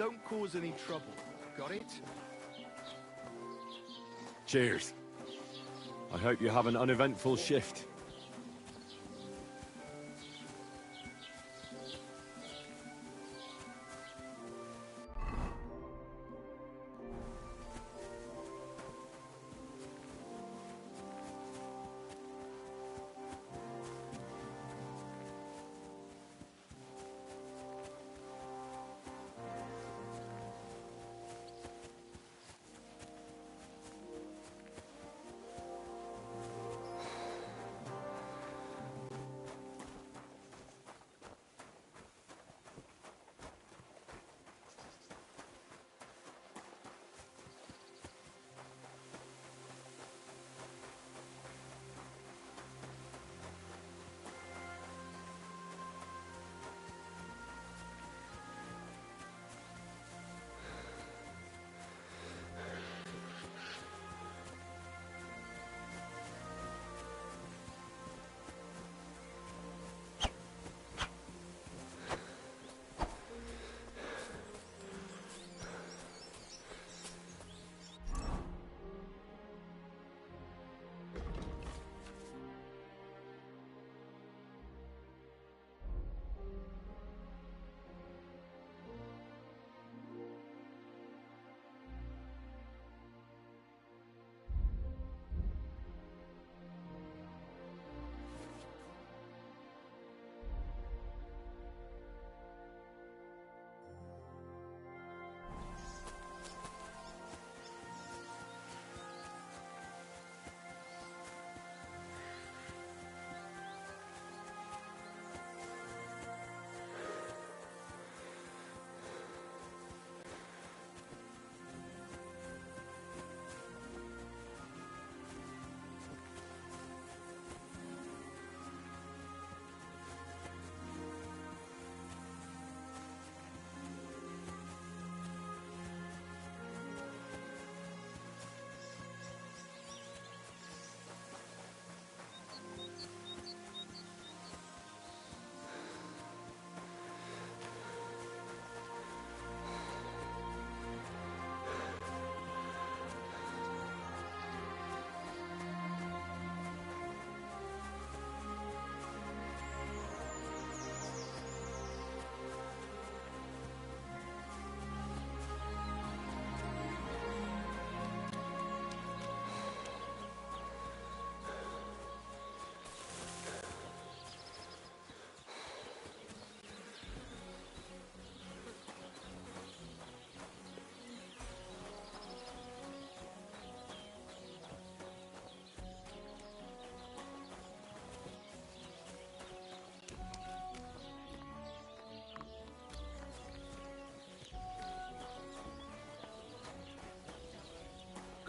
Don't cause any trouble. Got it? Cheers. I hope you have an uneventful shift.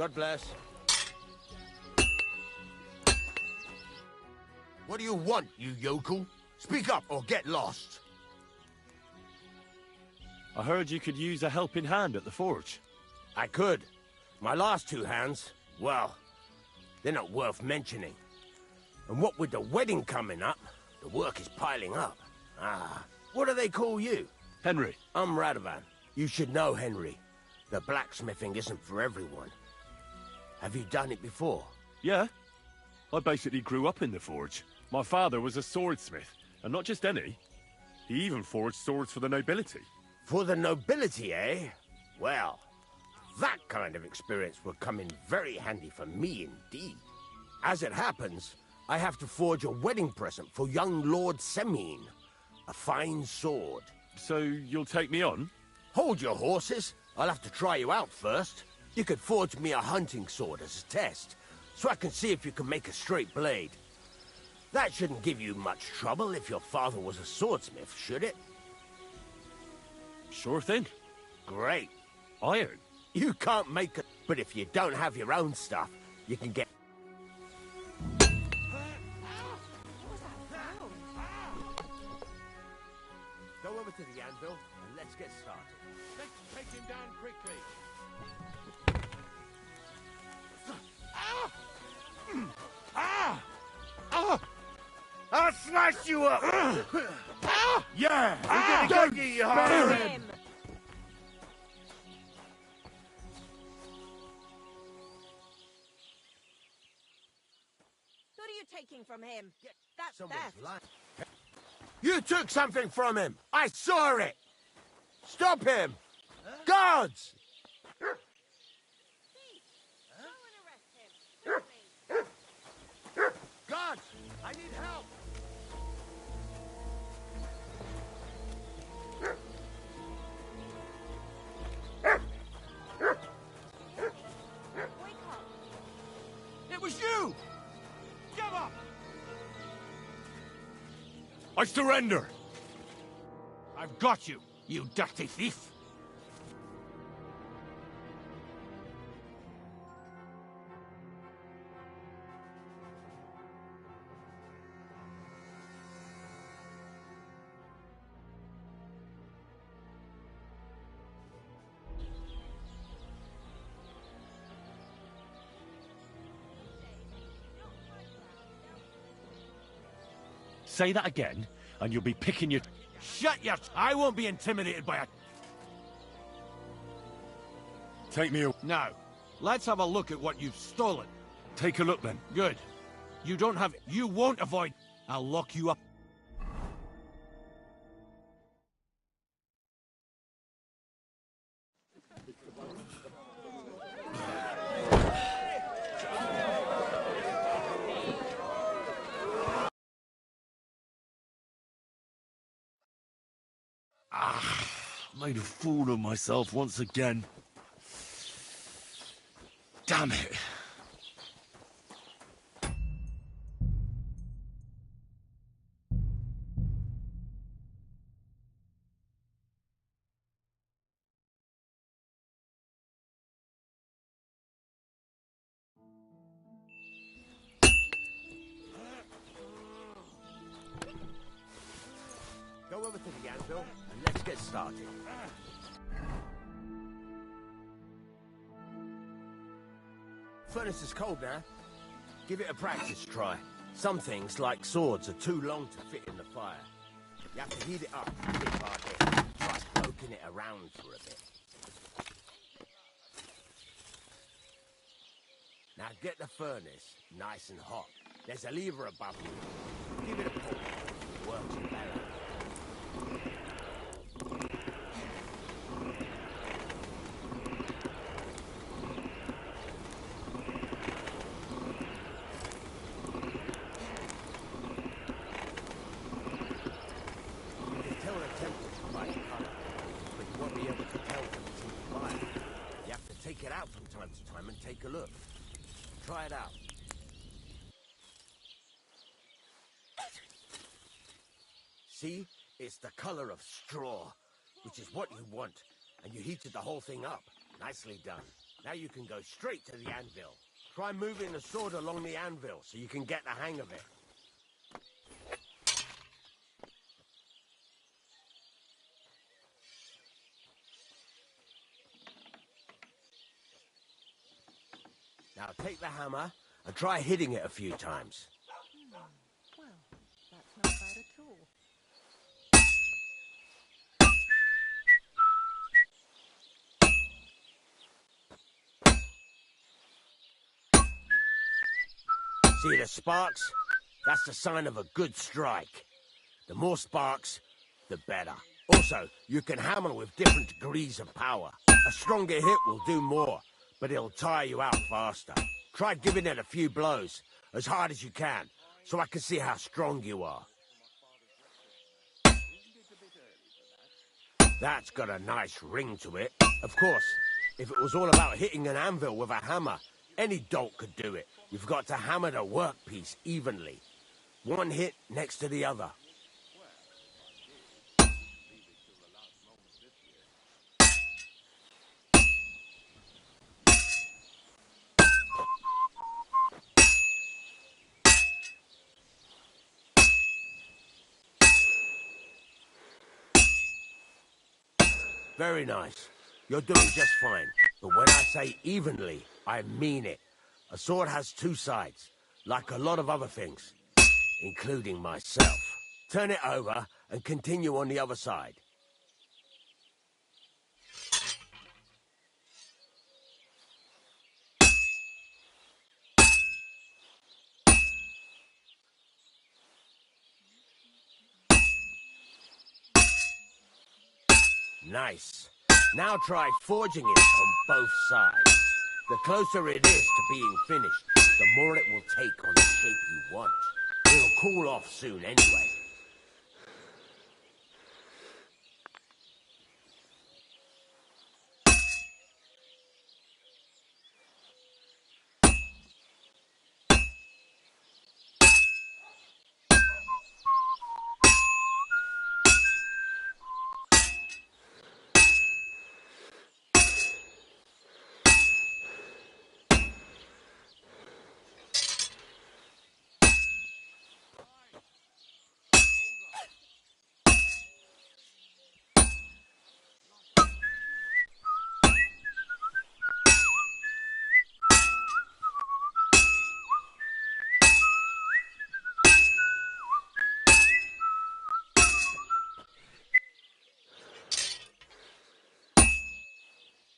God bless. What do you want, you yokel? Speak up or get lost. I heard you could use a helping hand at the forge. I could. My last two hands, well, they're not worth mentioning. And what with the wedding coming up, the work is piling up. Ah, what do they call you? Henry. I'm Radovan. You should know, Henry. The blacksmithing isn't for everyone. Have you done it before? Yeah. I basically grew up in the forge. My father was a swordsmith, and not just any. He even forged swords for the nobility. For the nobility, eh? Well, that kind of experience will come in very handy for me indeed. As it happens, I have to forge a wedding present for young Lord Semine. A fine sword. So you'll take me on? Hold your horses. I'll have to try you out first. You could forge me a hunting sword as a test, so I can see if you can make a straight blade. That shouldn't give you much trouble if your father was a swordsmith, should it? Sure thing. Great. Iron? You can't make it, but if you don't have your own stuff, you can get... Go over to the anvil, and let's get started. Let's take him down quickly. I'll slice you up! Yeah! We're gonna get you hard! What are you taking from him? That's Someone's theft. lying. You took something from him! I saw it! Stop him! Guards! Guards! I need help! It was you! Give up! I surrender! I've got you, you dirty thief! Say that again, and you'll be picking your... Shut your... I won't be intimidated by a... Take me away. No. Let's have a look at what you've stolen. Take a look then. Good. You don't have... You won't avoid... I'll lock you up. Made a fool of myself once again. Damn it. Go over to the anvil, and let's get started. Furnace is cold now. Give it a practice try. Some things, like swords, are too long to fit in the fire. You have to heat it up bit by bit. Try poking it around for a bit. Now get the furnace nice and hot. There's a lever above you. Give it a pull. Works better. Take it out from time to time and take a look. Try it out. See? It's the color of straw, which is what you want. And you heated the whole thing up. Nicely done. Now you can go straight to the anvil. Try moving the sword along the anvil so you can get the hang of it. Now take the hammer and try hitting it a few times. Well, that's not bad at all. See the sparks? That's the sign of a good strike. The more sparks, the better. Oh, Also, you can hammer with different degrees of power. A stronger hit will do more, but it'll tire you out faster. Try giving it a few blows, as hard as you can, so I can see how strong you are. That's got a nice ring to it. Of course, if it was all about hitting an anvil with a hammer, any dolt could do it. You've got to hammer the workpiece evenly. One hit next to the other. Very nice. You're doing just fine. But when I say evenly, I mean it. A sword has two sides, like a lot of other things, including myself. Turn it over and continue on the other side. Nice. Now try forging it on both sides. The closer it is to being finished, the more it will take on the shape you want. It'll cool off soon anyway.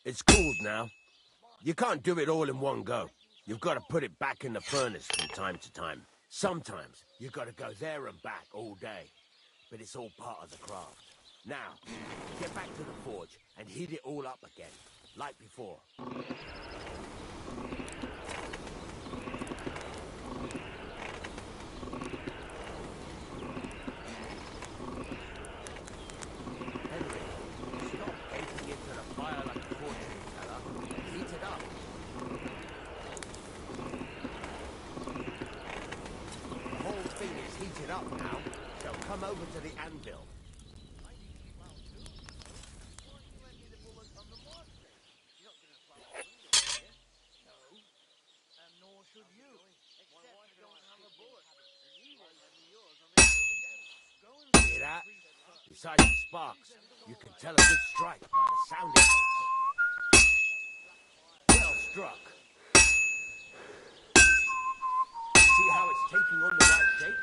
It's cooled now. You can't do it all in one go. You've got to put it back in the furnace from time to time. Sometimes you've got to go there and back all day. But it's all part of the craft. Now, get back to the forge and heat it all up again, like before. Up now, so come over to the anvil. Hear that? Besides the sparks, you can tell a good strike by the sound it makes. Well struck. See how it's taking on the right shape?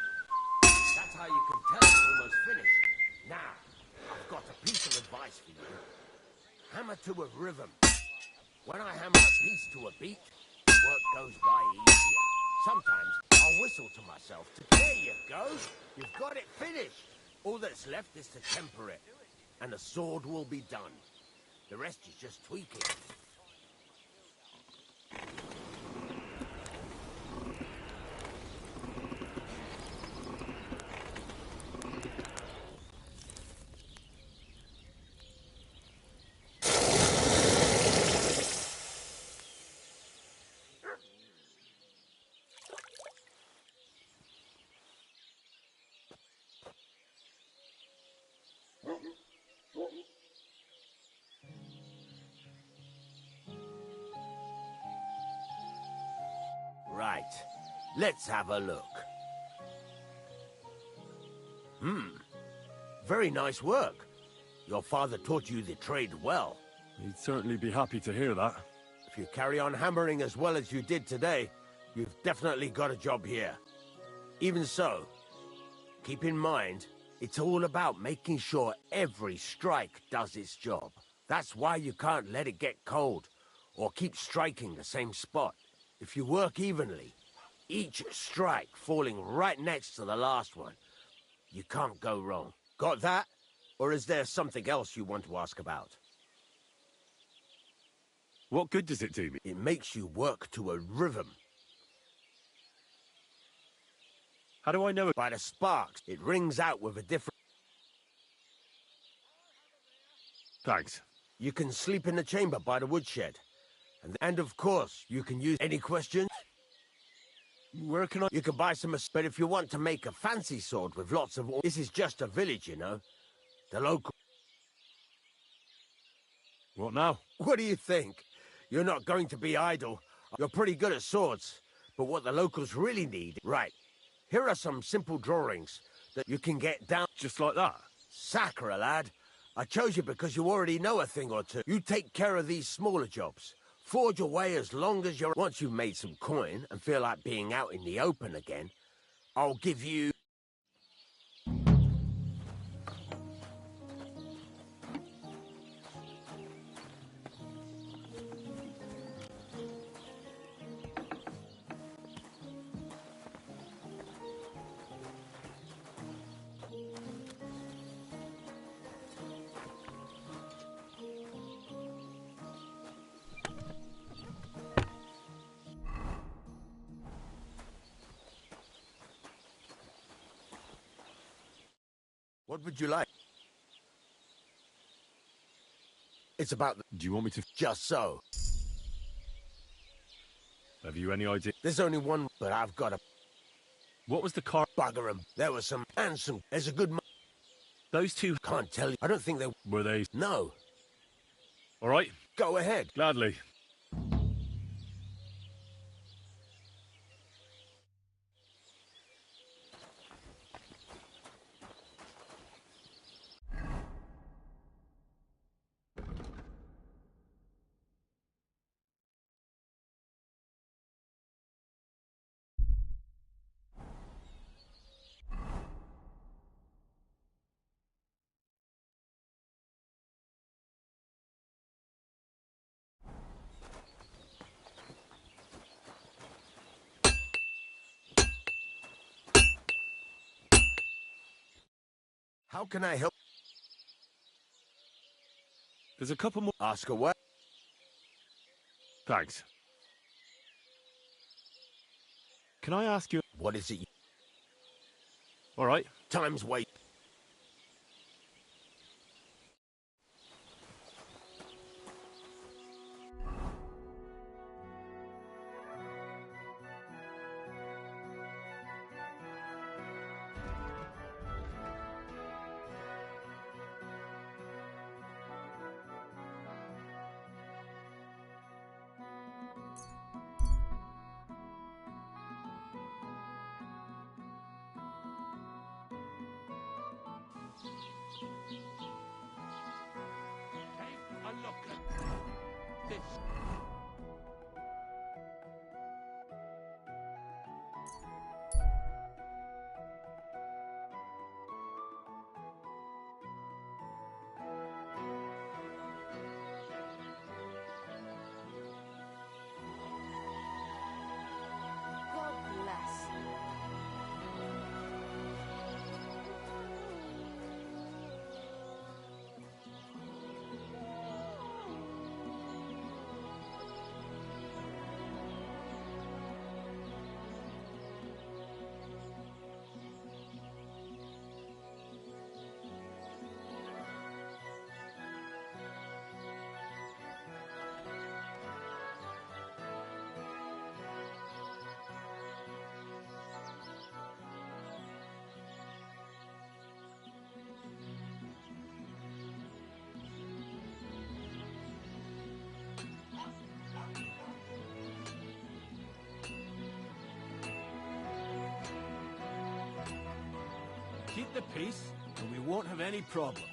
That's how you can tell it's almost finished. Now, I've got a piece of advice for you. Hammer to a rhythm. When I hammer a piece to a beat, work goes by easier. Sometimes I'll whistle to myself to, there you go, you've got it finished. All that's left is to temper it, and the sword will be done. The rest is just tweaking. Right, let's have a look. Very nice work. Your father taught you the trade well. He'd certainly be happy to hear that. If you carry on hammering as well as you did today, you've definitely got a job here. Even so, keep in mind, it's all about making sure every strike does its job. That's why you can't let it get cold, or keep striking the same spot. If you work evenly, each strike falling right next to the last one, you can't go wrong. Got that? Or is there something else you want to ask about? What good does it do me? It makes you work to a rhythm. How do I know it? By the sparks. It rings out with a different... Thanks. You can sleep in the chamber by the woodshed. And of course, you can use... Any questions? Where can I... You can buy some... But if you want to make a fancy sword with lots of... This is just a village, you know. The local... What now? What do you think? You're not going to be idle. You're pretty good at swords. But what the locals really need... Right. Here are some simple drawings that you can get down... Just like that? Sacre, lad. I chose you because you already know a thing or two. You take care of these smaller jobs. Forge away as long as you're... Once you've made some coin and feel like being out in the open again, I'll give you... What would you like? It's about the... Do you want me to... Just so. Have you any idea? There's only one, but I've got a... What was the car... Bugger 'em. There was some... And some... There's a good... Those two... Can't tell you. I don't think they... Were they... No. All right. Go ahead. Gladly. How can I help? There's a couple more... Ask away. Thanks. Can I ask you... What is it? All right. Time's wait. Look at this. God bless. Keep the peace, and we won't have any problems.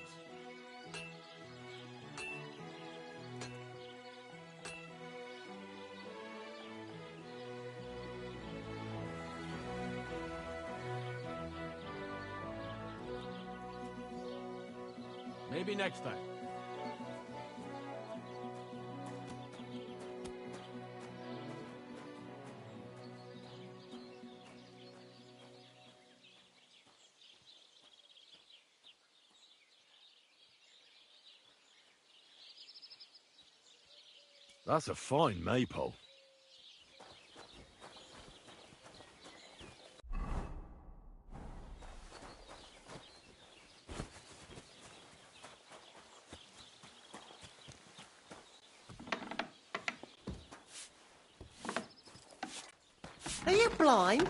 Maybe next time. That's a fine maypole. Are you blind?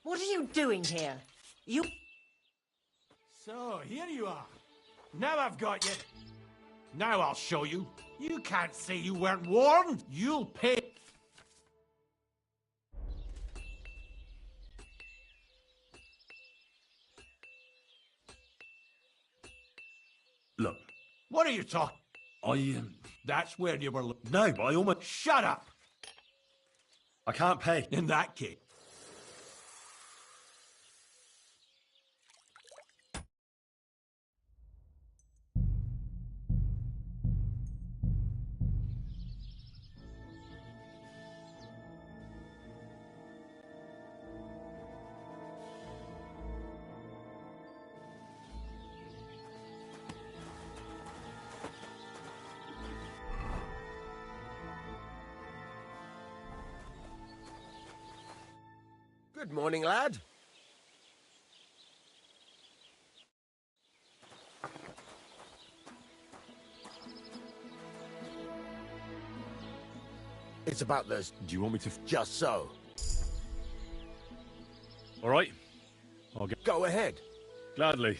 What are you doing here? You... So, here you are. Now I've got you. Now I'll show you. You can't say you weren't warned. You'll pay. Look. What are you talking? That's where you were... No, but I almost... Shut up! I can't pay. In that case... Good morning, lad. It's about this. Do you want me to... Just so. All right. I'll get... Go ahead. Gladly.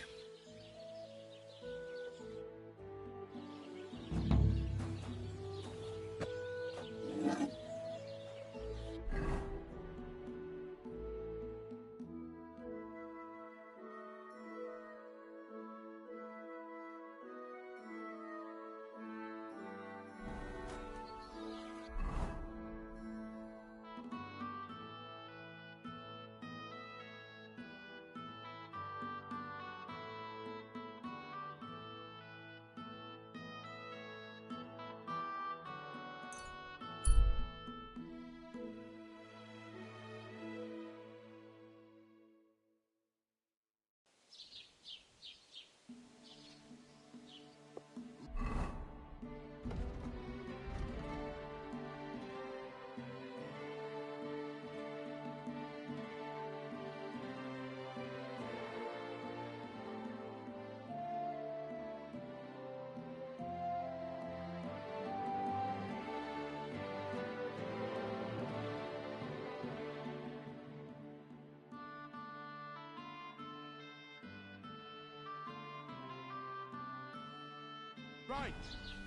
Right.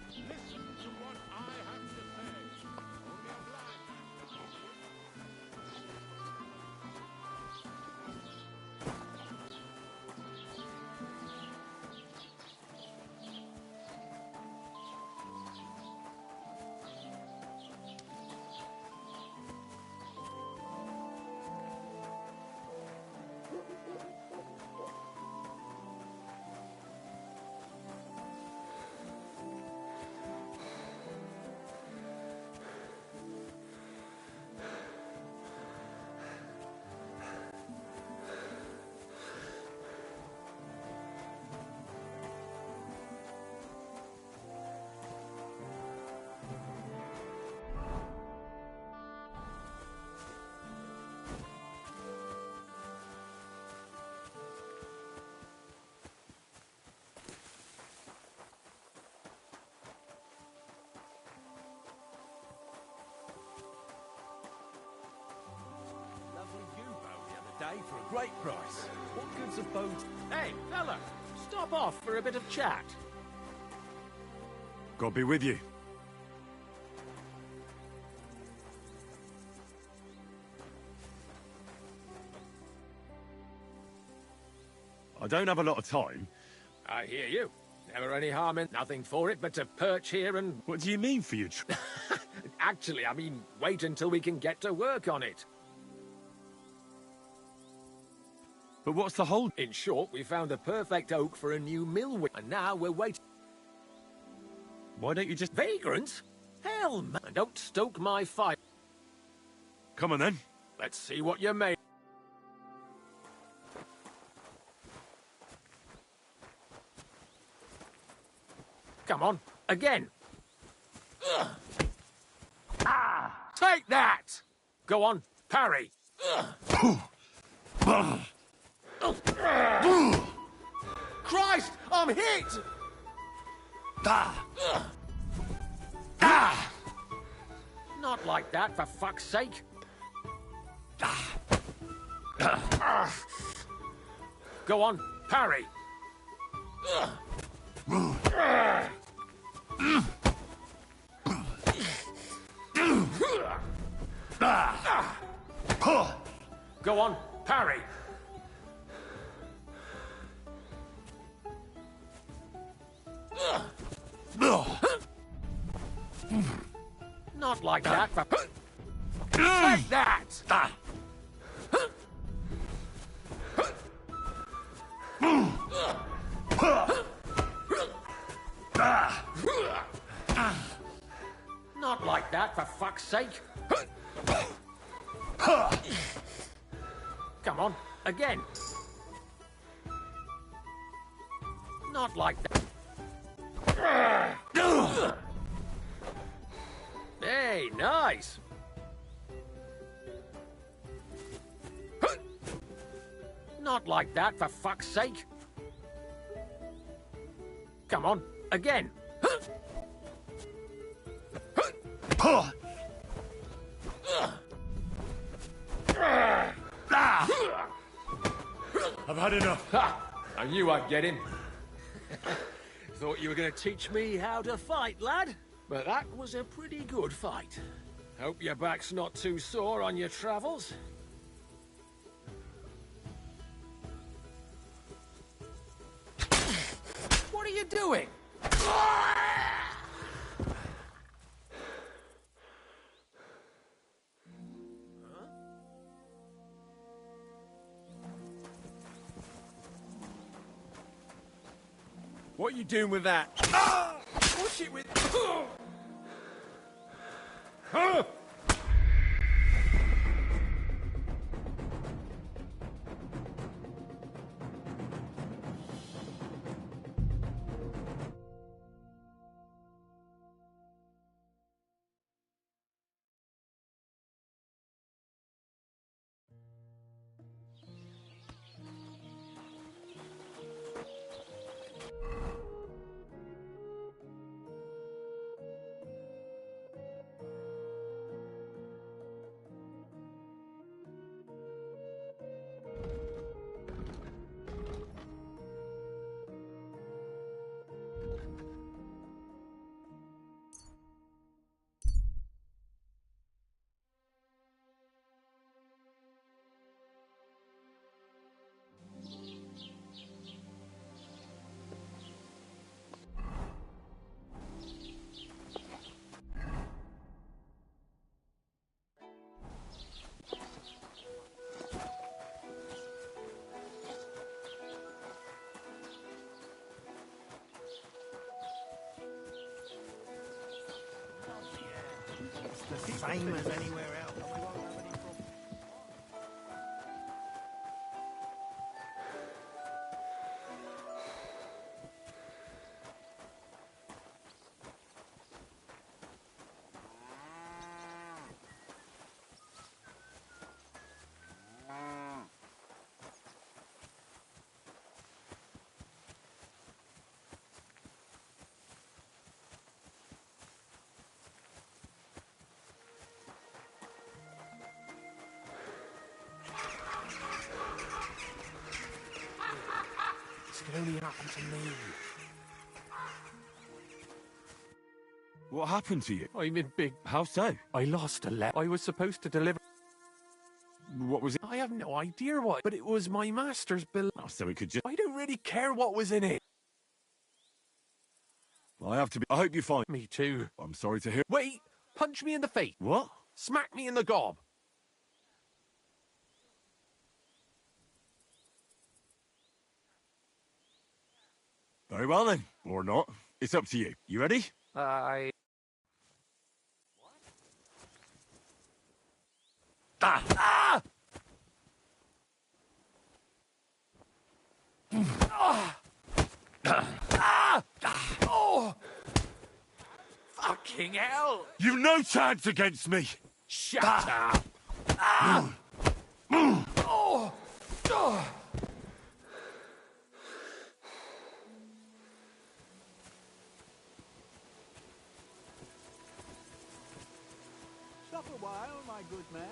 Listen to what I have to say. Only a blind man can follow you. Day for a great price. What good's a boat? Hey, fella, stop off for a bit of chat. God be with you. I don't have a lot of time. I hear you. Never any harm in nothing for it but to perch here and... What do you mean for you? Actually, I mean, wait until we can get to work on it. But what's the hold? In short, we found a perfect oak for a new mill, and now we're waiting. Why don't you just... Vagrants? Hell, man, don't stoke my fire. Come on, then. Let's see what you made. Come on, again. Ugh. Ah! Take that! Go on, parry. Christ, I'm hit! Not like that, for fuck's sake. Go on, parry. Go on, parry. Not like that. Take that! Not like that, for fuck's sake. Come on, again. Not like that. Hey, nice. Not like that, for fuck's sake. Come on, again. I've had enough. I knew I'd get him. Thought you were going to teach me how to fight, lad. But that was a pretty good fight. Hope your back's not too sore on your travels. What are you doing? What are you doing with that? Ah! Push it with... Huh? The same as anywhere else. This could only happen to me. What happened to you? I'm in big... How so? I lost a letter I was supposed to deliver. What was it? I have no idea what, but it was my master's bill. Oh, so we could just... I don't really care what was in it. I have to be... I hope you find... Me too. I'm sorry to hear... Wait! Punch me in the face. What? Smack me in the gob. Very well then, or not. It's up to you. You ready? I... Ah! Ah! Ah! Oh! Fucking hell! You've no chance against me! Shut up! Ah! Oh! Oh! Stop a while, my good man.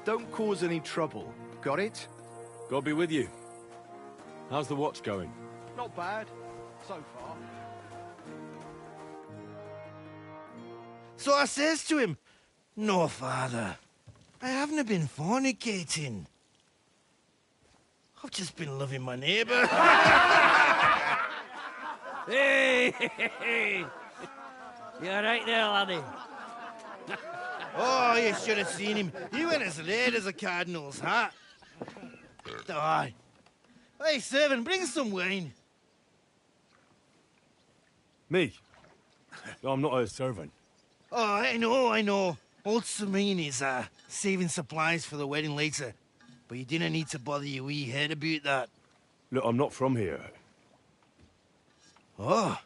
Don't cause any trouble. Got it? God be with you. How's the watch going? Not bad, so far. So I says to him, "No, father, I haven't been fornicating. I've just been loving my neighbour." Hey! You alright there, laddie? Oh, you should have seen him. He went as red as a cardinal's hat. Aye. Hey, servant, bring some wine. Me? I'm not a servant. Oh, I know. Old Samine is saving supplies for the wedding later. But you didn't need to bother your wee head about that. Look, I'm not from here. Oh.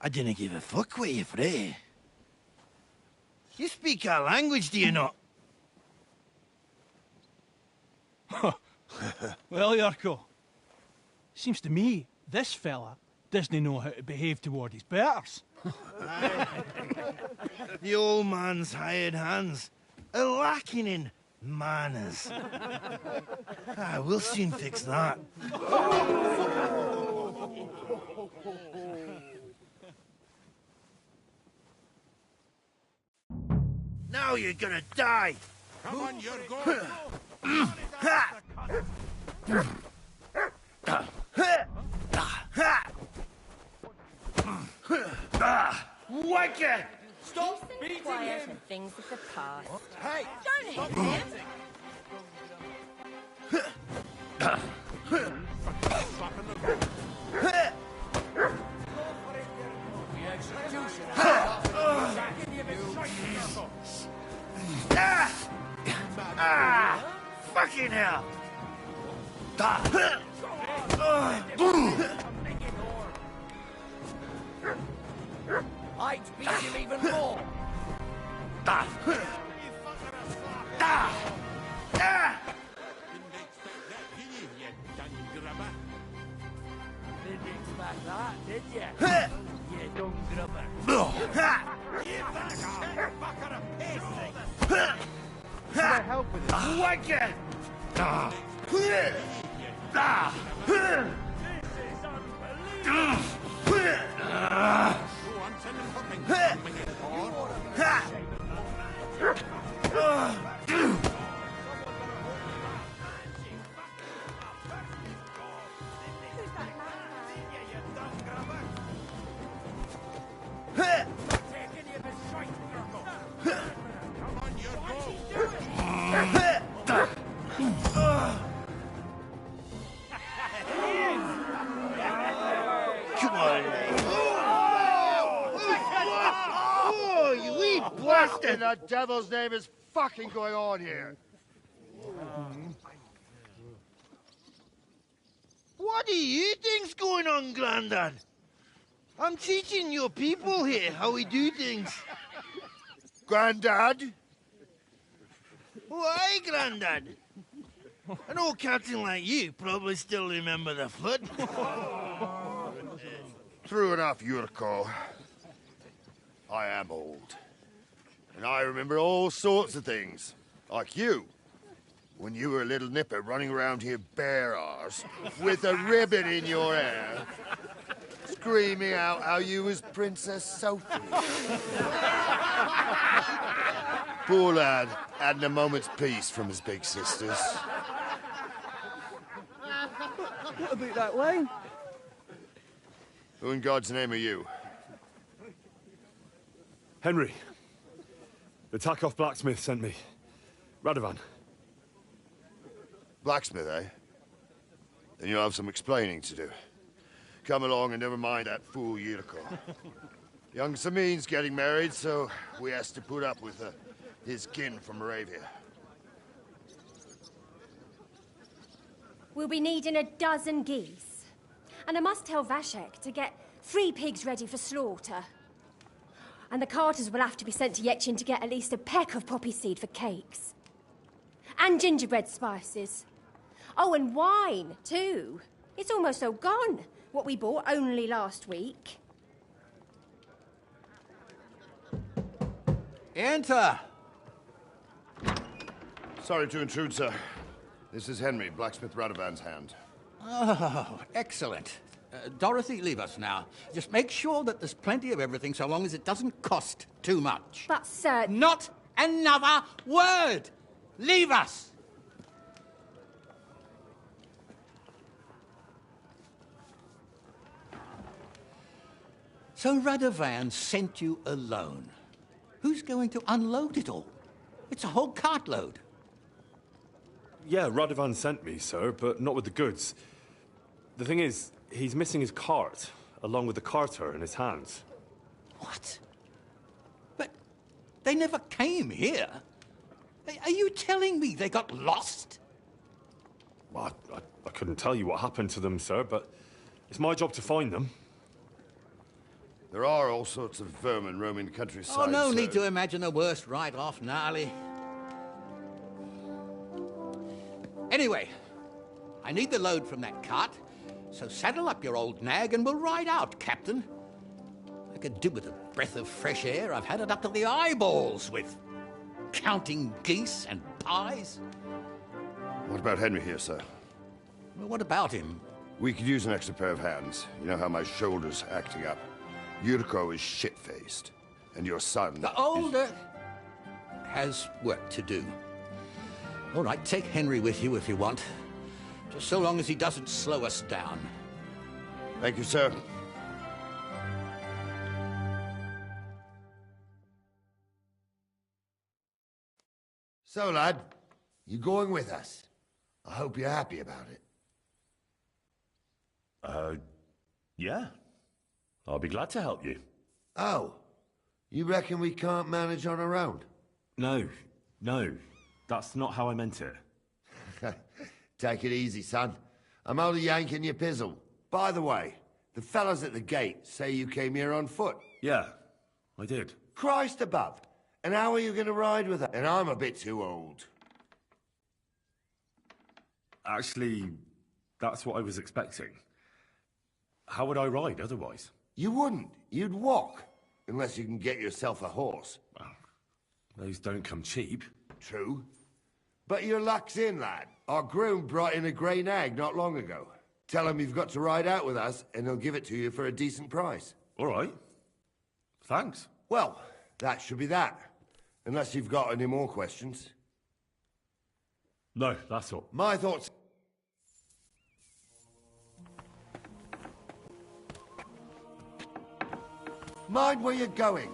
I didn't give a fuck what you frae. You speak our language, do you not? Well, Yurko, seems to me this fella doesn't know how to behave toward his betters. The old man's hired hands are lacking in manners. We'll soon fix that. Now you're gonna die! Come on, you're going. Wanker! Stop beating quiet and things of the past. Hey! Don't hit him! Fucking hell! I'd beat him even more. Didn't expect that, did you? You dumb grubber. Should I help with this? Wanker! Come on, mate. Oh, you wee bastard! In the devil's name is fucking going on here? What do you think's going on, Grandad? I'm teaching your people here how we do things. Grandad? Why, Grandad? An old captain like you probably still remember the flood. True enough, Yurko. I am old. And I remember all sorts of things. Like you. When you were a little nipper running around here bare arse, with a ribbon in your hair, screaming out how you was Princess Sophie. Poor lad, hadn't a moment's peace from his big sisters. What about that wine? Who in God's name are you? Henry. The Takoff blacksmith sent me. Radovan. Blacksmith, eh? Then you'll have some explaining to do. Come along and never mind that fool Yurko. Young Samin's getting married, so we has to put up with his kin from Moravia. We'll be needing a dozen geese. And I must tell Vashek to get 3 pigs ready for slaughter. And the carters will have to be sent to Yechin to get at least a peck of poppy seed for cakes. And gingerbread spices. Oh, and wine, too. It's almost all gone, what we bought only last week. Enter! Sorry to intrude, sir. This is Henry, blacksmith Radovan's hand. Oh, excellent. Dorothy, leave us now. Just make sure that there's plenty of everything so long as it doesn't cost too much. But, sir... Not another word! Leave us! So Radovan sent you alone. Who's going to unload it all? It's a whole cartload. Yeah, Radovan sent me, sir, but not with the goods. The thing is, he's missing his cart, along with the carter in his hands. What? But they never came here. Are you telling me they got lost? Well, I couldn't tell you what happened to them, sir, but it's my job to find them. There are all sorts of vermin roaming the countryside. Oh, no need to imagine the worst right off, gnarly. Anyway, I need the load from that cart, so saddle up your old nag and we'll ride out, Captain. I could do with a breath of fresh air. I've had it up to the eyeballs with counting geese and pies. What about Henry here, sir? Well, what about him? We could use an extra pair of hands. You know how my shoulder's acting up. Yurko is shit-faced, and your son... The older has work to do. All right, take Henry with you if you want. Just so long as he doesn't slow us down. Thank you, sir. So, lad, you going with us? I hope you're happy about it. Yeah. I'll be glad to help you. Oh, you reckon we can't manage on our own? No, that's not how I meant it. Take it easy, son. I'm only yanking your pizzle. By the way, the fellas at the gate say you came here on foot. Yeah, I did. Christ above. And how are you going to ride with her? And I'm a bit too old. Actually, that's what I was expecting. How would I ride otherwise? You wouldn't. You'd walk. Unless you can get yourself a horse. Well, those don't come cheap. True. But your luck's in, lad. Our groom brought in a grey nag not long ago. Tell him you've got to ride out with us, and he'll give it to you for a decent price. All right. Thanks. Well, that should be that. Unless you've got any more questions. No, that's all. My thoughts... Mind where you're going.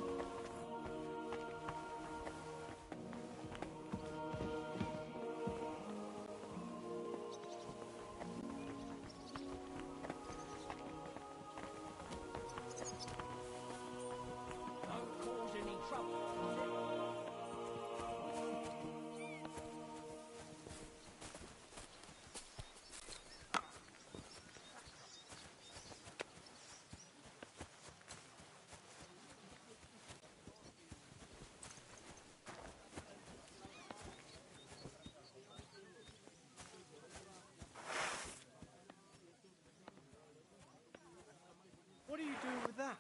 What are you doing with that?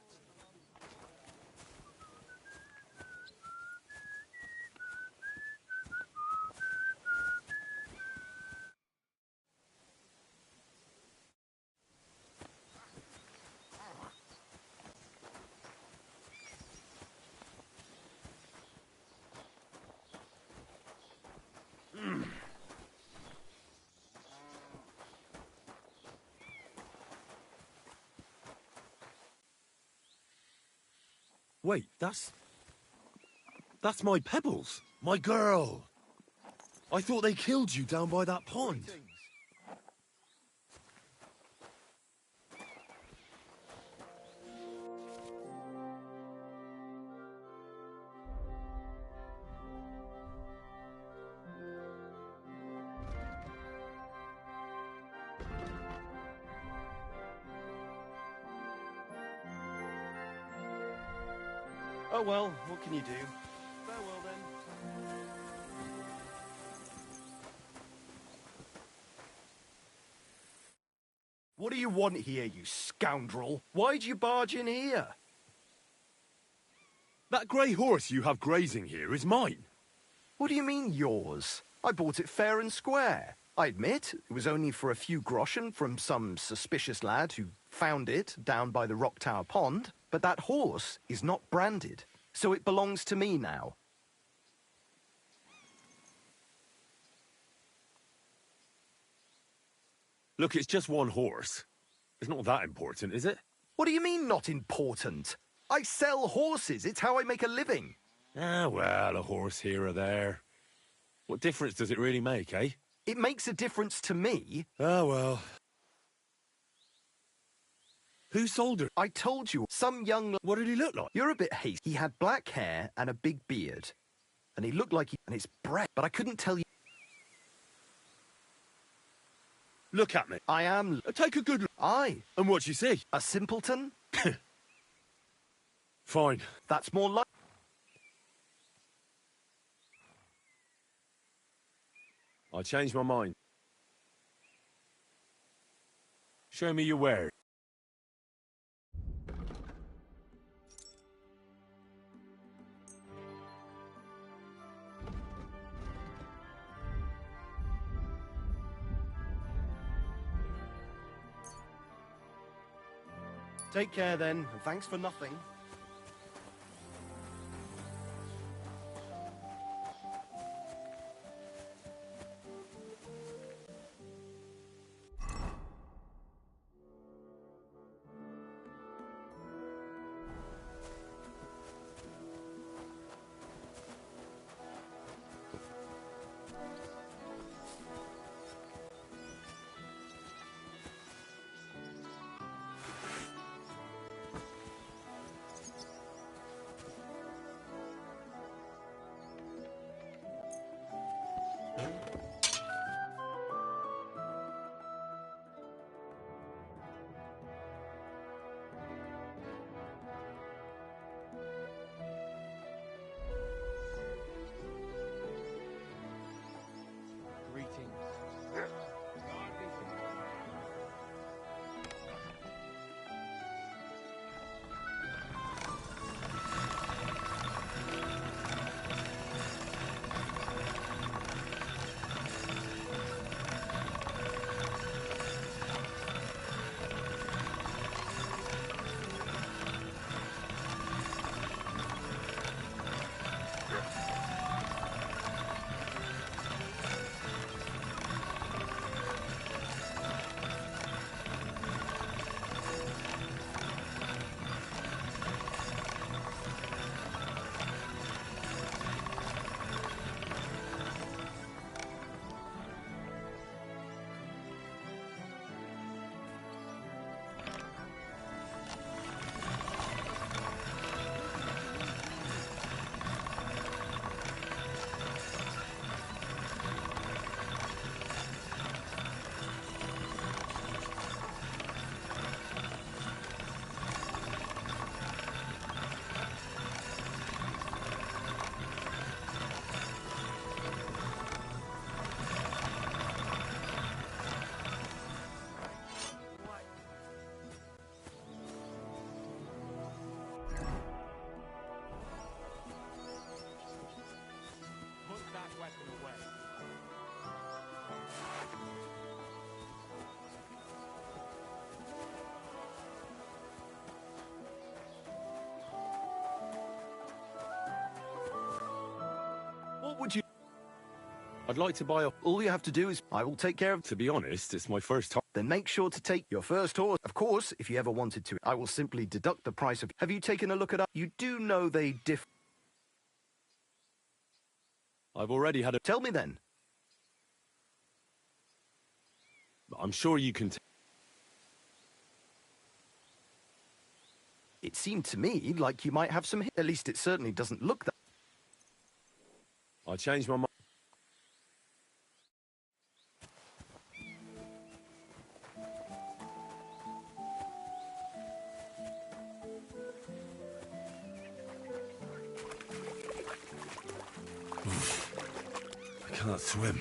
Wait, that's my Pebbles, my girl. I thought they killed you down by that pond. Oh well, what can you do? Farewell then. What do you want here, you scoundrel? Why'd you barge in here? That grey horse you have grazing here is mine. What do you mean, yours? I bought it fair and square. I admit, it was only for a few groschen from some suspicious lad who found it down by the Rock Tower Pond, but that horse is not branded, so it belongs to me now. Look, it's just one horse. It's not that important, is it? What do you mean, not important? I sell horses. It's how I make a living. Ah, well, a horse here or there. What difference does it really make, eh? It makes a difference to me. Ah, well. Who sold her? I told you, some young... What did he look like? You're a bit hasty. He had black hair and a big beard. And he looked like he... And it's bred, but I couldn't tell you... Look at me. I am... Take a good look. Aye. And what'd you see? A simpleton? Fine. That's more like... I changed my mind. Show me your wares. Take care then, and thanks for nothing. I'd like to buy a... All you have to do is... I will take care of... To be honest, it's my first time. Then make sure to take your first horse. Of course, if you ever wanted to, I will simply deduct the price of... Have you taken a look at... You do know they differ... I've already had a... Tell me then. I'm sure you can... It seemed to me like you might have some... At least it certainly doesn't look that... I changed my mind. I can't swim.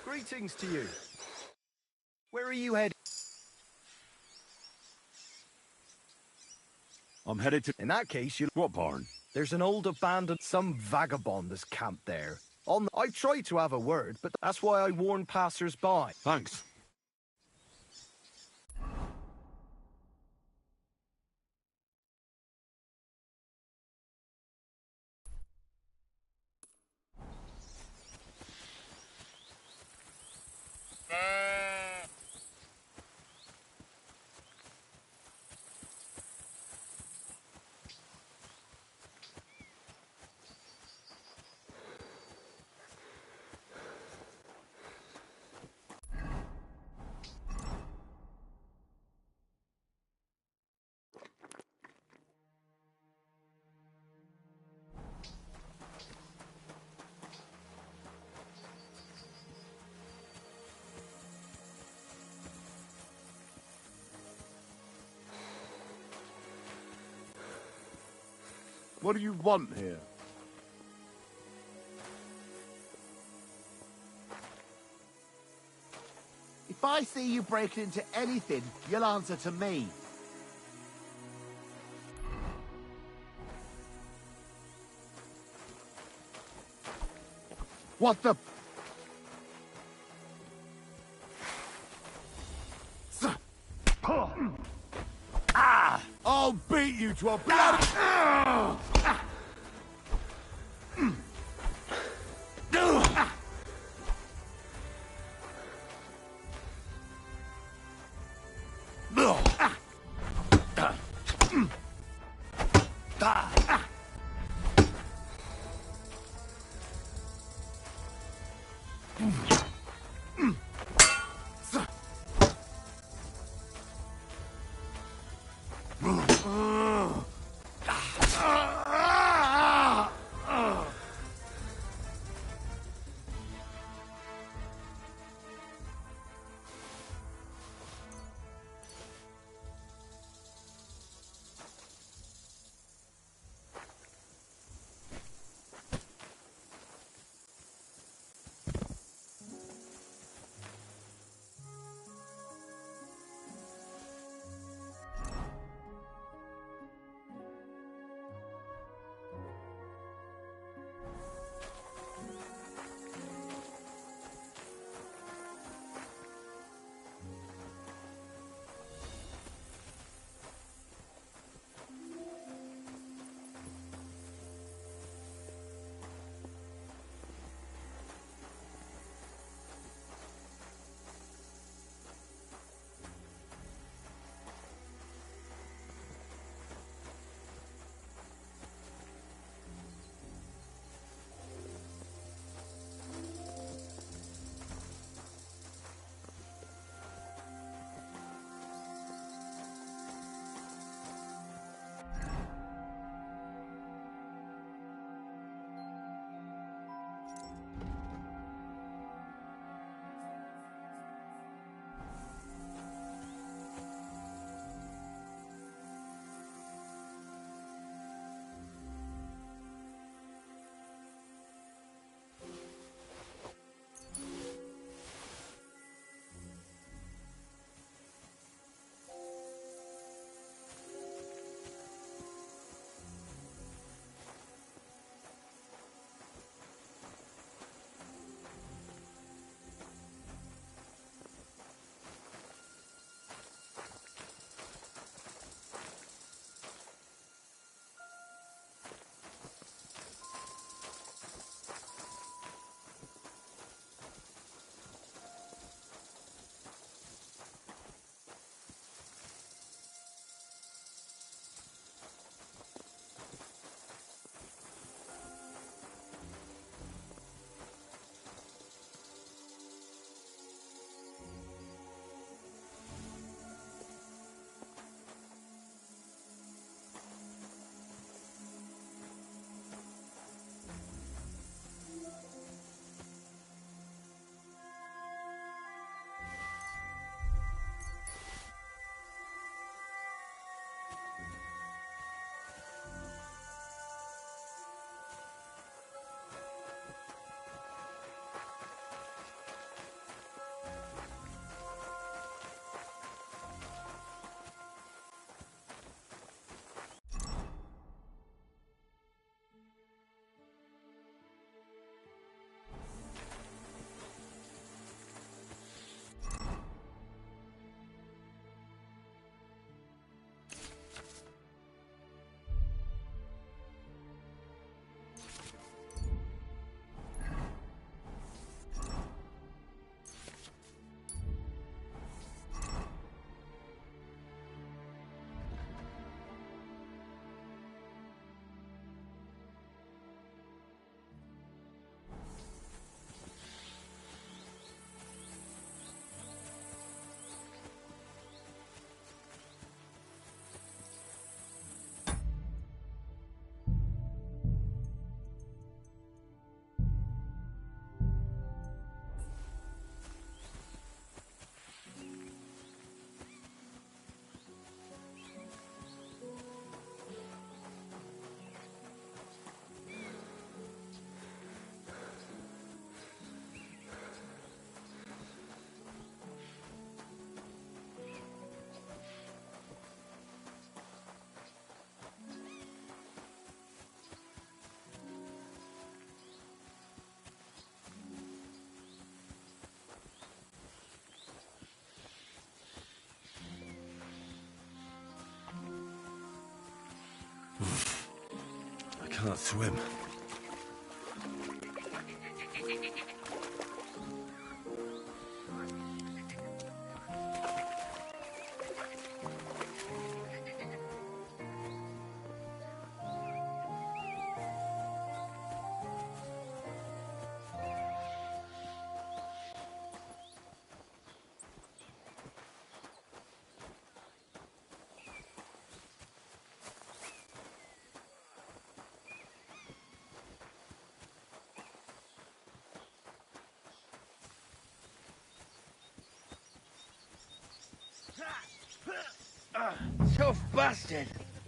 Greetings to you. Where are you headed? I'm headed to... In that case, you... What barn? There's an old abandoned... Some vagabond has camped there. I tried to have a word, but that's why I warn passers-by. Thanks. What do you want here? If I see you breaking into anything, you'll answer to me. What the... I'll beat you to a bloody... can't swim. Tough bastard.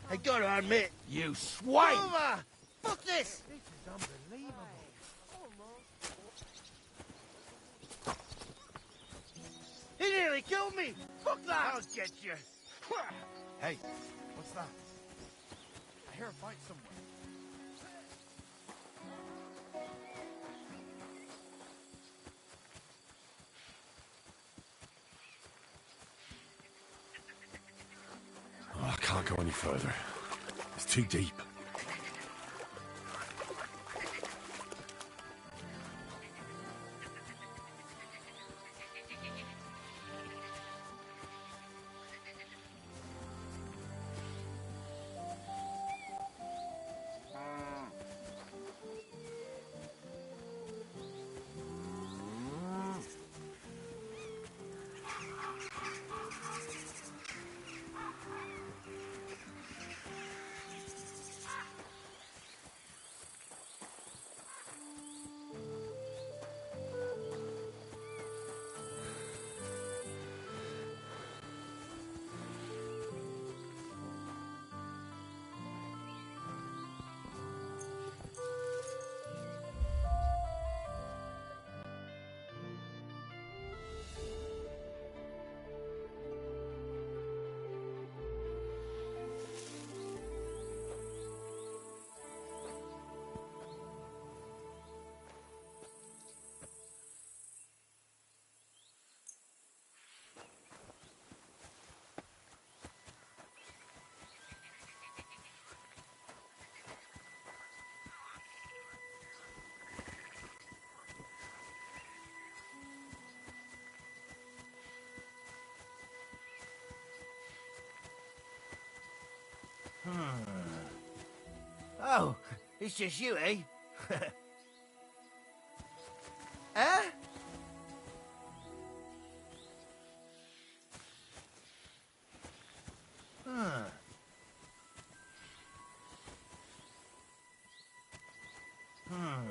I gotta admit. You swine! Over! Fuck this! This is unbelievable. He nearly killed me! Fuck that! I'll get you. Hey, what's that? I hear a fight somewhere. Oh, I can't go any further. It's too deep. Oh, it's just you, eh? Eh? Huh. Huh?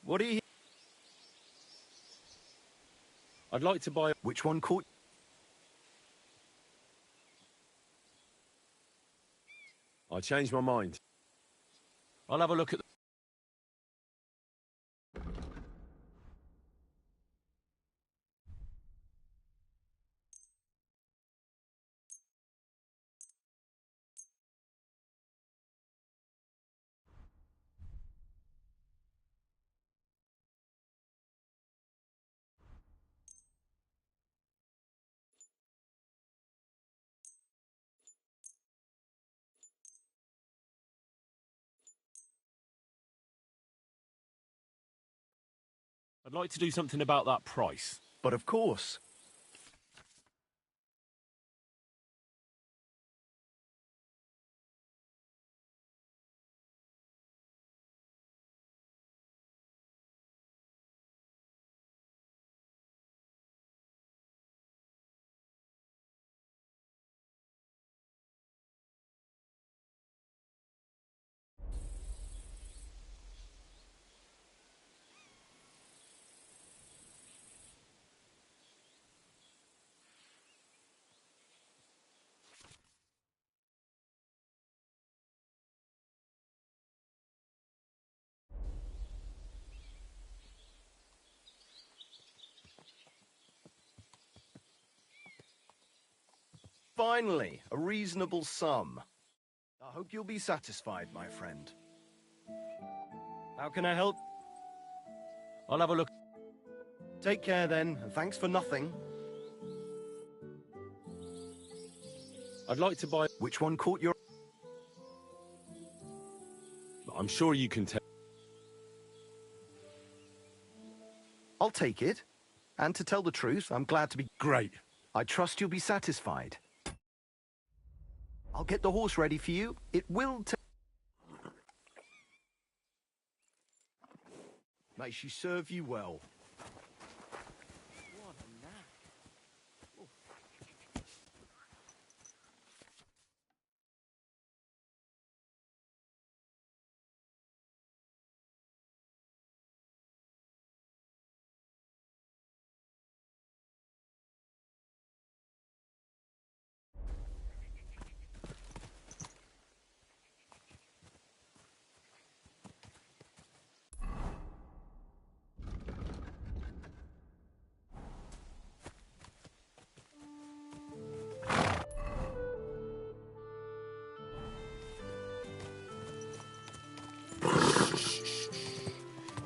What are you... I'd like to buy... Which one caught... I changed my mind. I'll have a look at... I'd like to do something about that price. But of course. Finally, a reasonable sum. I hope you'll be satisfied, my friend. How can I help? I'll have a look. Take care then, and thanks for nothing. I'd like to buy... Which one caught your... I'm sure you can tell. I'll take it. And to tell the truth, I'm glad to be... Great. I trust you'll be satisfied. I'll get the horse ready for you. It will take... May she serve you well. What a knack.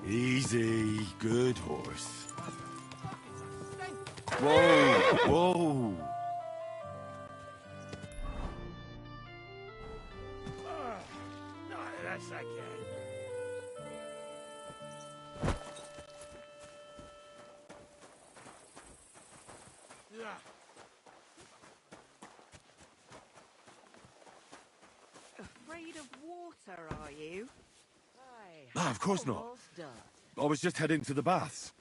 Easy, good horse. Whoa, whoa. Not this again. Afraid of water, are you? Ah, of course not. Almost done. I was just heading to the baths.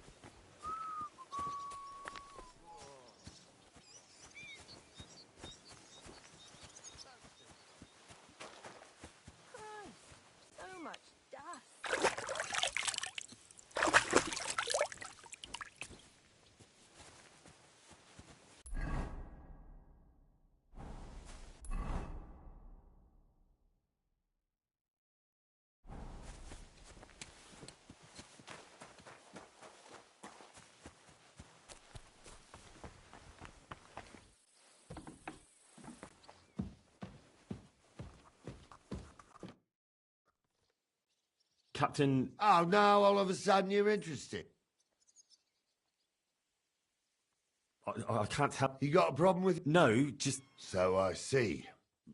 Christ, so much dust. Captain... Oh, now all of a sudden you're interested. I can't help... You got a problem with... No, just... So I see.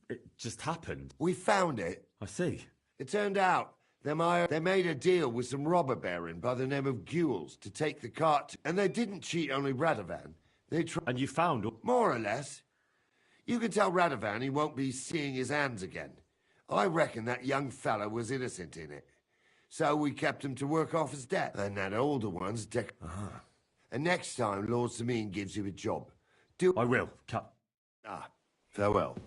It just happened. We found it. I see. It turned out they made a deal with some robber baron by the name of Gules to take the cart, and they didn't cheat only Radovan. They tried... And you found... More or less. You can tell Radovan he won't be seeing his hands again. I reckon that young fella was innocent in it. So we kept him to work off his debt. And that older one's And next time Lord Sameen gives you a job, do... I will, Cap... Farewell.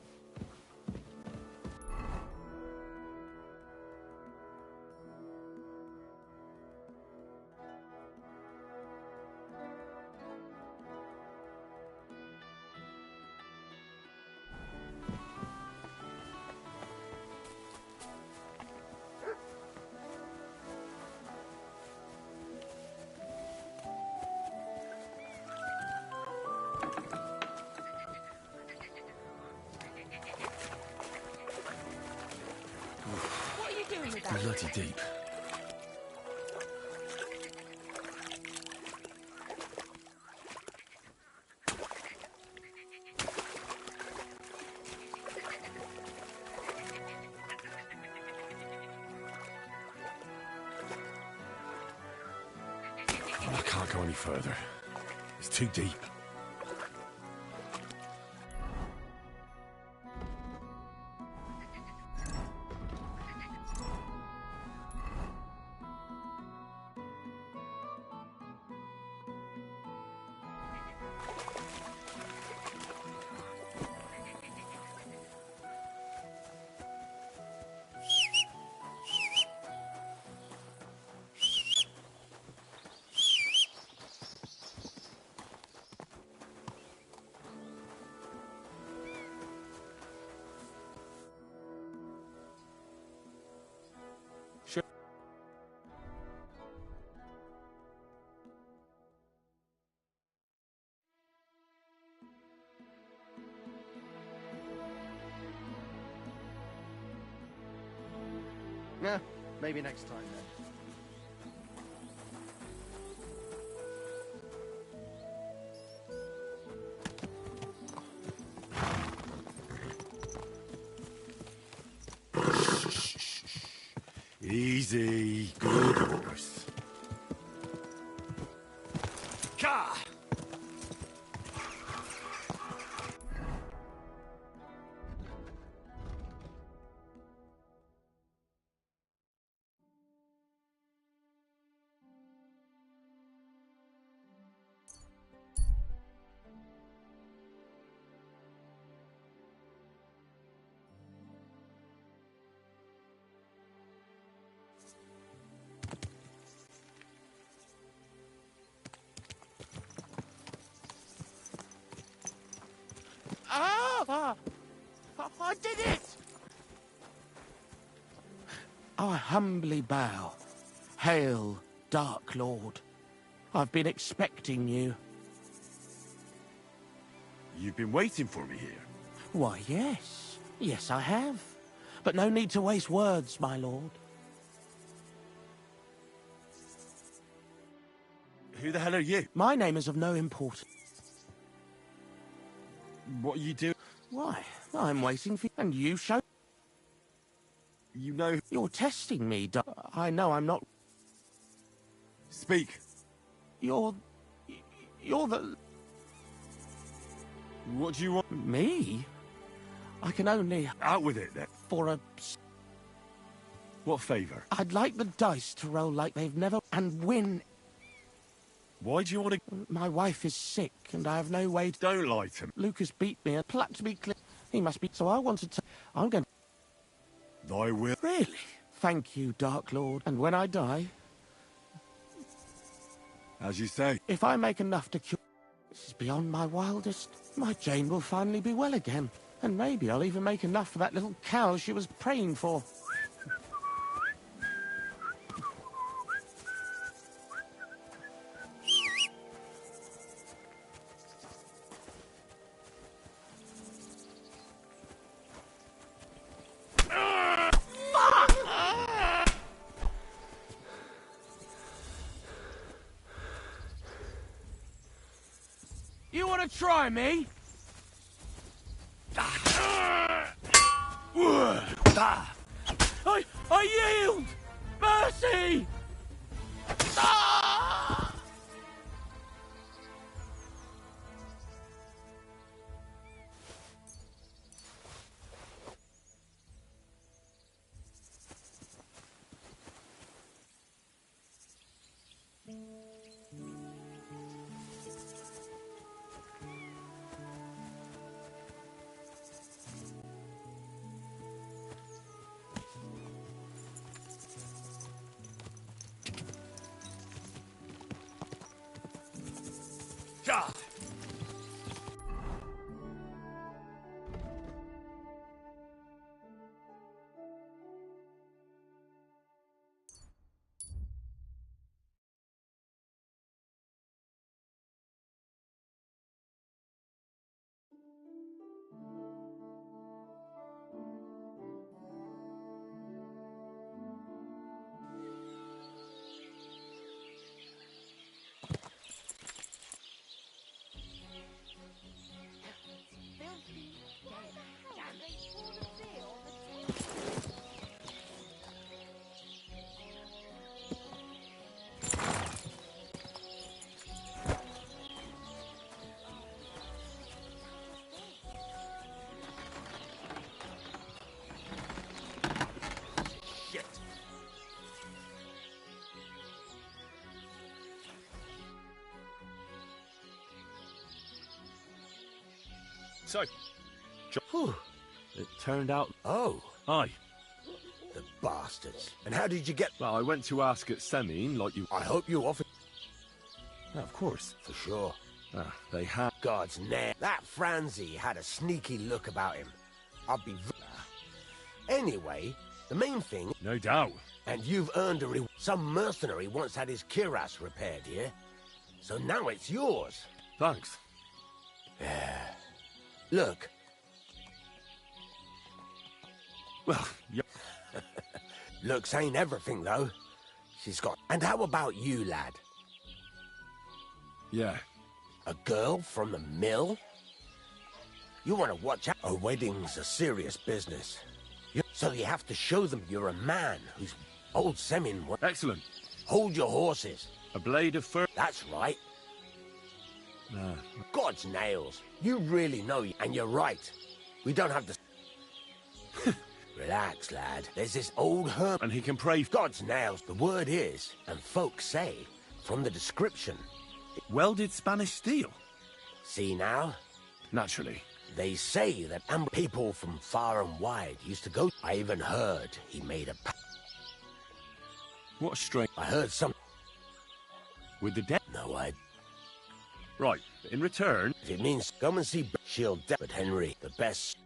What are you doing with that? Bloody deep. I can't go any further. It's too deep. Yeah, maybe next time then. Easy, good horse. Ka! Ah! I did it! I humbly bow. Hail, Dark Lord. I've been expecting you. You've been waiting for me here? Why, yes. Yes, I have. But no need to waste words, my lord. Who the hell are you? My name is of no importance. What are you doing? Why, I'm waiting for you, and you show... You know... You're testing me, I know I'm not... Speak. You're the... What do you want? Me? I can only... Out with it, then. For a... What favour? I'd like the dice to roll like they've never... And win. Why do you want to... My wife is sick, and I have no way to... Don't lie to me. Lucas beat me and plucked me clear. He must be... So I wanted to... I'm going... Thy will... Really? Thank you, Dark Lord. And when I die... As you say. If I make enough to cure... This is beyond my wildest. My Jane will finally be well again. And maybe I'll even make enough for that little cow she was praying for. You want to try me? I yield! Mercy! Ja! So, Whew. It turned out... Oh, aye. the bastards. And how did you get... Well, I went to ask at Semine, like you... I hope you offered... Of course. For sure. They had... God's name. That Franzi had a sneaky look about him. I'd be... Anyway, the main thing... No doubt. And you've earned a reward. Some mercenary once had his cuirass repaired here. So now it's yours. Thanks. Look. Well, yeah. Looks ain't everything, though. She's got... And how about you, lad? Yeah. A girl from the mill? You want to watch out. A wedding's a serious business. So you have to show them you're a man who's... Old Semin... Excellent. Hold your horses. A blade of fur... That's right. Nah. God's nails. You really know, and you're right. We don't have to... Relax, lad. There's this old herb... And he can pray... God's nails. The word is, and folks say, from the description... Welded Spanish steel? See now? Naturally. They say that people from far and wide used to go... I even heard he made a... What strange... I heard some... With the dead? No, I... Right, in return... If it means come and see... She'll... But Henry, the best...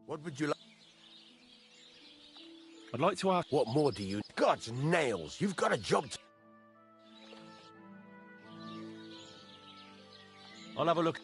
What would you like? I'd like to ask... What more do you... God's nails! You've got a job to... I'll have a look.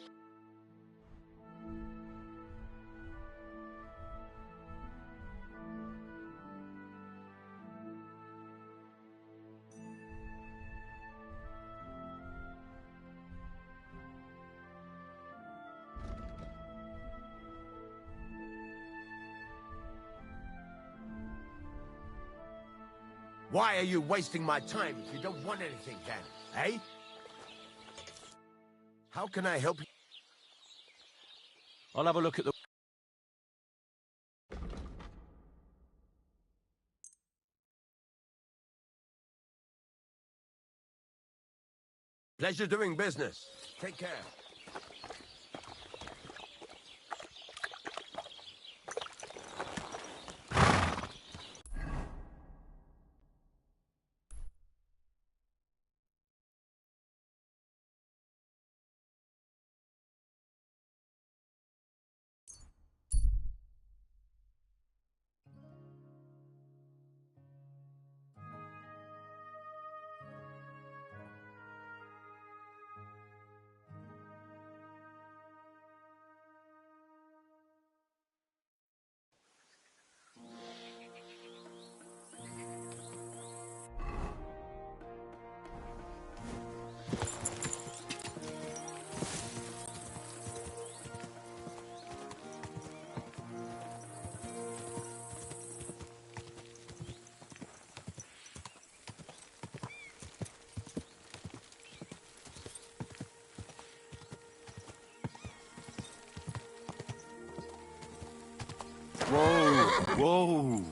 Why are you wasting my time if you don't want anything, then? Eh? How can I help you? I'll have a look at the... Pleasure doing business. Take care. Whoa! Whoa!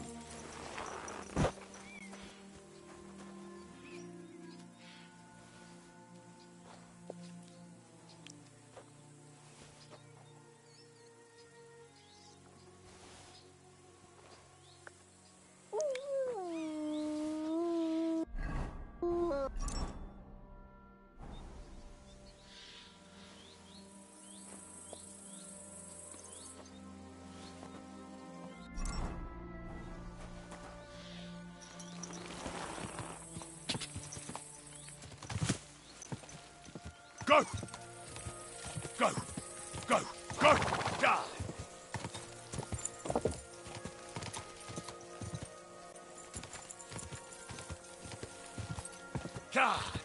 God!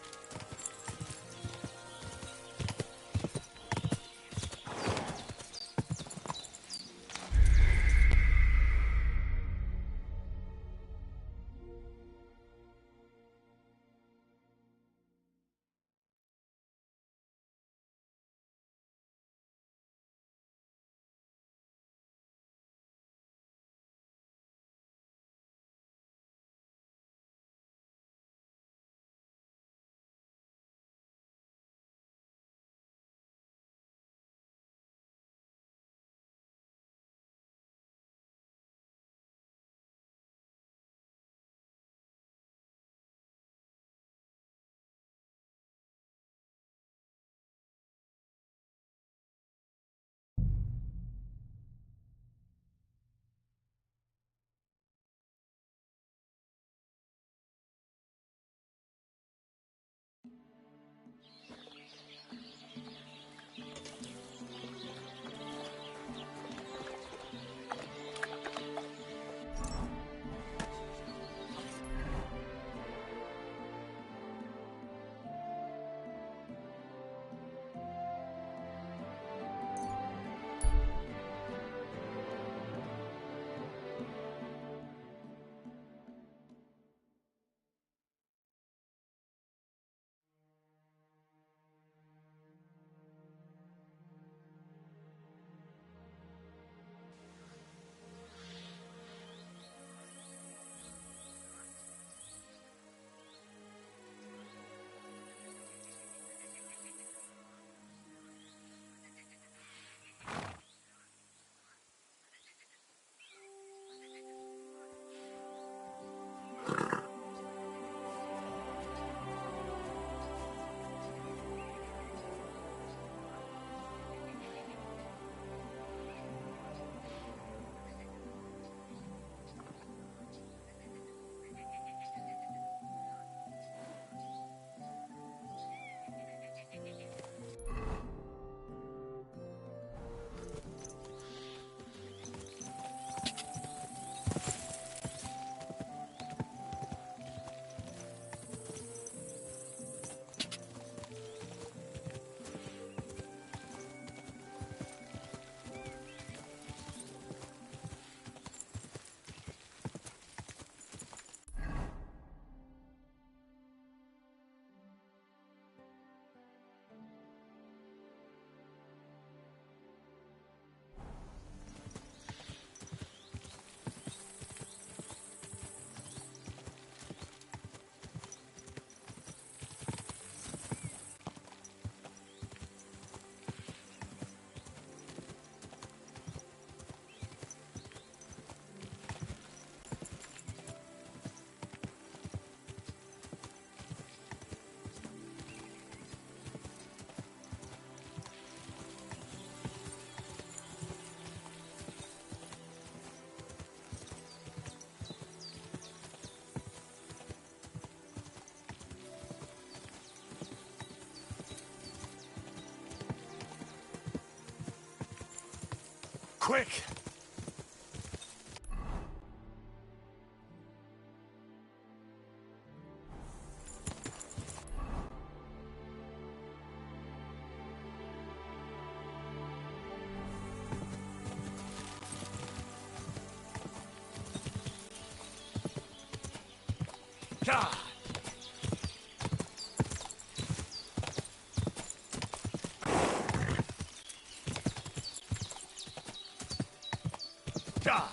Quick! God! God!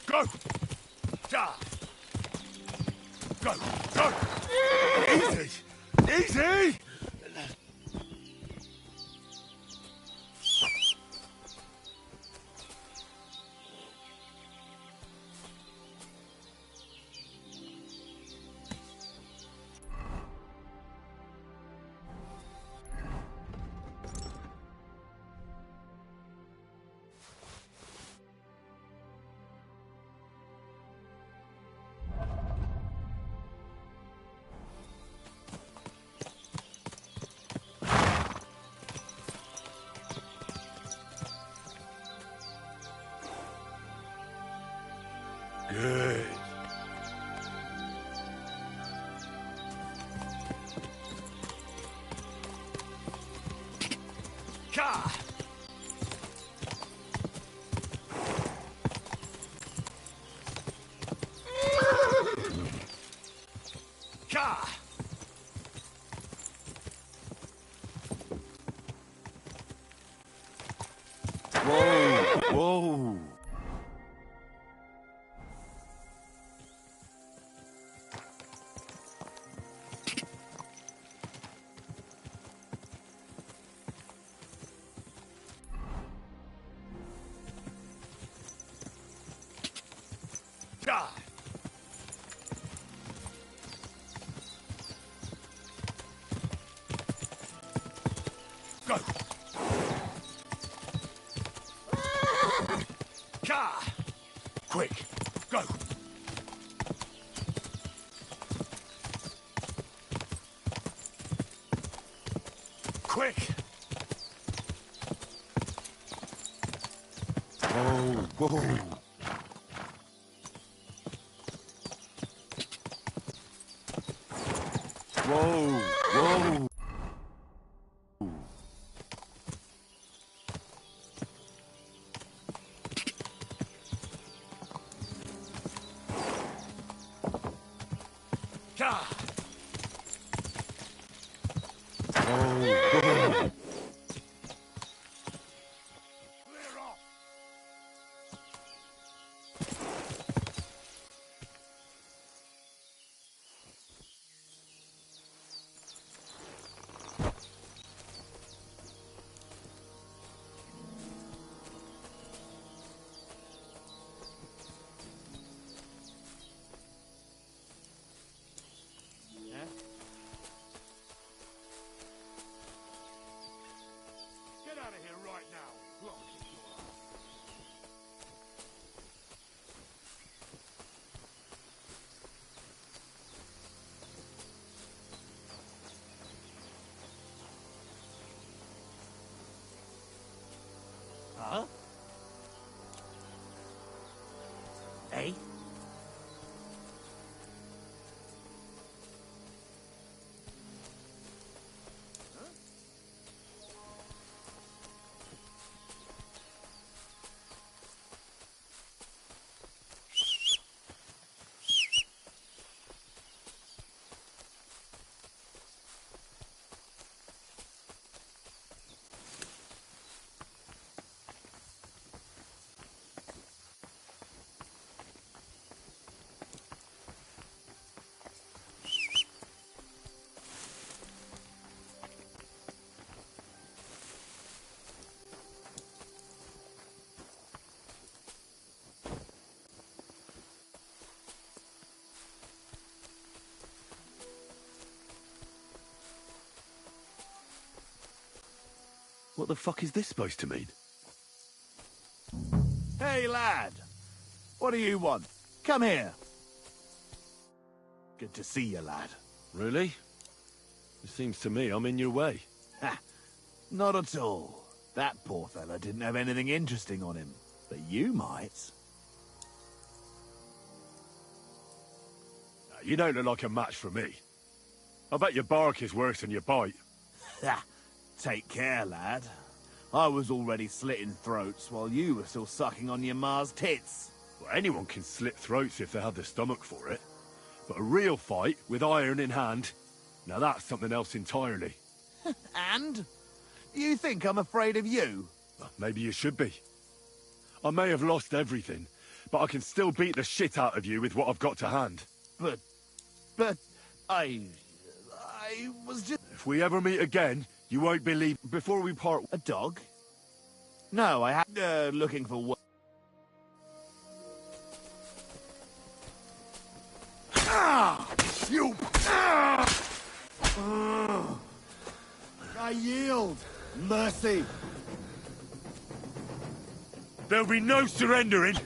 Go! God! Go! Go! Easy! Easy! Good. Ka! Ka! Whoa! Whoa! Ka! Go! Ka! Quick, go! Quick! Whoa! Whoa! Whoa! Whoa! Ka! Whoa! Get out of here right now. Look, kick your ass. Huh? Eh? What the fuck is this supposed to mean? Hey, lad! What do you want? Come here. Good to see you, lad. Really? It seems to me I'm in your way. Ha! Not at all. That poor fella didn't have anything interesting on him. But you might. You don't look like a match for me. I bet your bark is worse than your bite. Ha! Take care, lad. I was already slitting throats while you were still sucking on your ma's tits. Well, anyone can slit throats if they have the stomach for it. But a real fight, with iron in hand, now that's something else entirely. And? You think I'm afraid of you? Well, maybe you should be. I may have lost everything, but I can still beat the shit out of you with what I've got to hand. But I was just... If we ever meet again, you won't believe... Before we part... A dog? No, I had... looking for work. Ah! You... Ah! I yield. Mercy. There'll be no surrendering.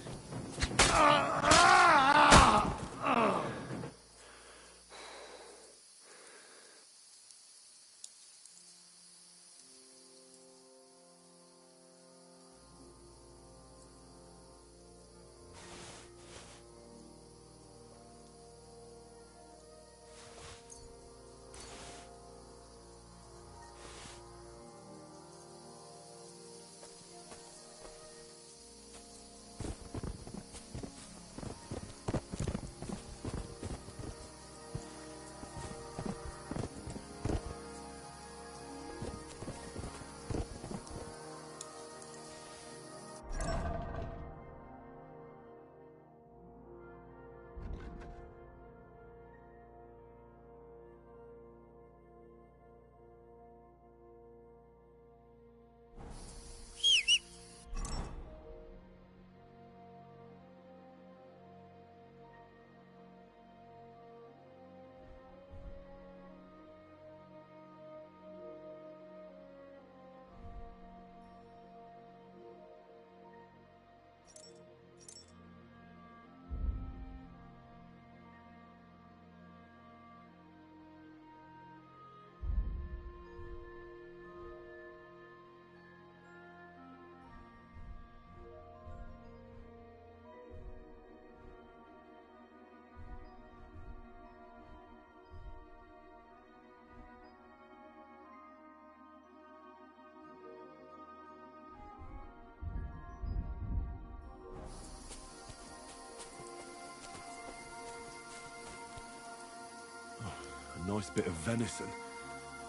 nice bit of venison,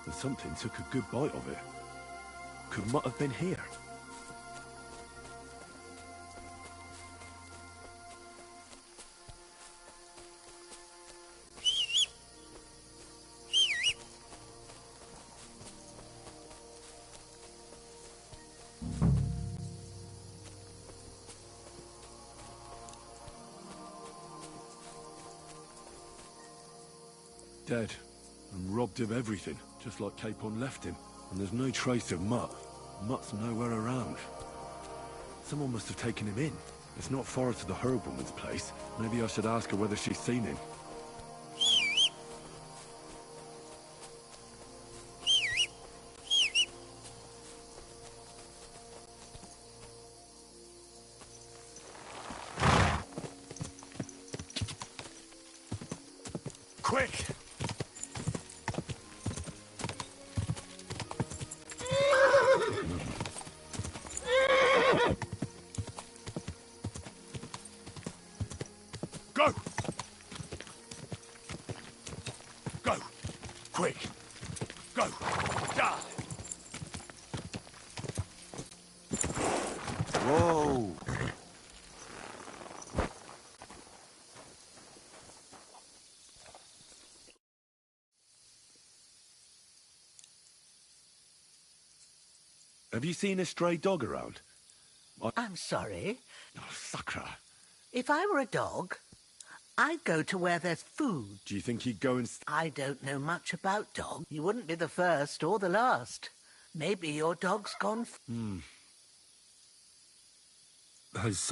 and something took a good bite of it. Could Mutt have been here? Dead, and robbed of everything, just like Capon left him. And there's no trace of Mutt. Mutt's nowhere around. Someone must have taken him in. It's not far to the herb woman's place. Maybe I should ask her whether she's seen him. Quick! Go! Go! Quick! Go! Die! Whoa! Have you seen a stray dog around? I'm sorry. Oh, Sakra. If I were a dog, I'd go to where there's food. Do you think he'd go and... I don't know much about dogs. You wouldn't be the first or the last. Maybe your dog's gone...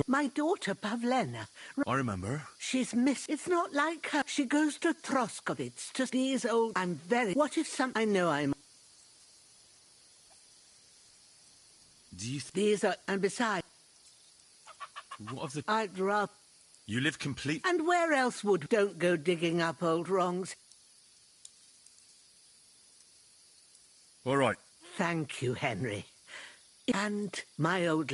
My daughter, Pavlena. I remember. She's It's not like her. She goes to Troskovitz to these old... I'm very... What if some... I know I'm... Do you... These are... And besides... What of the... I'd rather... You live complete... And where else would... Don't go digging up old wrongs. All right. Thank you, Henry. And my old...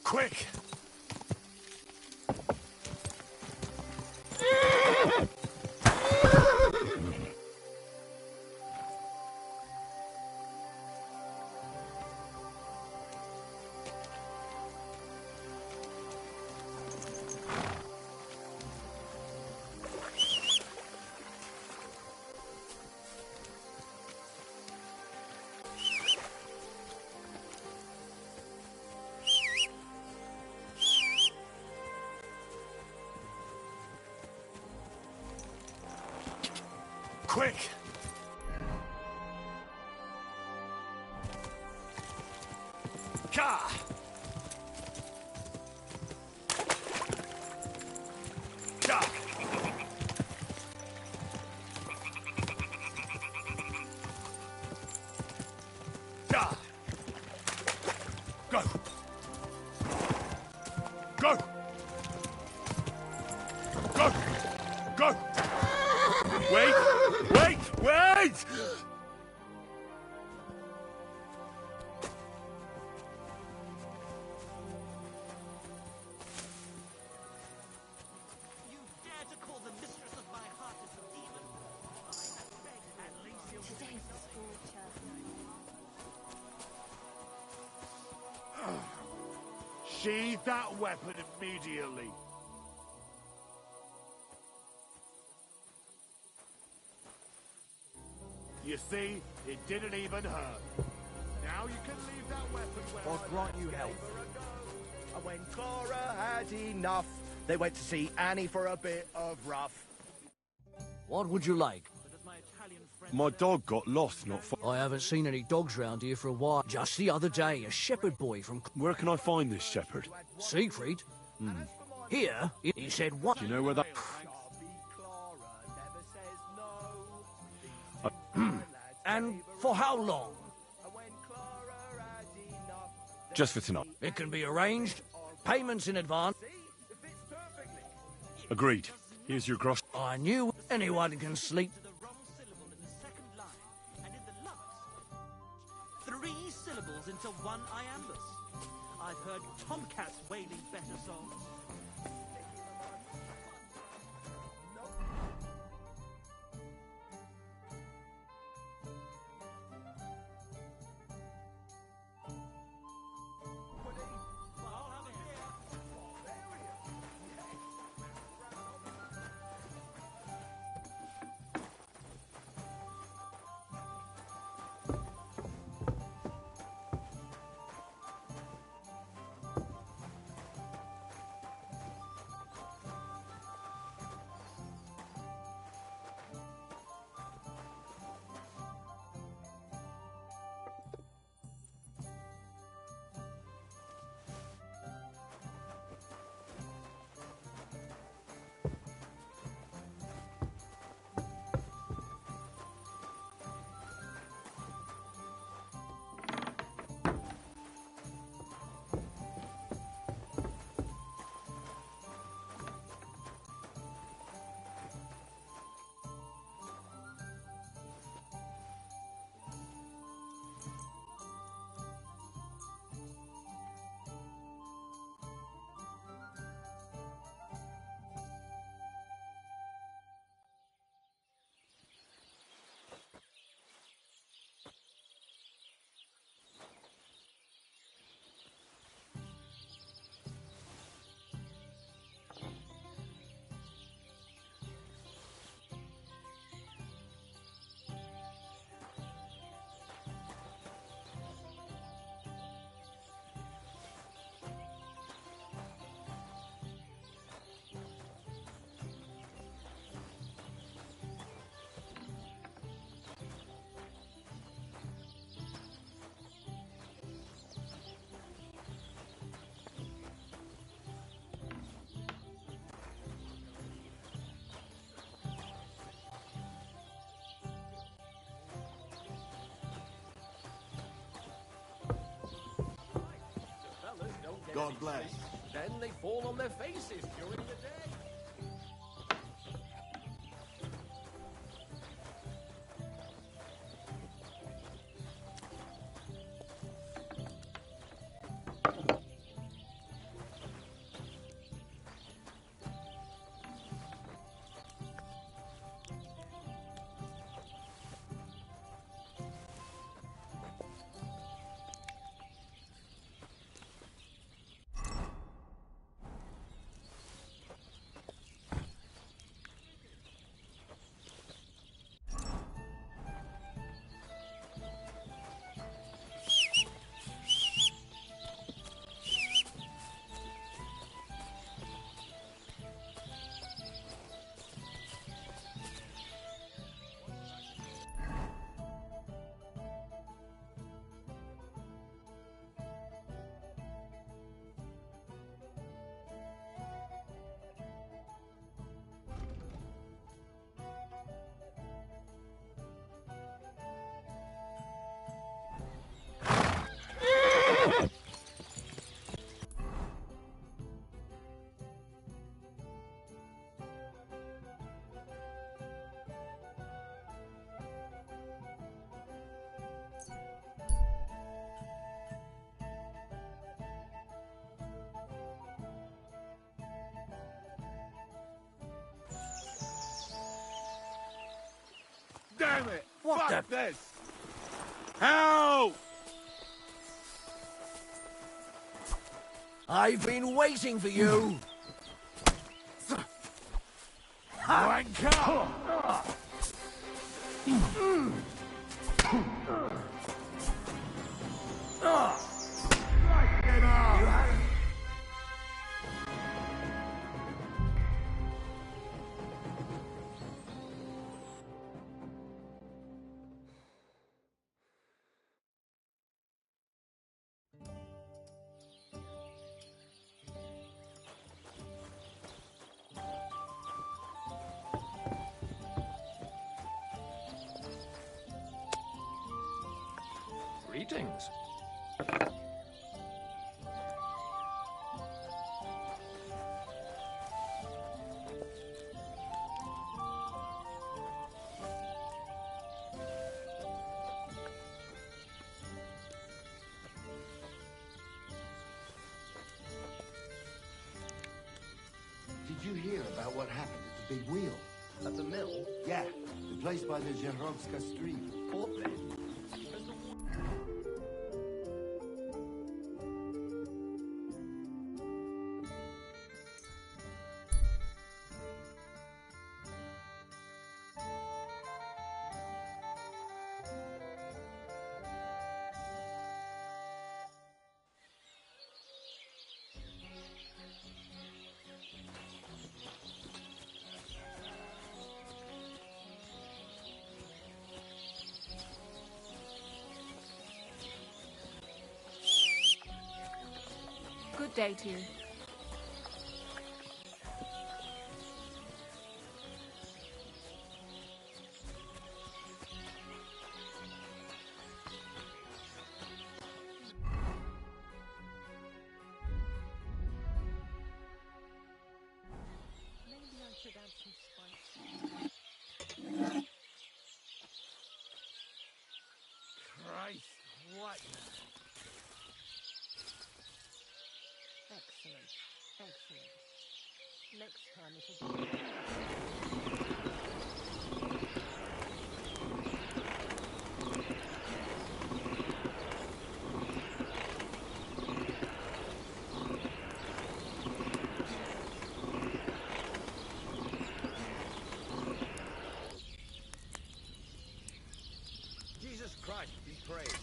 Quick! Quick! Ka! Ka! Ka! Go! Go! Go! Go! Wait! Wait! Wait! You dare to call the mistress of my heart as a demon? I beg at least you'll... Today's scorcher. Sheathe that weapon immediately. You see, it didn't even hurt. Now What brought you help? And when Clara had enough, they went to see Annie for a bit of rough. What would you like? My dog got lost not far. I haven't seen any dogs round here for a while. Just the other day, a shepherd boy from... Where can I find this shepherd? Siegfried? Here, he said what? Do you know where that... And for how long? Just for tonight. It can be arranged. Payments in advance. Agreed. Here's your gross. I knew anyone can sleep. 3 syllables into one iambus. I've heard tomcats wailing better songs. God bless. Then they fall on their faces during the day. Damn it! What Fuck the... this! Help! I've been waiting for you! Wanker! Greetings. Did you hear about what happened at the big wheel? At the mill? Yeah, the place by the Zherovska stream. What then? Good day to you. Maybe I should add some spice. Christ, what? Excellent. Excellent. Next time it'll be... Jesus Christ, be praised.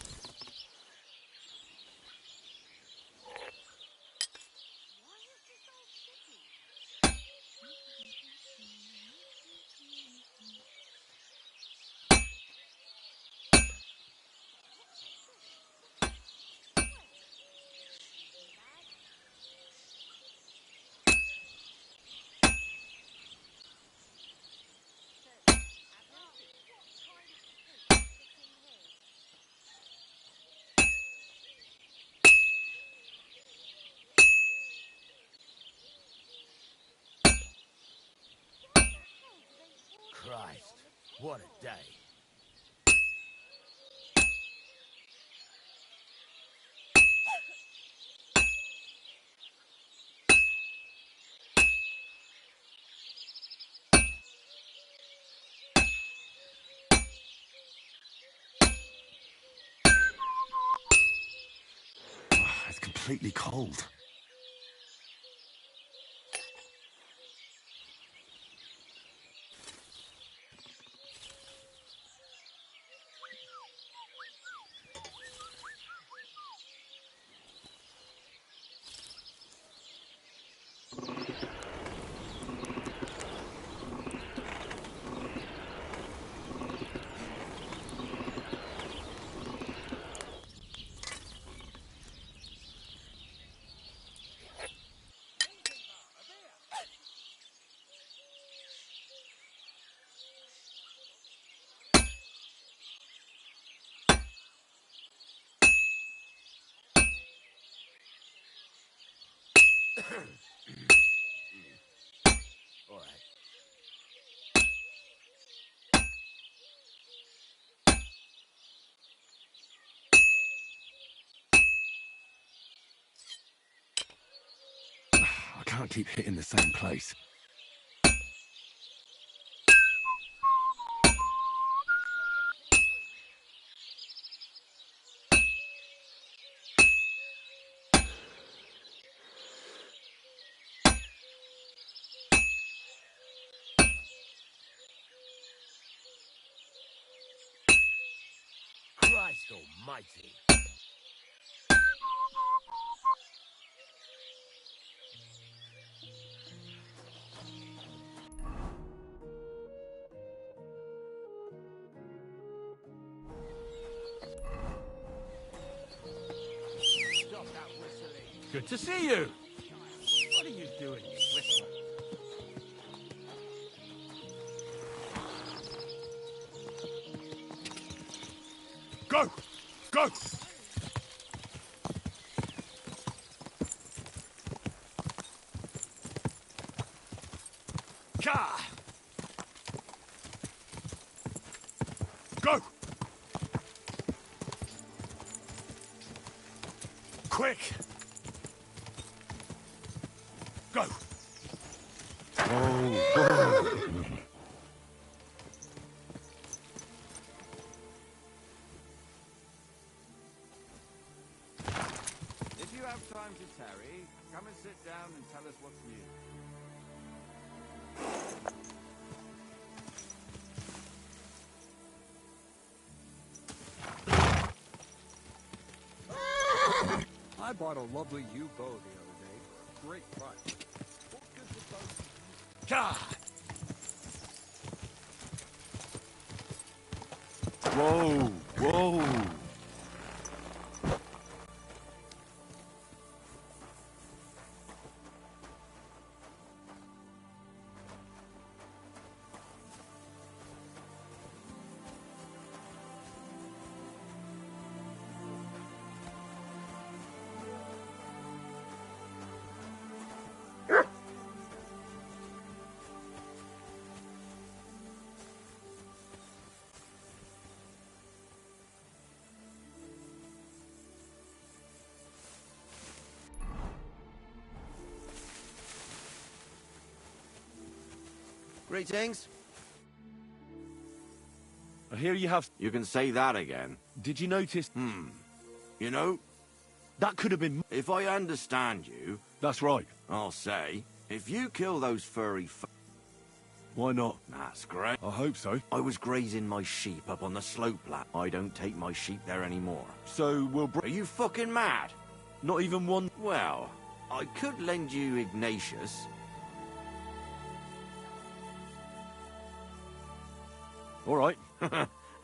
Christ, what a day. It's completely cold. All right. I can't keep hitting the same place. Christ almighty. Stop that whistling. Good to see you. What are you doing, you whistler? Go! Go! Go! Quick! Go! Oh. If you have time to tarry, come and sit down and tell us what's new. I bought a lovely U bow the other day for a great price. What good the bow? God! Whoa, whoa. Greetings. I hear you have... You can say that again. Did you notice... You know, that could have been... If I understand you... That's right. I'll say, if you kill those furry Why not? That's great. I hope so. I was grazing my sheep up on the slope lap. I don't take my sheep there anymore. So we'll... Are you fucking mad? Not even one... Well, I could lend you Ignatius. All right.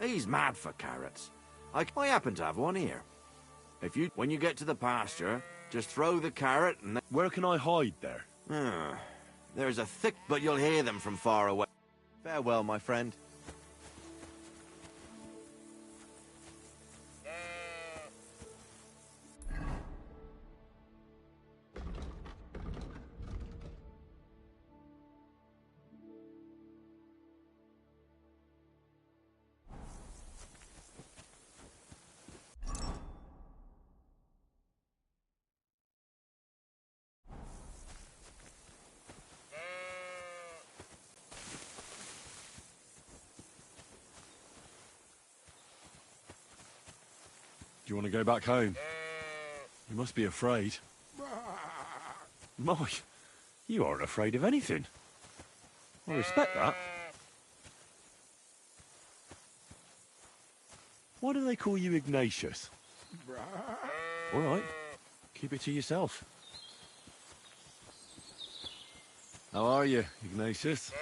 He's mad for carrots. I happen to have one here. When you get to the pasture, just throw the carrot and then... Where can I hide there? There's a thick... But you'll hear them from far away. Farewell, my friend. Do you want to go back home? You must be afraid. Mike, you aren't afraid of anything. I respect that. Why do they call you Ignatius? All right, keep it to yourself. How are you, Ignatius?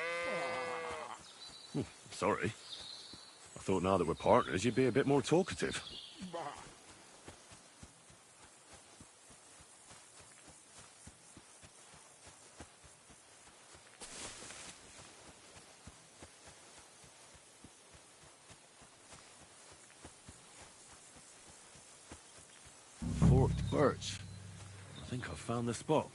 Sorry. I thought now that we're partners, you'd be a bit more talkative. Forked birch. I think I've found the spot.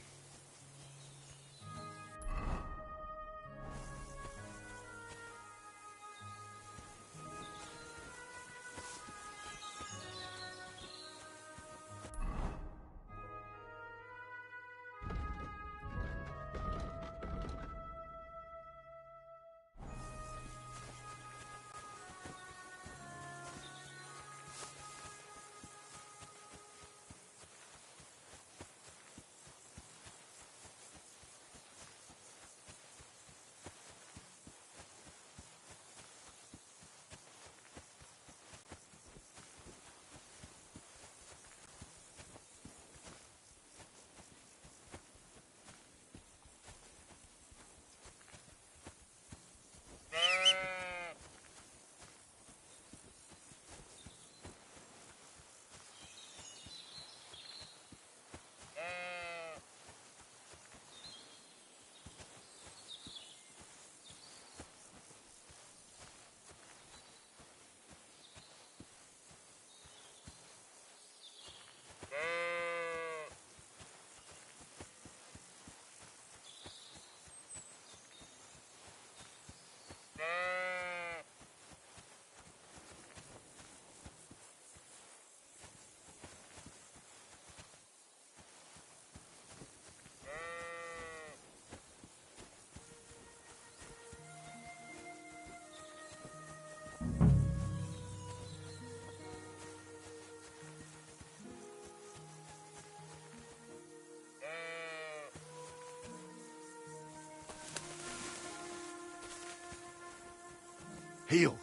Heel.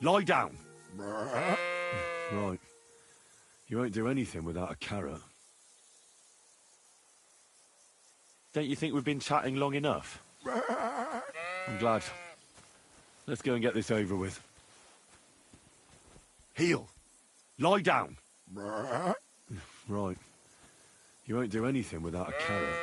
Lie down. Right. You won't do anything without a carrot. Don't you think we've been chatting long enough? I'm glad. Let's go and get this over with. Heel. Lie down. Right. You won't do anything without a carrot.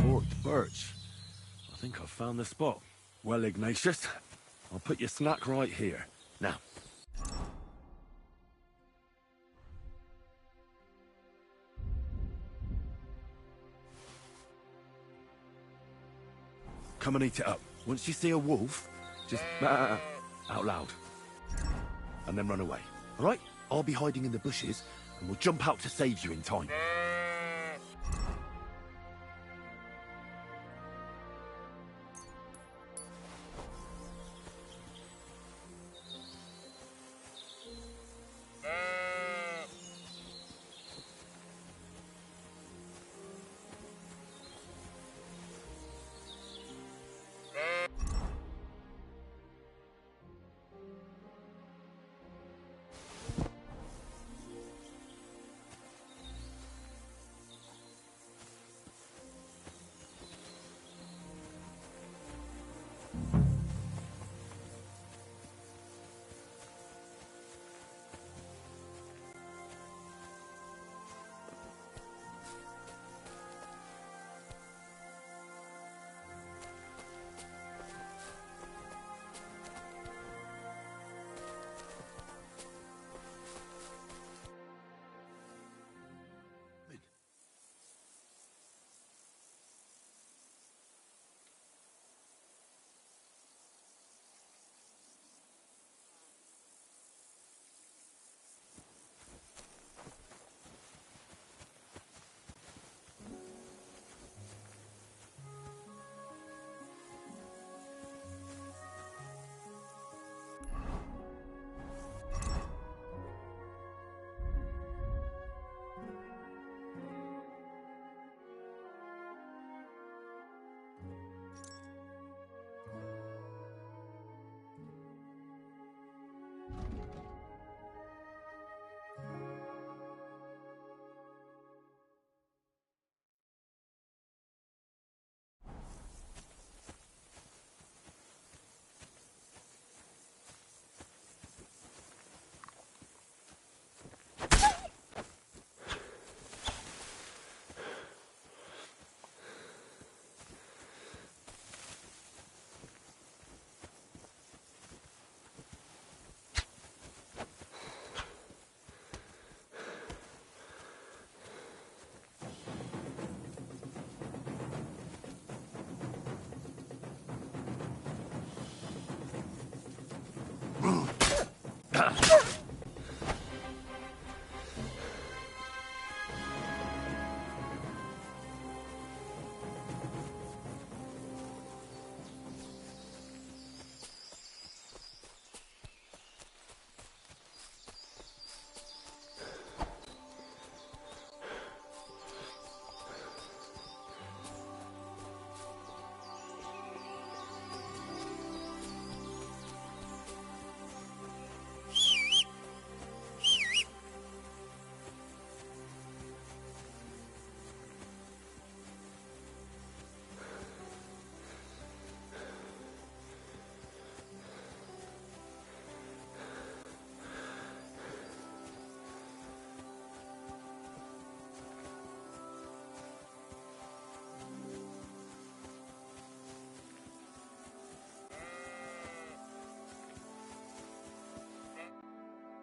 Forked birch. I think I've found the spot. Well, Ignatius, I'll put your snack right here. Now, Come and eat it up. Once you see a wolf, just out loud. And then run away. All right? I'll be hiding in the bushes, and we'll jump out to save you in time.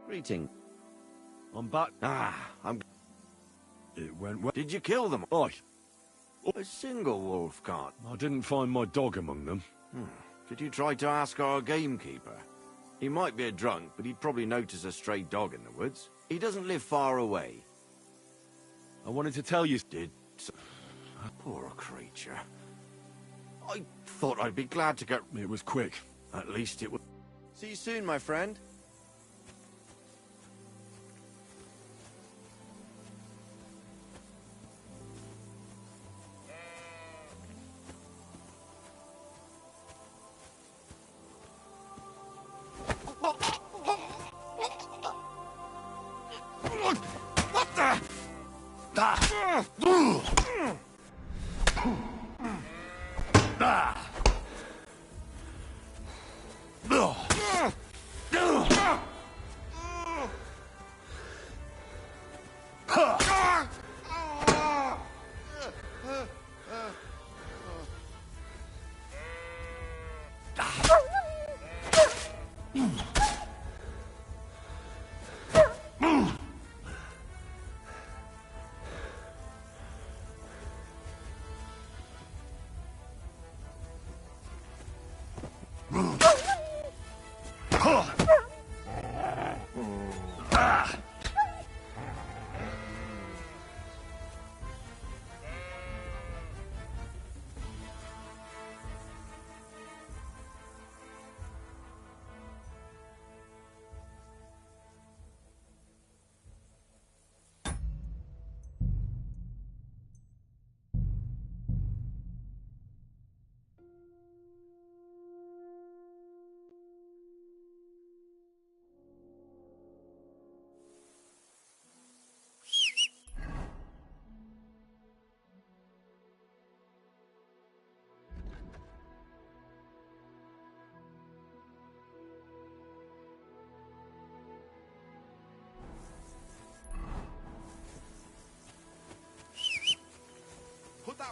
Greeting. I'm back. I'm... It went well. Did you kill them? Aye. A single wolf cart. I didn't find my dog among them. Did you try to ask our gamekeeper? He might be a drunk, but he'd probably notice a stray dog in the woods. He doesn't live far away. I wanted to tell you... Did... Poor creature. I thought I'd be glad to get... It was quick. At least it was... See you soon, my friend.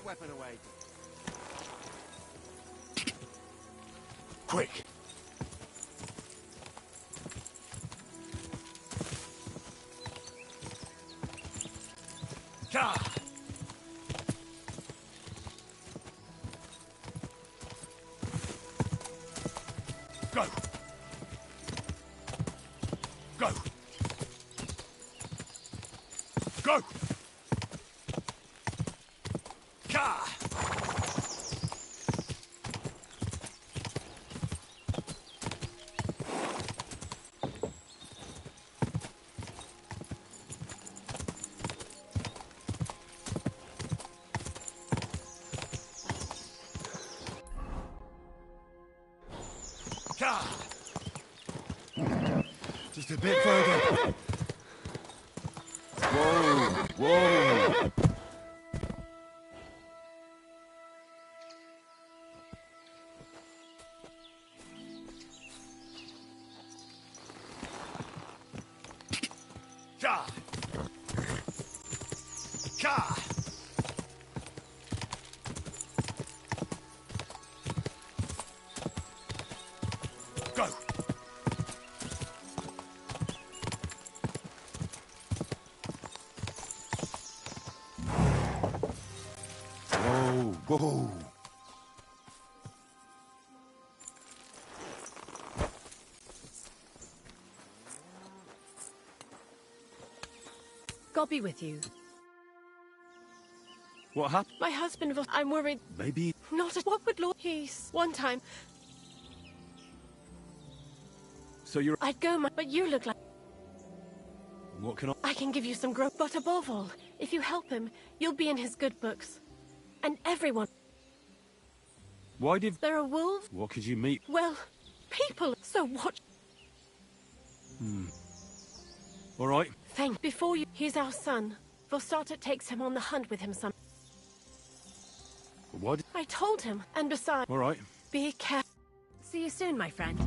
that weapon away. Quick! Ka! Go! Go! Go! Ka! Ka! Just a bit further. Whoa! Whoa! Ka! Ka! Go! Whoa! Whoa! God be with you. What happened? My husband was... I'm worried. Maybe... Not at... What would Lord... He's... One time... So you're... I'd go, but you look like... What can I... I can give you some growth, but above all, if you help him, you'll be in his good books. And everyone... Why did... There are wolves? What could you meet? Well, people. So what... All right. Thank... Before you... He's our son. Vostata takes him on the hunt with him some... What? I told him. And besides... All right. Be careful. See you soon, my friend.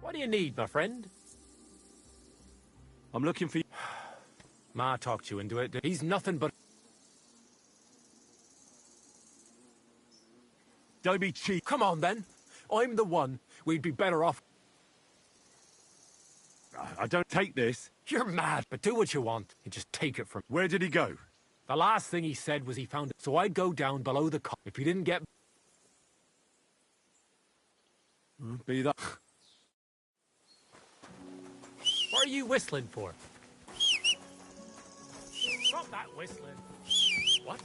What do you need, my friend? I'm looking for you. Ma talked you into it. He's nothing but... Don't be cheap. Come on, then. I'm the one. We'd be better off... I don't take this. You're mad, but do what you want. And just take it from... Where did he go? The last thing he said was he found it. So I'd go down below the... If he didn't get... Be that... What are you whistling for? Stop that whistling. What?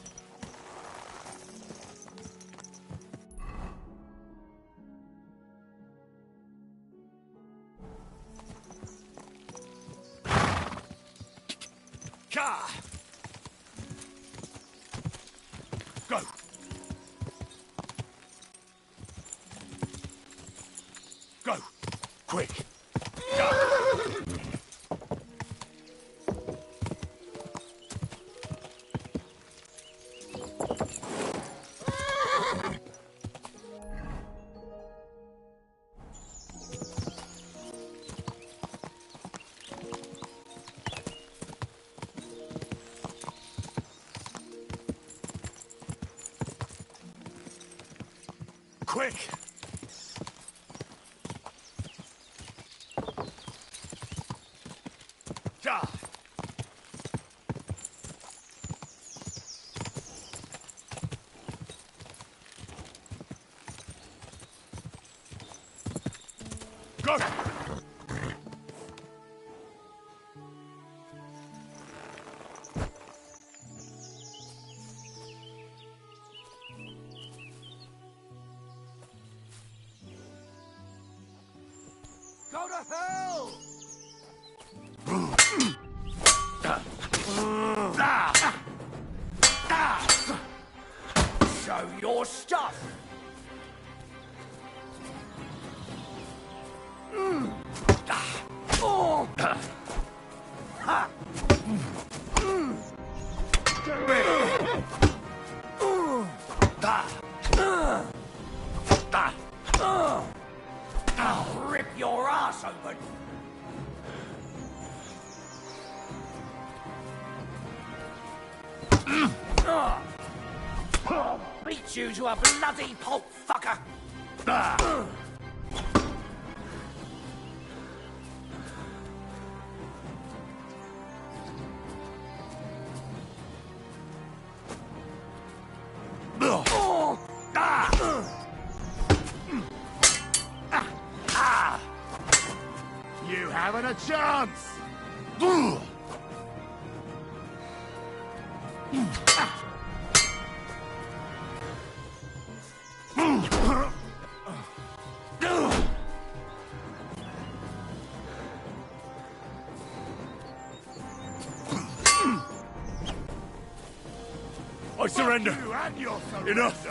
Ka! Go! Go! Quick! quick! Ja! Go! Go to hell! Show your stuff! I'll rip your ass open! I'll beat you to a bloody pulp, fucker! You haven't a chance! I surrender. Enough.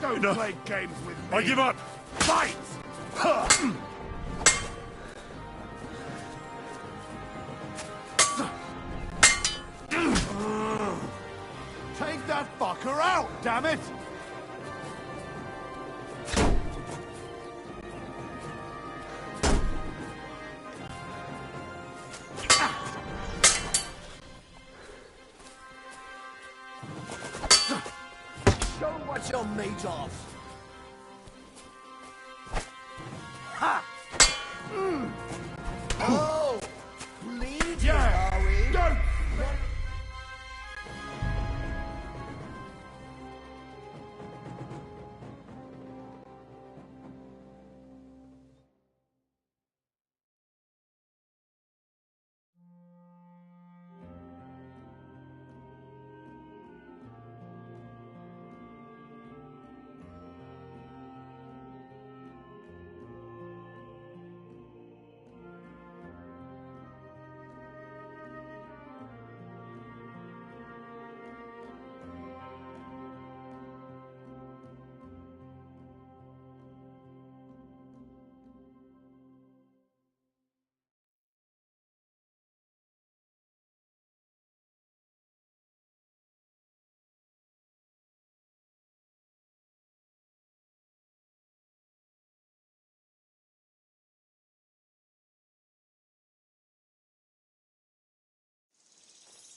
Don't Enough. play games with me. I give up. Fight! Take that fucker out, damn it! Show what you're made of! Ha! Oh! Bleeding, Yeah. are we? Don't!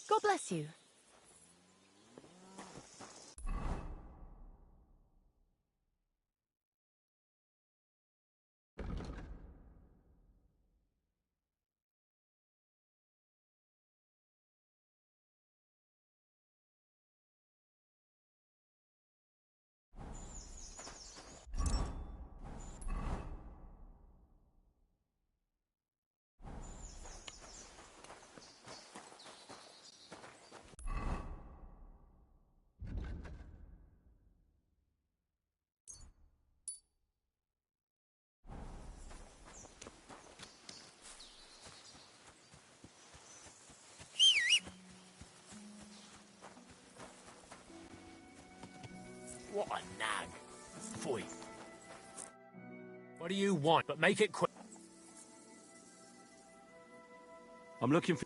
God bless you. What a nag. Phoy. What do you want? But make it quick. I'm looking for...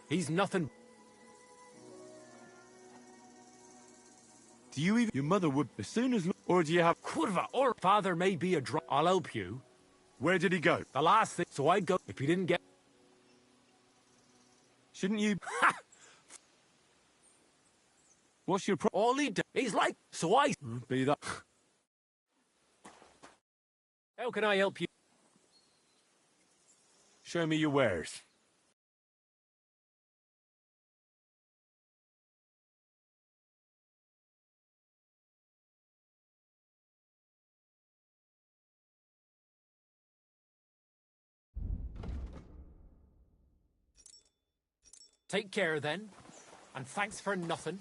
He's nothing... Do you even... Your mother would... As soon as... Or do you have... Kurva, or father may be a drunk. I'll help you. Where did he go? The last thing... So I'd go... If you didn't get... Shouldn't you... What's your pro- All he does, he's like, so I... Be that... How can I help you? Show me your wares. Take care, then. And thanks for nothing.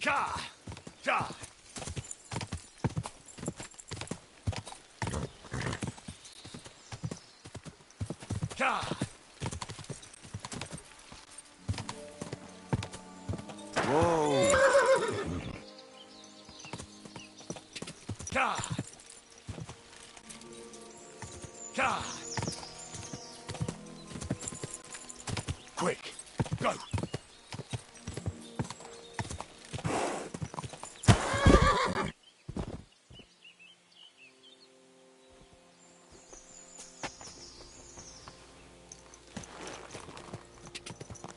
Ka! Ka! Ka! Whoa! Ka! Ka! Quick, go!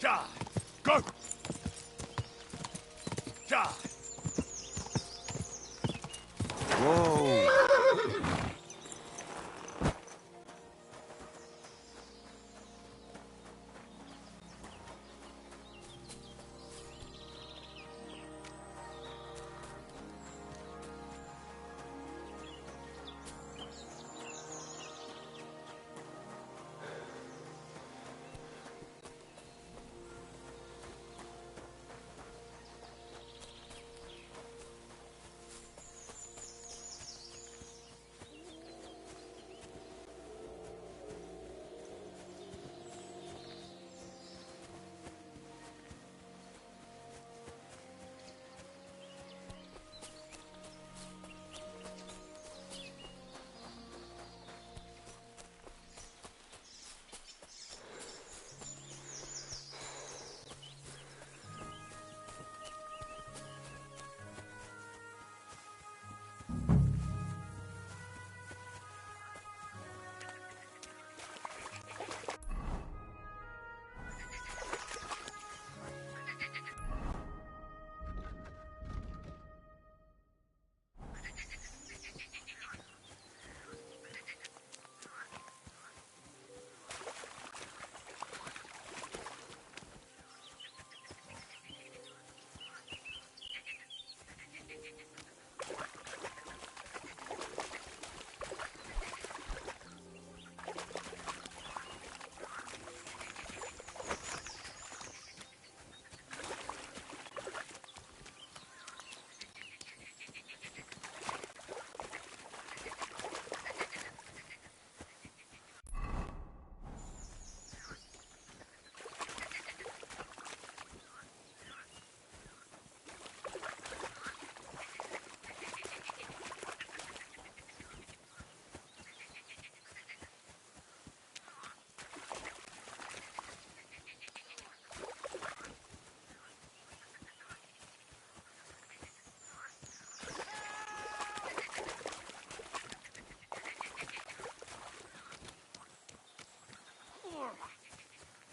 Ja! Go! Ja! Whoa!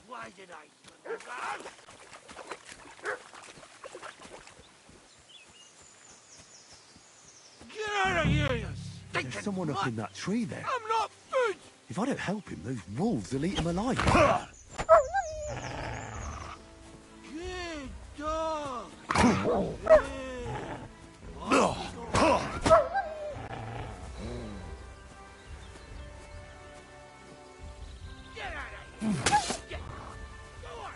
Why did I do that? Get out of here, you stinking There's someone up mutt. in that tree there. I'm not food! If I don't help him, those wolves will eat him alive. Good dog! Get out of here! Go on!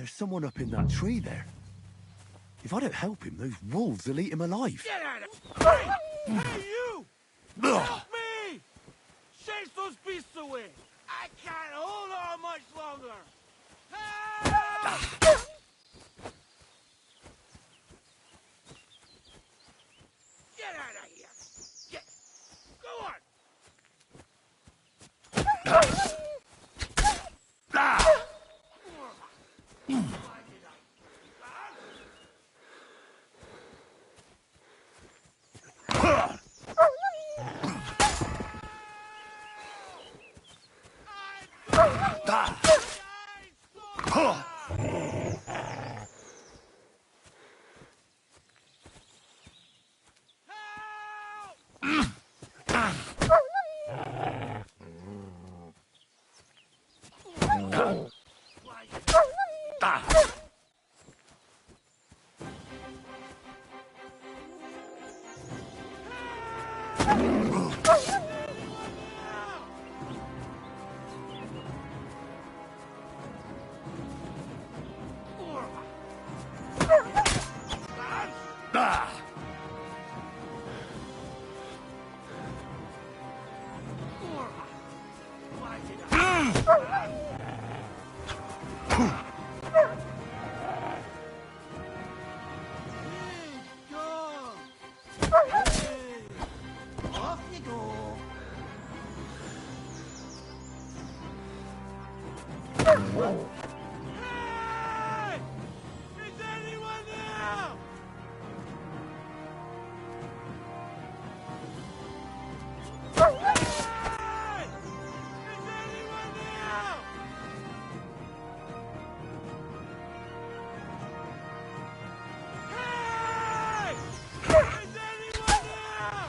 there's someone up in that tree there. If I don't help him, those wolves will eat him alive. Get out of... Hey! Hey, you! Help me! Chase those beasts away! I can't hold on much longer! Help! Get out of here! Get... Go on! Off you go. Hey! Is anyone there? Hey! Is anyone there? Hey! Is anyone there?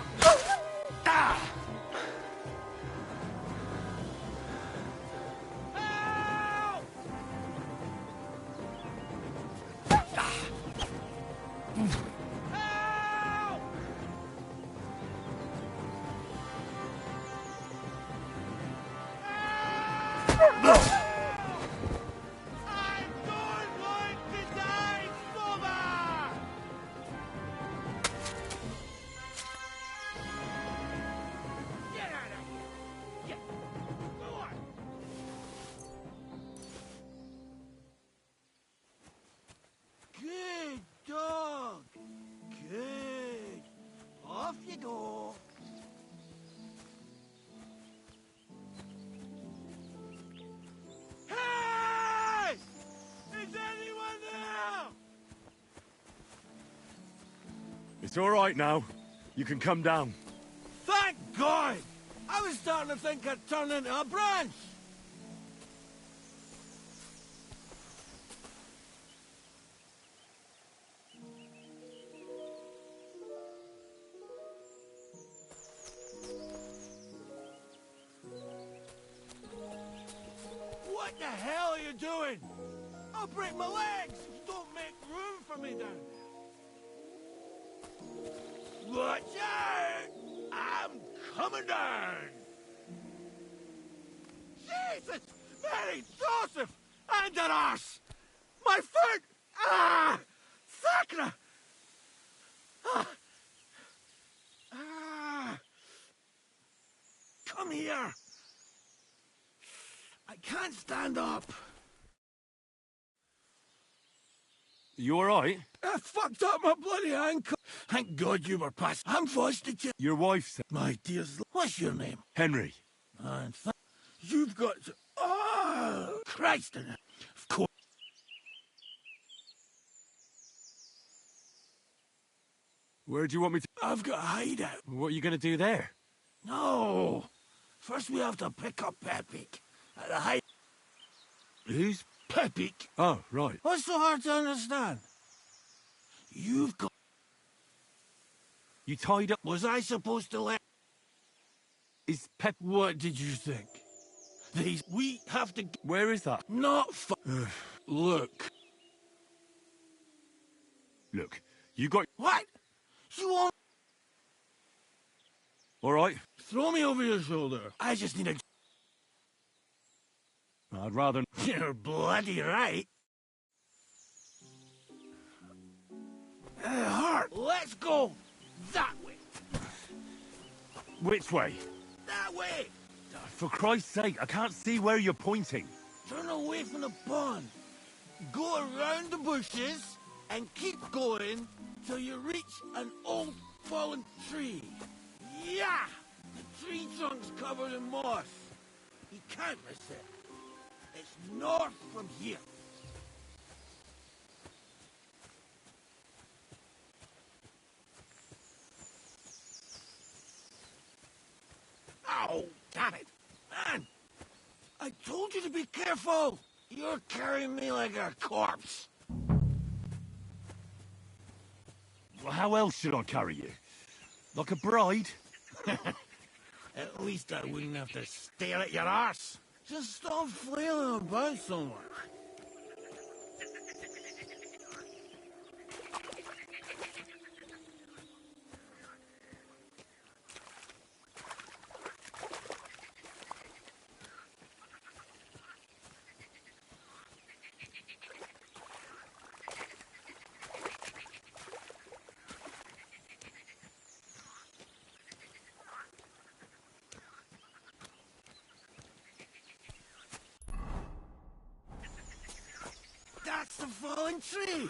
Good dog. Good. Off you go. Hey! Is anyone there? It's all right now. You can come down. Thank God! I was starting to think I'd turn into a branch. What the hell are you doing? I'll break my legs if you don't make room for me down there. Watch out! I'm coming down! Jesus! Mary Joseph! And an arse! My foot! Ah! Sacra! Ah! Ah! Come here! I can't stand up. You all right? I fucked up my bloody ankle. Thank God you were past. I'm fostered you. Your wife said... My dear... What's your name? Henry. And you've got to... Oh, Christ in it. Of course. Where do you want me to... I've got a hideout. What are you going to do there? No. First we have to pick up Pepik at the height. Who's... Pepik? Oh, right. What's so hard to understand? You've got... You tied up... Was I supposed to let... Is Pep... What did you think? These... We have to... Where is that? Not Look. Look, you got... What? You won't... All right. Throw me over your shoulder. I just need a... I'd rather... You're bloody right. Hart, let's go that way. Which way? That way. For Christ's sake, I can't see where you're pointing. Turn away from the pond. Go around the bushes and keep going till you reach an old fallen tree. Yeah! The tree trunk's covered in moss. You can't miss it. It's north from here. Oh, damn it. Man, I told you to be careful. You're carrying me like a corpse. Well, how else should I carry you? Like a bride? At least I wouldn't have to stare at your arse. Just stop flailing about so much. That's the fallen tree.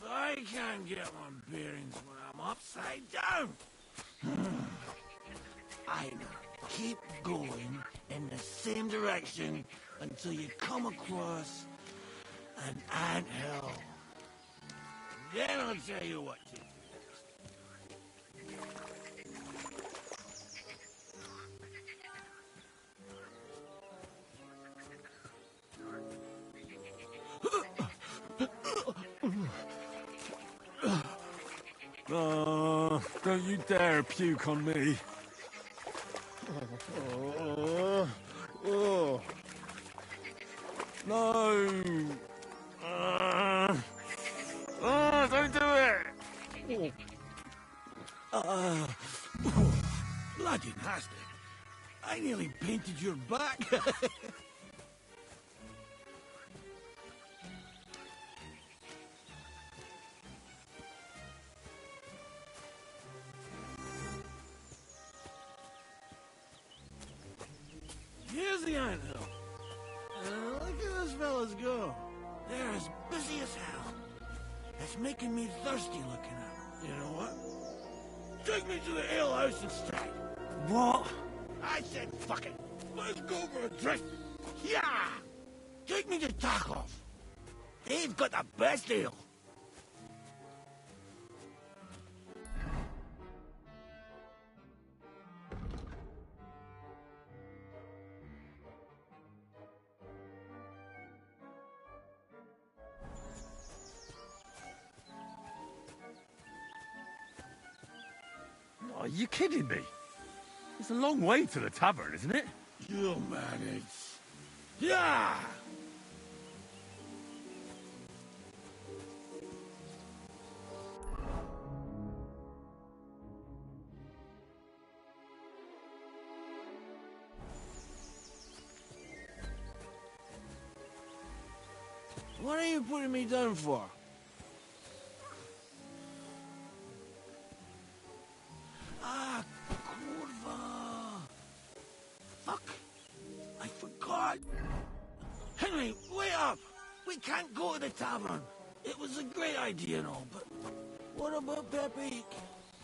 I can't get my bearings when I'm upside down. I know. Keep going in the same direction until you come across an anthill. Then I'll tell you what to do. Oh, don't you dare puke on me. No. Don't do it. Bloody nasty. I nearly painted your back. Here's the anthill. Look at those fellas go. They're as busy as hell. It's making me thirsty looking at them. You know what? Take me to the ale house instead. What? I said fuck it. Let's go for a drink. Yeah! Take me to Tarkov. They've got the best ale. Are you kidding me? It's a long way to the tavern, isn't it? You'll manage. Yeah! What are you putting me down for? Ah, kurva. Fuck. I forgot. Henry, wait up. We can't go to the tavern. It was a great idea and all, but what about Pepe?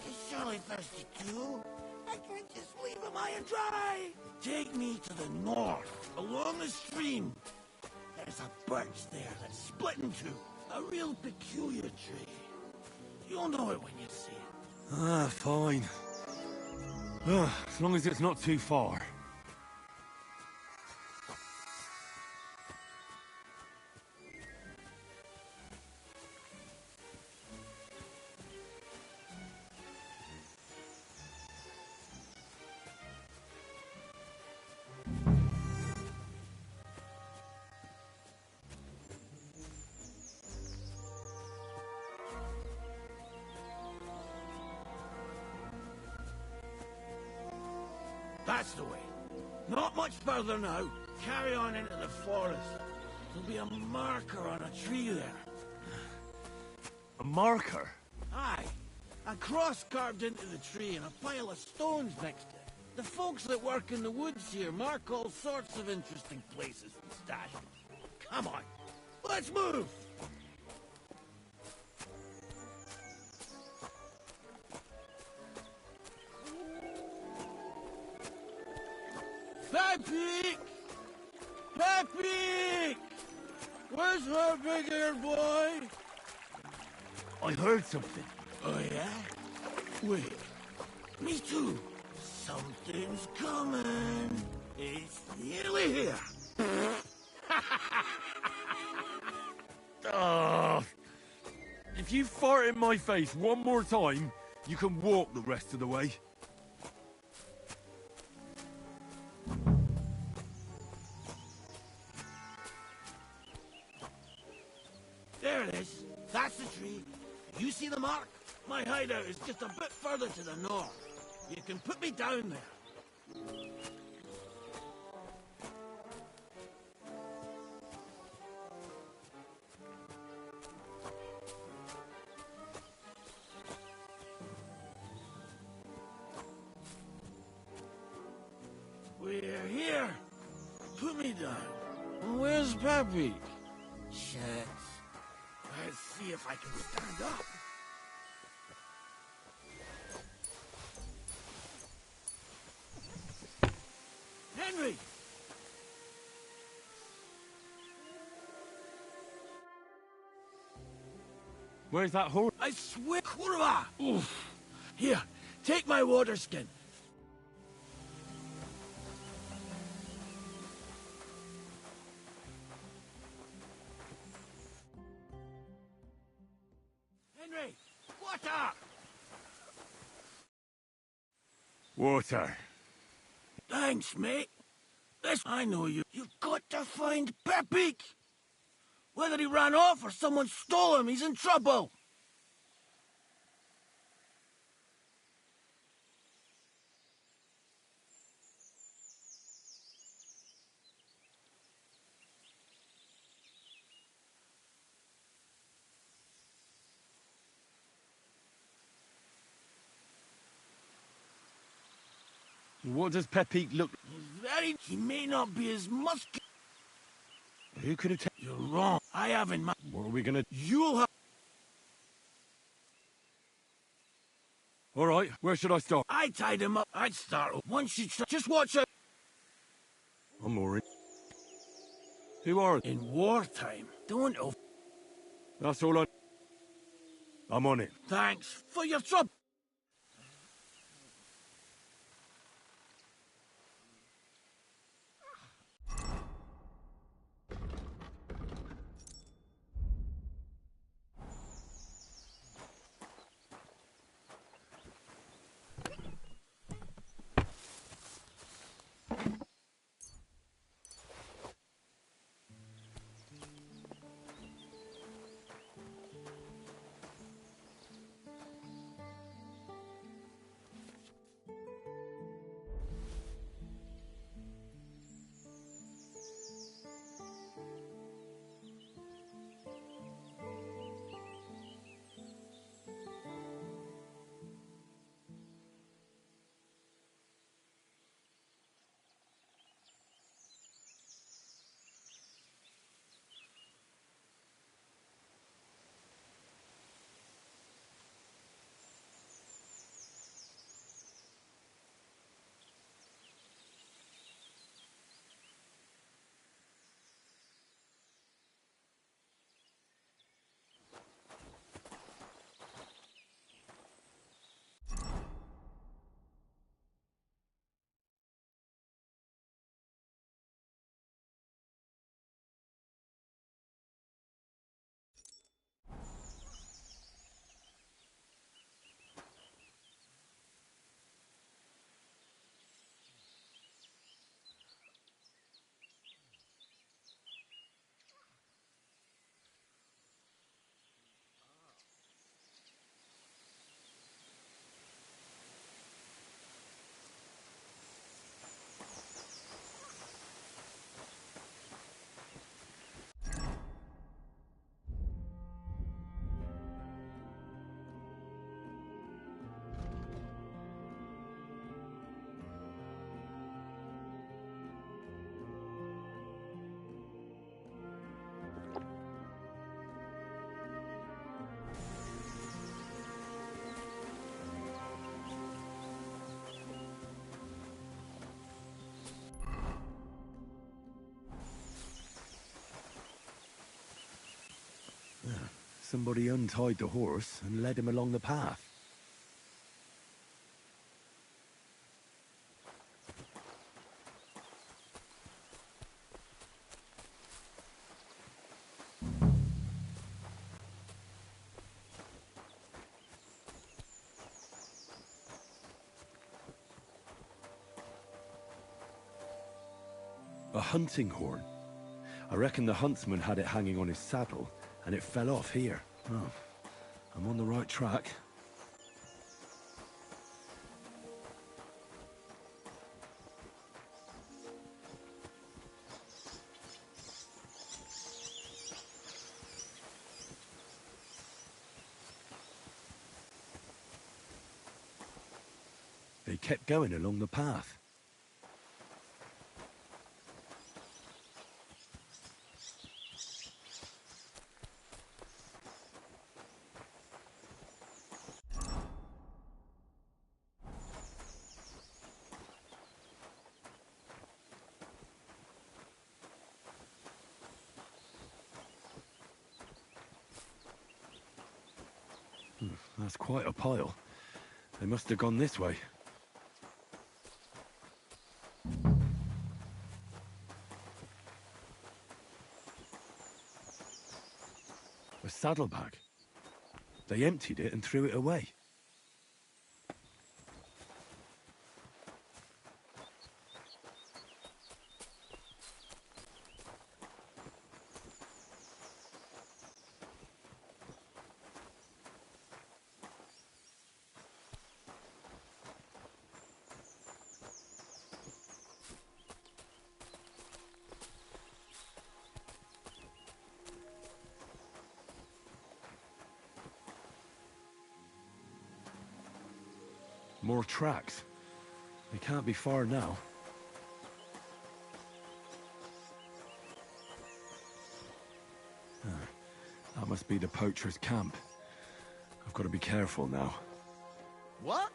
He's surely thirsty too. I can't just leave him high and dry. Take me to the north, along the stream. There's a birch there that's split in two. A real peculiar tree. You'll know it when you see it. Fine. As long as it's not too far. That's the way. Not much further now. Carry on into the forest. There'll be a marker on a tree there. A marker? Aye. A cross carved into the tree and a pile of stones next to it. The folks that work in the woods here mark all sorts of interesting places we stash them. Come on, let's move! Pepe! Pepe! Where's her big-eared boy? I heard something. Oh, yeah? Wait. Me too. Something's coming. It's nearly here. If you fart in my face one more time, you can walk the rest of the way. There it is. That's the tree. You see the mark? My hideout is just a bit further to the north. You can put me down there. We're here. Put me down. Where's Pepe? Shit. Let's see if I can stand up. Henry! Where's that horse? I swear, Kurva! Oof. Here, take my water skin. Henry, water! Water. Thanks, mate. I know you. You've got to find Pepik. Whether he ran off or someone stole him, he's in trouble. What does Pepe look? He may not be as muscular. Who could have You're wrong. I have in mind. What are we gonna? You'll have. All right, where should I start? I tied him up. I'd start. Once you try. Just watch out. I'm worried. Who are they? In wartime, don't know. That's all I'm on it. Thanks for your trouble. Somebody untied the horse and led him along the path. A hunting horn. I reckon the huntsman had it hanging on his saddle, and it fell off here. Oh, I'm on the right track. They kept going along the path. That's quite a pile. They must have gone this way. A saddlebag. They emptied it and threw it away. More tracks. They can't be far now. That must be the poacher's camp. I've got to be careful now. What?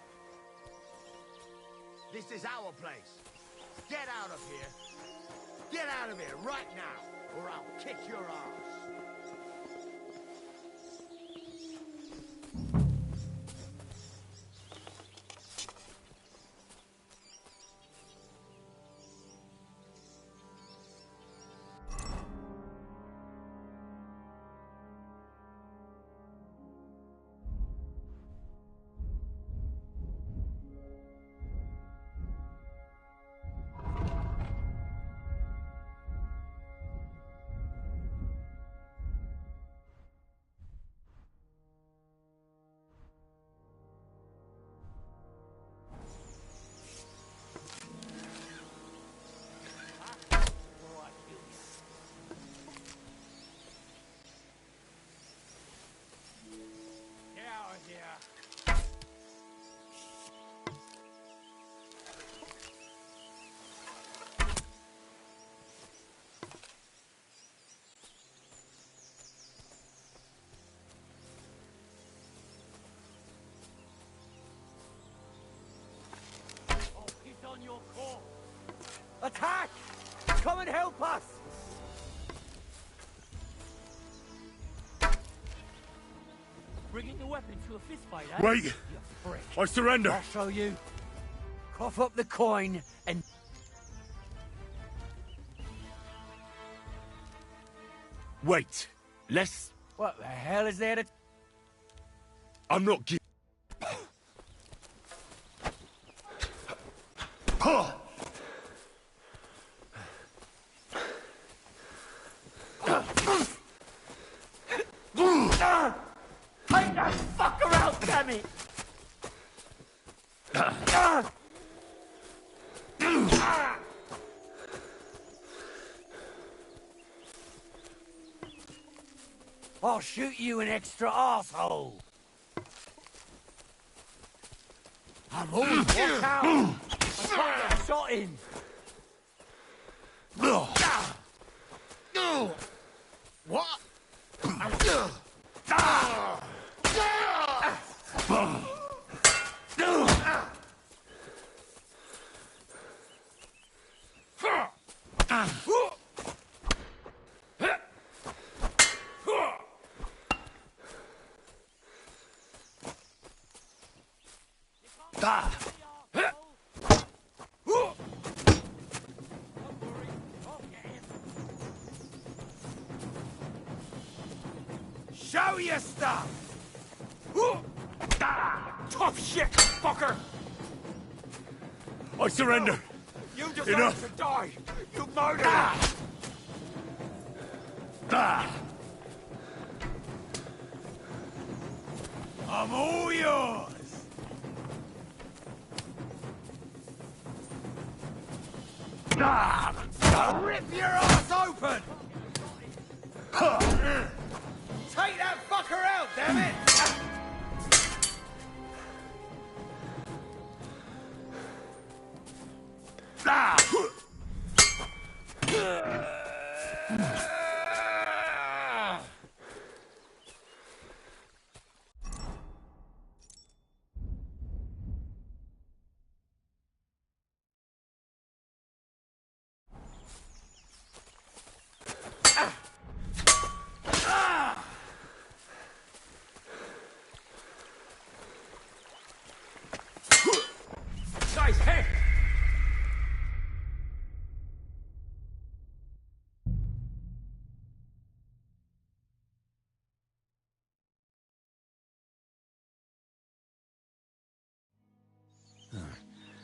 This is our place. Get out of here. Get out of here right now, or I'll kick your ass. On your call. Attack! Come and help us! Bringing a weapon to a fistfight, eh? Wait! You prick. I surrender! I'll show you. Cough up the coin and... Wait! Let's... What the hell is there to... I'm not gi- Take that fucker out, damn it! I'll shoot you an extra arsehole. I'm all walk out. I can't get a shot in. What? Show your stuff! Tough shit, fucker! I surrender. You deserve Enough. to die! You murderer! I'm all yours! I'll rip your ass open! Take that fucker out, damn it! Nice hit!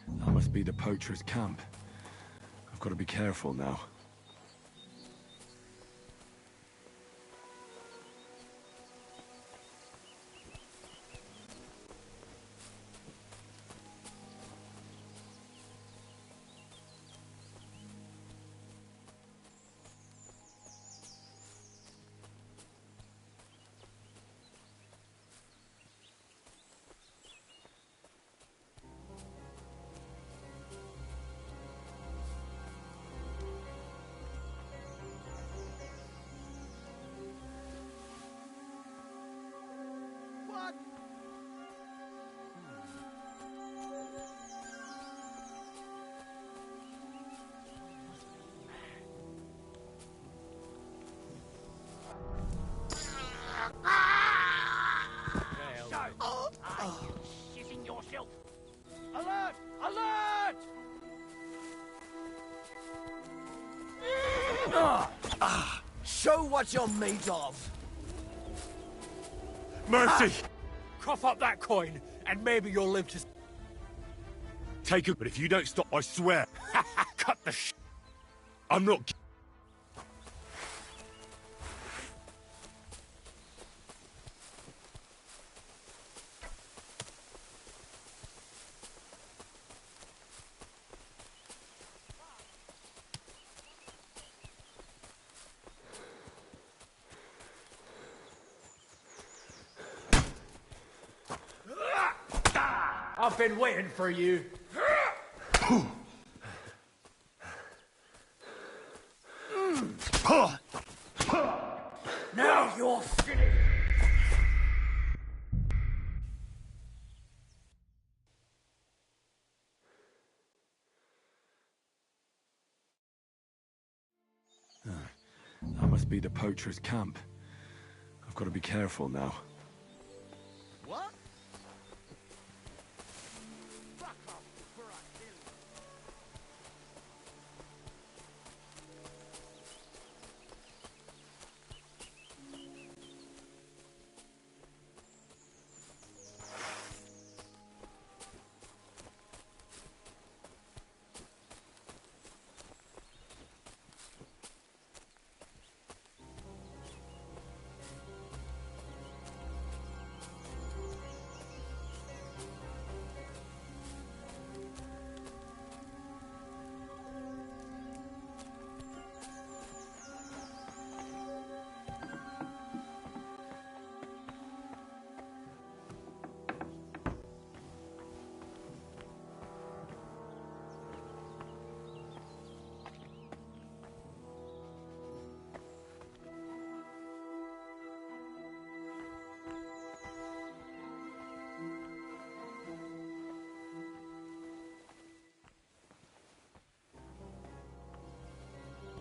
That must be the poacher's camp. I've got to be careful now. Shitting yourself! Alert! Alert! Show what you're made of! Mercy! Cough up that coin, and maybe you'll live to... Take it, but if you don't stop, I swear. Cut the sh... I'm not... I've been waiting for you. Now you're finished! That must be the poacher's camp. I've got to be careful now. What?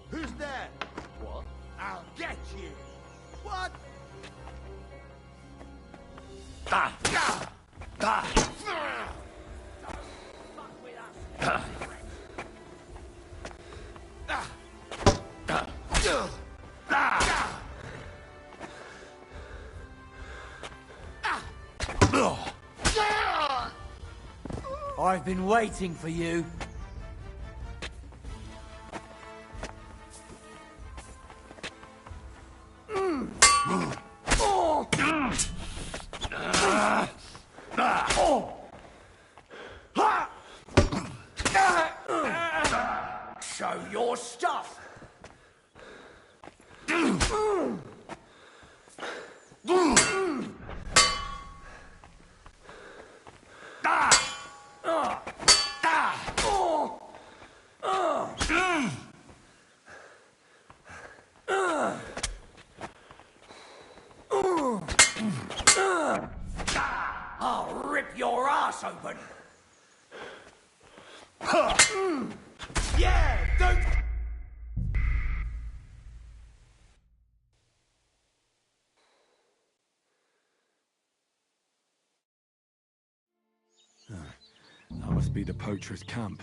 Who's there? What? I'll get you! What? Ah! Ah! Ah! I've been waiting for you. Show your stuff. I'll rip your ass open. Yeah, don't. That must be the poacher's camp.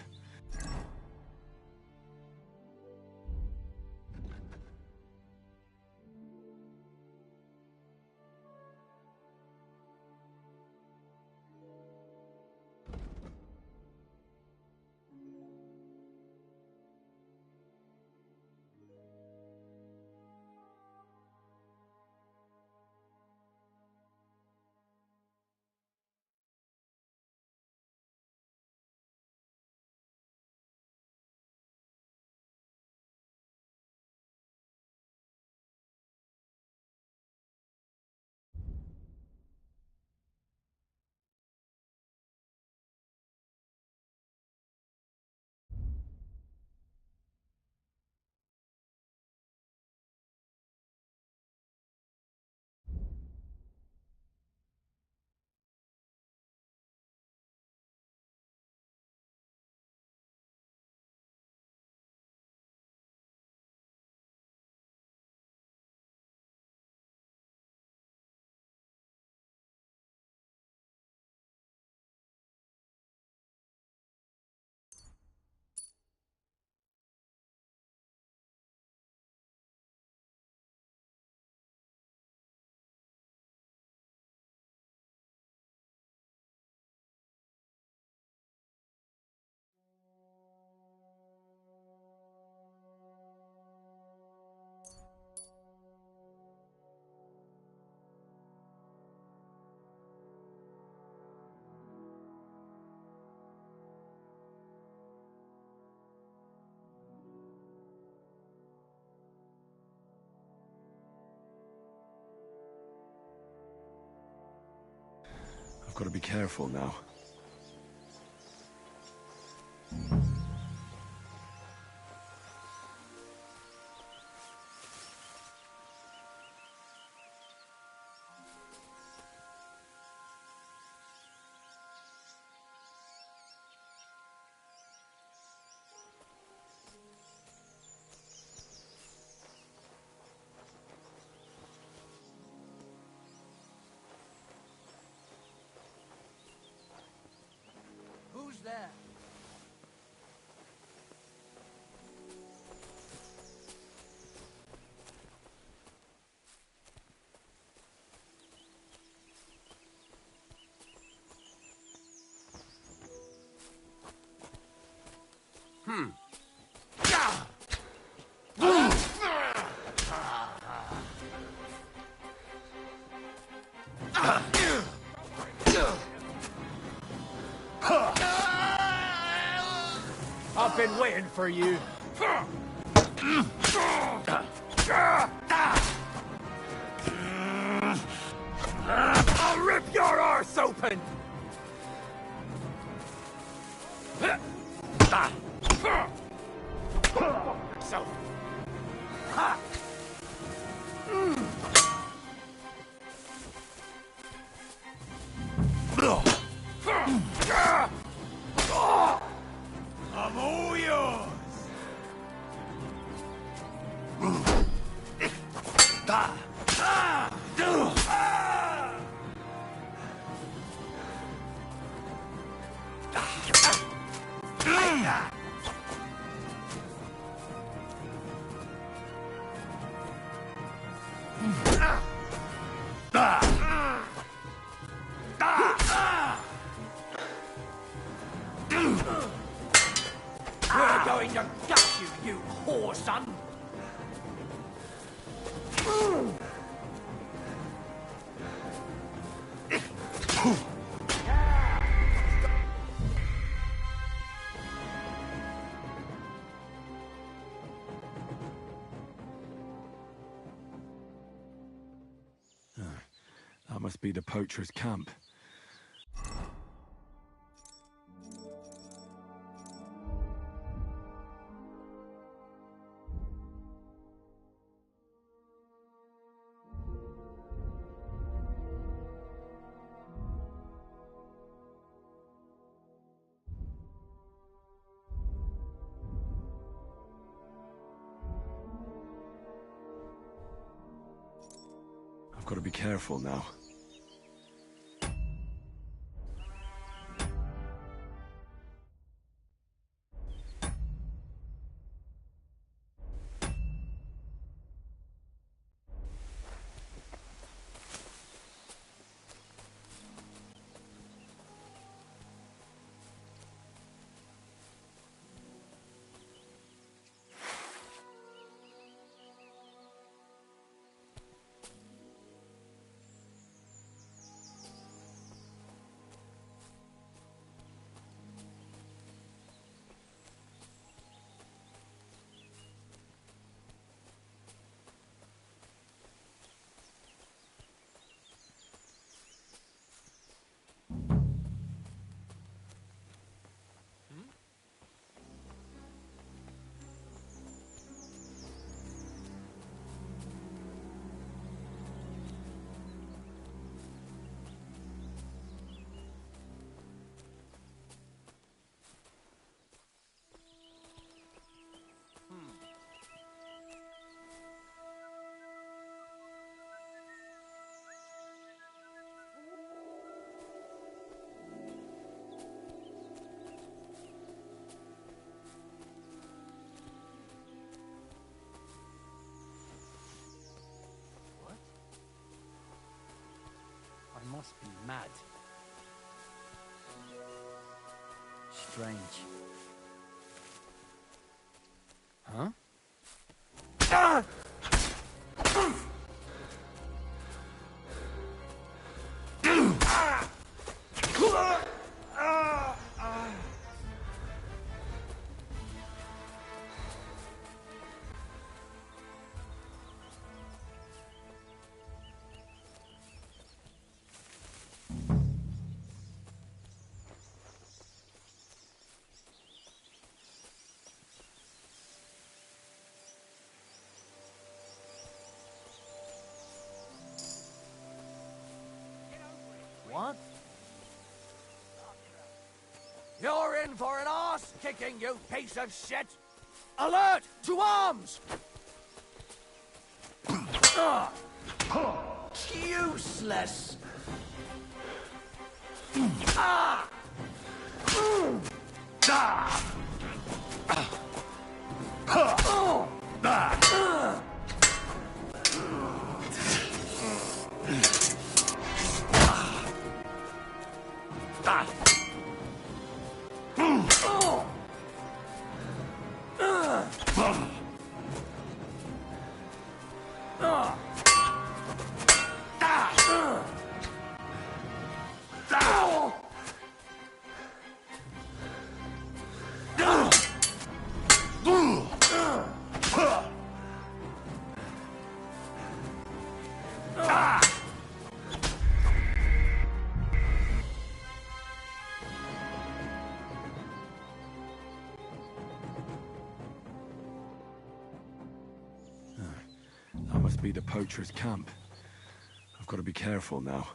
I've got to be careful now. Who's there? I've been waiting for you. I'll rip your arse open! So. Ha! I'm all yours! That must be the poacher's camp. I've got to be careful now. I must be mad. Strange. Huh? Ah! What? You're in for an arse-kicking, you piece of shit! Alert! To arms! Useless! Ah! That must be the poacher's camp. I've got to be careful now.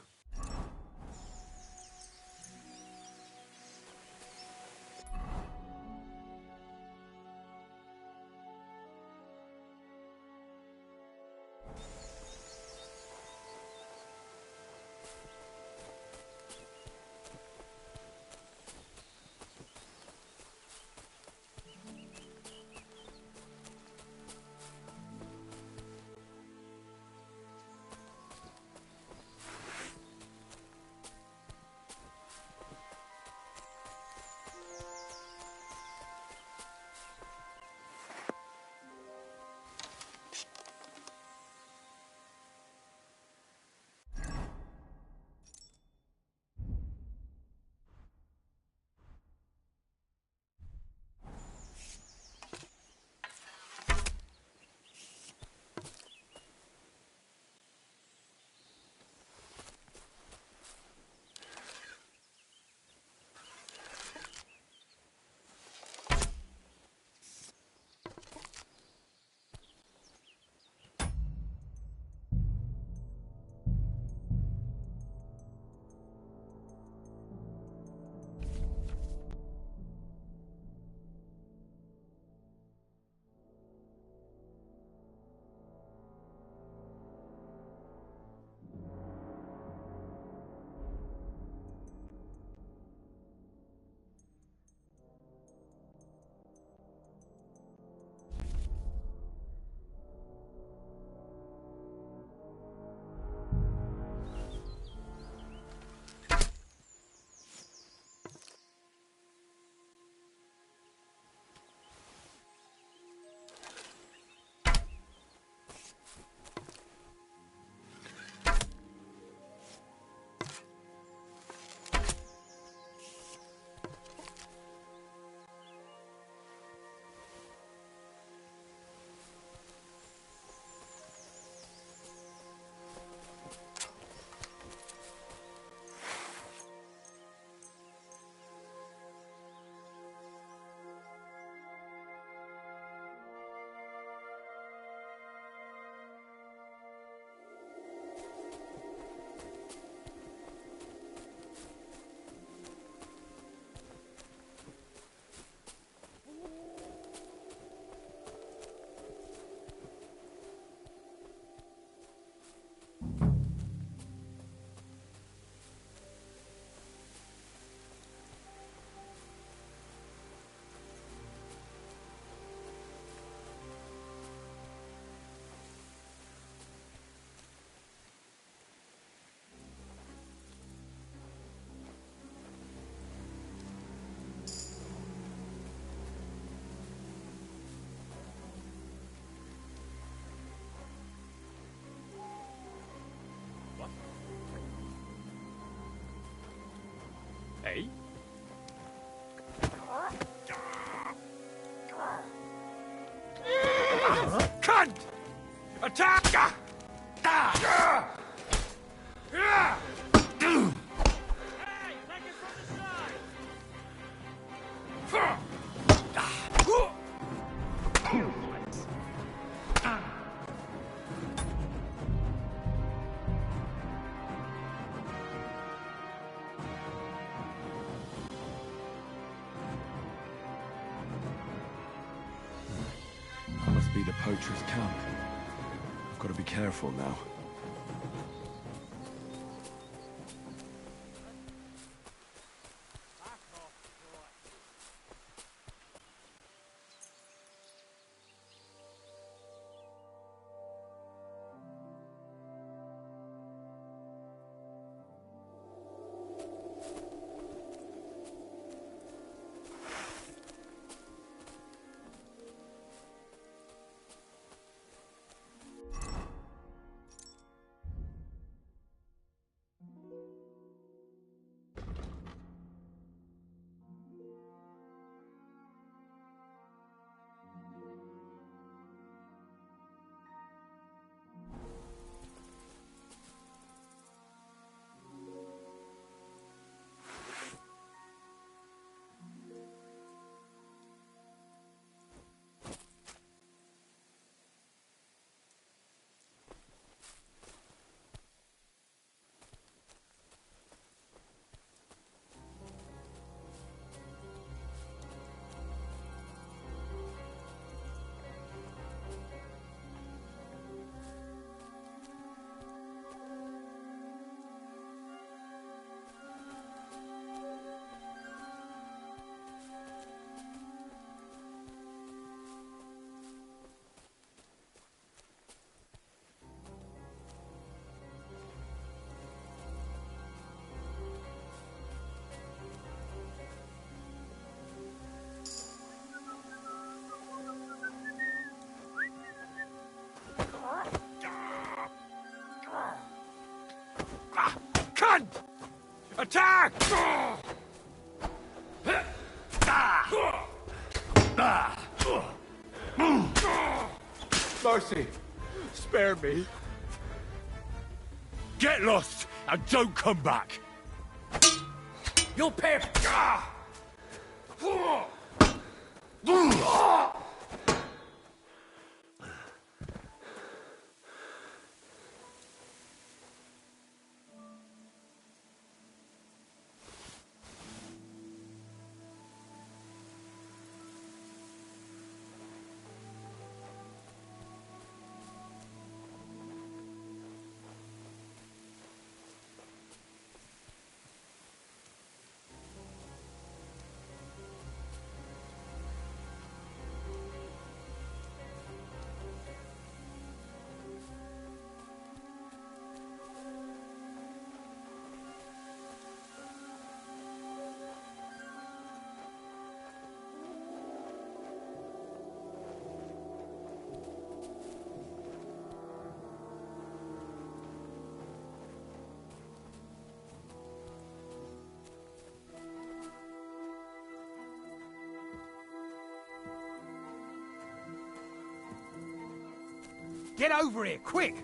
Eh? Cunt! Attack! That must be the poacher's camp. I've got to be careful now. Cunt! Attack! Mercy, spare me. Get lost and don't come back! You'll pay. Get over here, quick!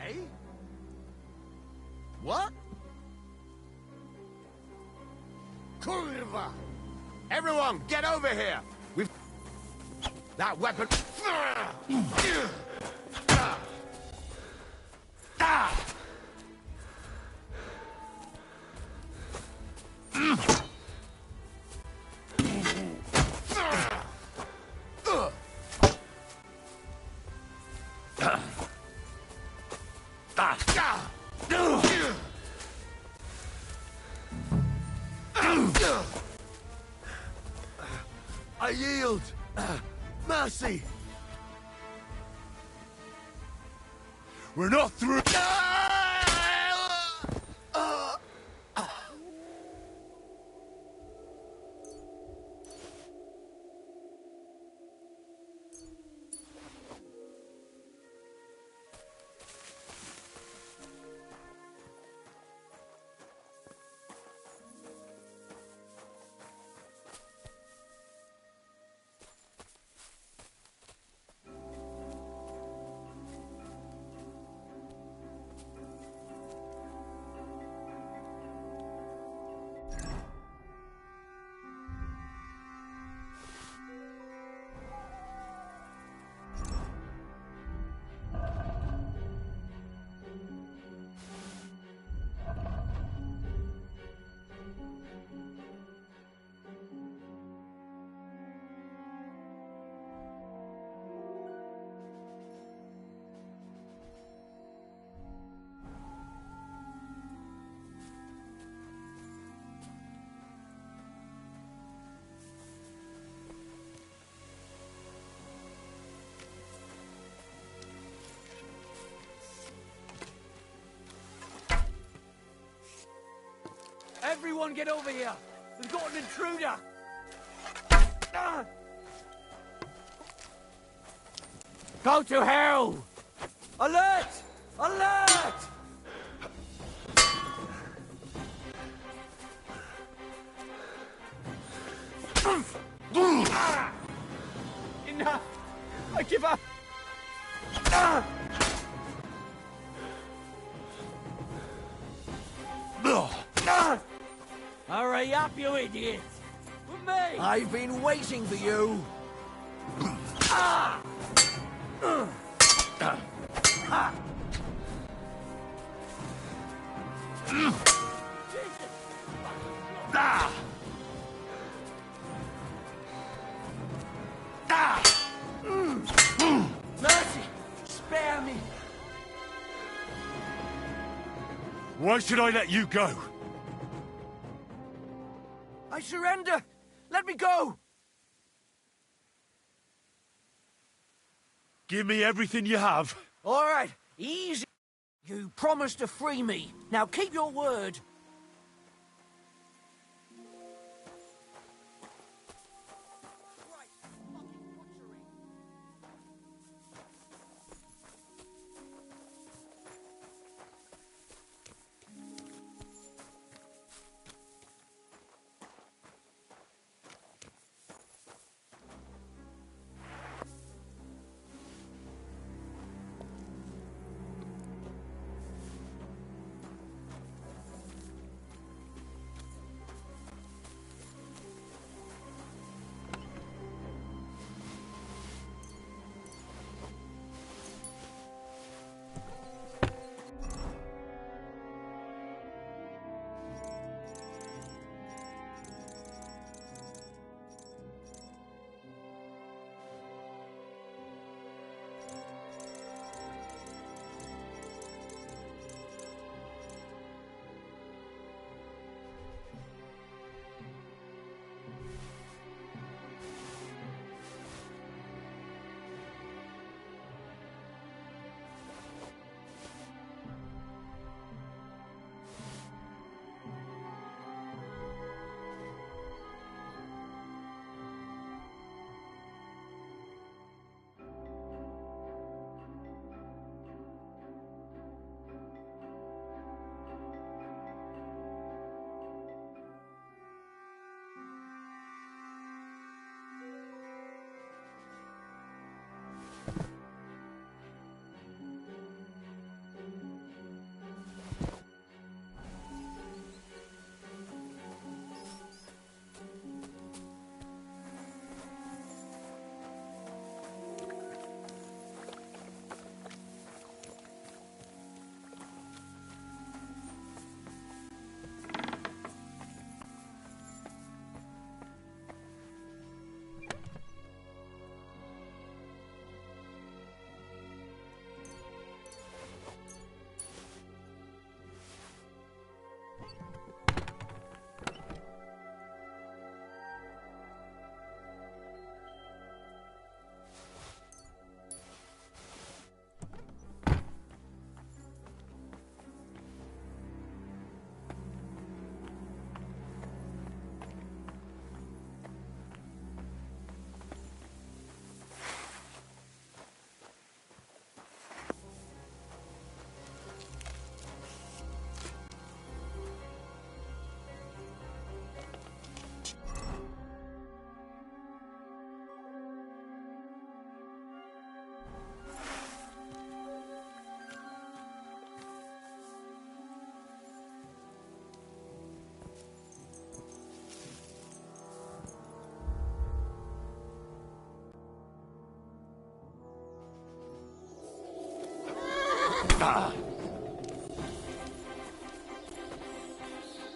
eh? What? Kurva! Everyone, get over here! We've... That weapon... I yield. Mercy. We're not through. Everyone get over here! We've got an intruder! Go to hell! Alert! Alert! Enough! I give up! Hurry up, you idiot! With me! I've been waiting for you! Mercy! Spare me! Why should I let you go? I surrender! Let me go! Give me everything you have. All right, easy. You promised to free me. Now keep your word.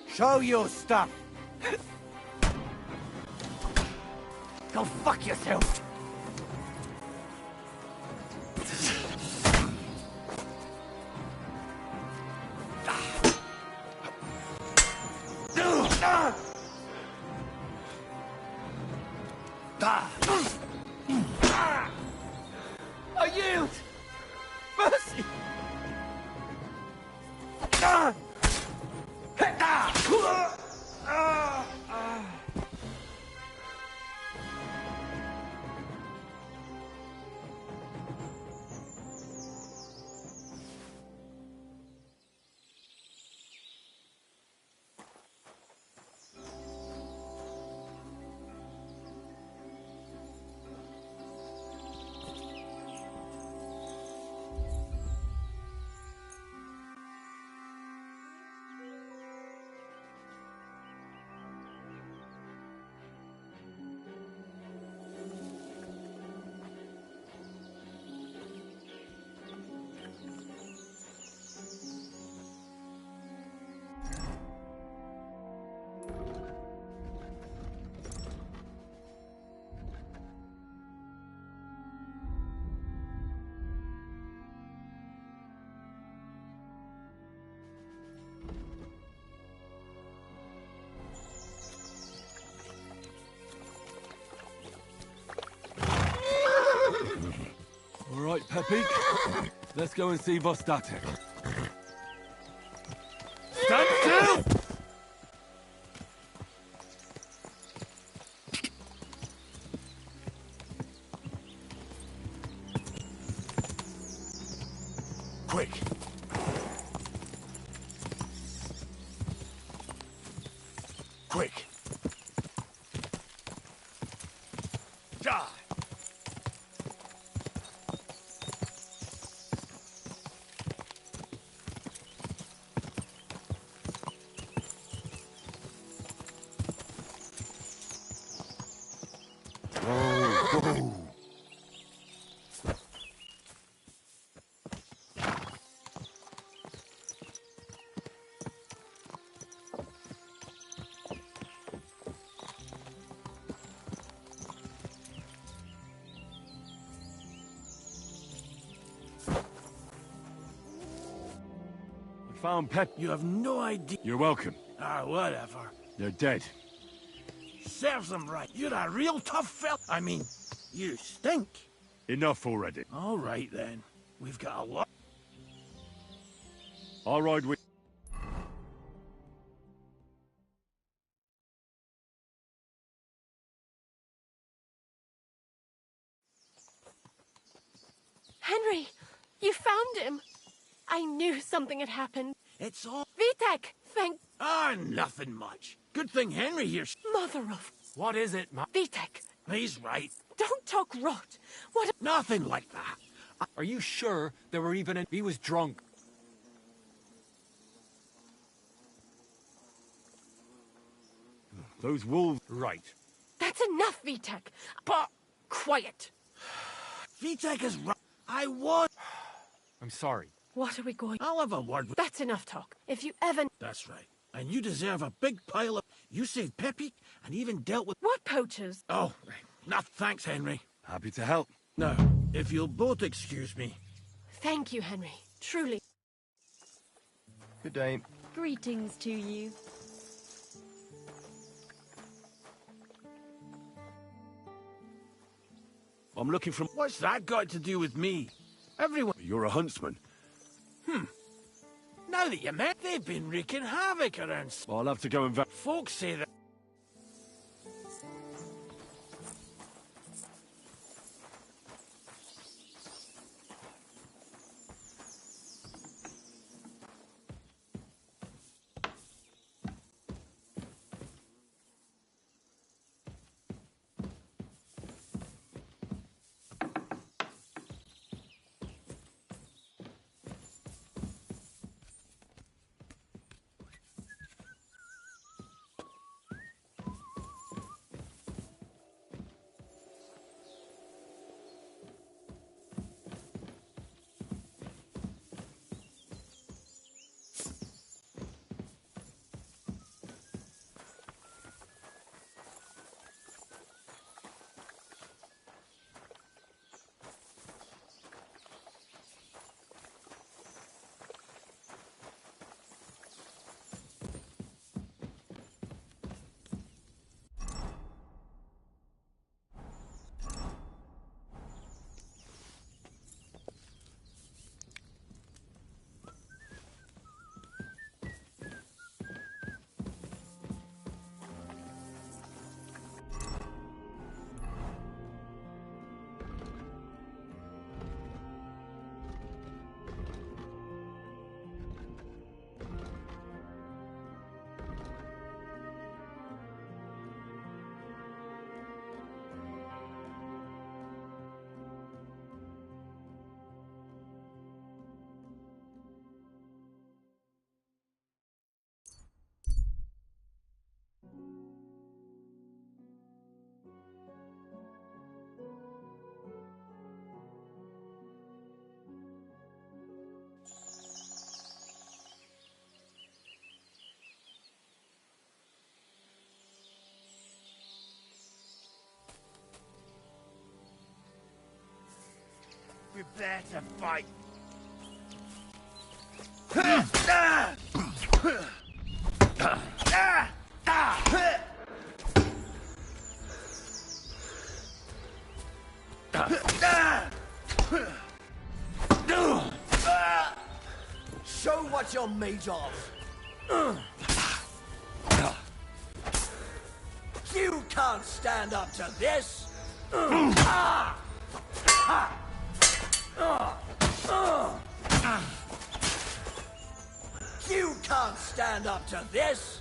Show your stuff. Go fuck yourself. I yield! Mercy! All right, Pepik. Let's go and see Vostatek. Stand still! Quick! Quick! Die! Go! Found Pep. You have no idea. You're welcome. Ah, whatever. They're dead. Serves them right. You're a real tough fella. I mean, you stink. Enough already. All right, then. We've got a lot. I'll ride with... Henry, you found him. I knew something had happened. It's all... Vitek, thank... Ah, nothing much. Good thing Henry here's... Mother of... What is it, Ma? Vitek, He's right. don't talk rot. What... Nothing like that. Are you sure there were even He was drunk. Those wolves... Right. That's enough, Vitek. But... Quiet. Vitek is right. I was... I'm sorry. What are we going... I'll have a word with... That's enough talk. If you ever... That's right. And you deserve a big pile of... You saved Pepik and even dealt with... What poachers? Oh, no, thanks, Henry. Happy to help. Now, if you'll both excuse me... Thank you, Henry. Truly. Good day. Greetings to you. I'm looking from... What's that got to do with me? Everyone... You're a huntsman. Now that you met, they've been wreaking havoc around... I'll have to go and... Folks say that... there to fight. Show what you're made of. You can't stand up to this. You can't stand up to this.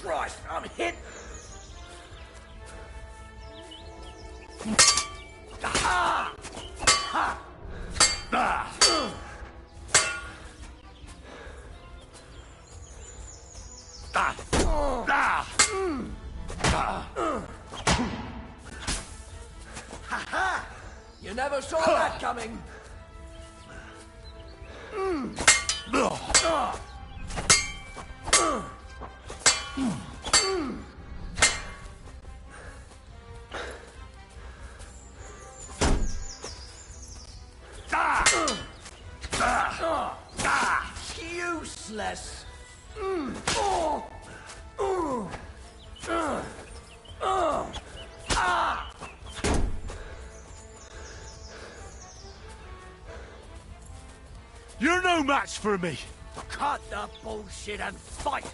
Christ, I'm hit. Ha-ha! You never saw that coming. Useless. You're no match for me. Cut the bullshit and fight.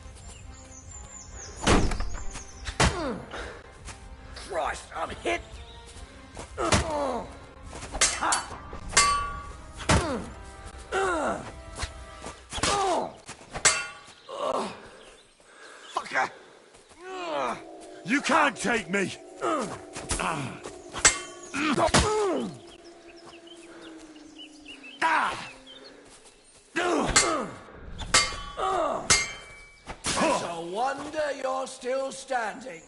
Christ, I'm hit. Fucker! You can't take me! It's a wonder you're still standing.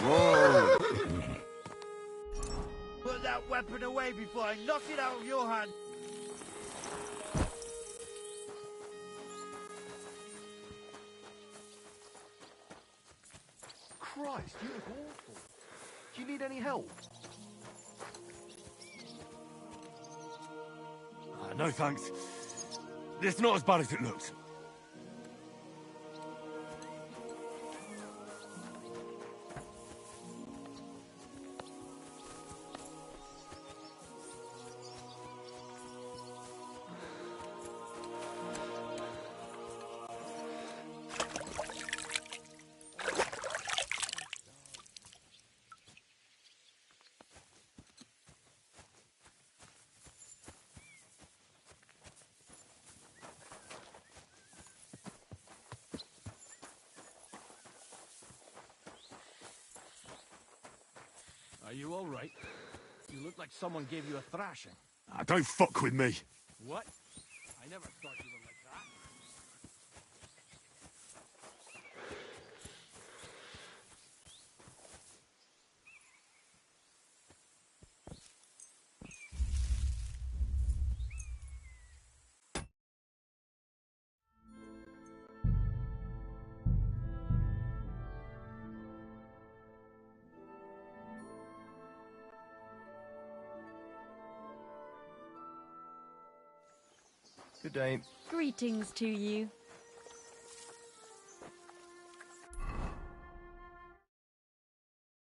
Whoa! Put that weapon away before I knock it out of your hand. Christ, you look awful. Do you need any help? No thanks. It's not as bad as it looks. Are you all right? You look like someone gave you a thrashing. Don't fuck with me. What? I never thought you were like that. Good day. Greetings to you.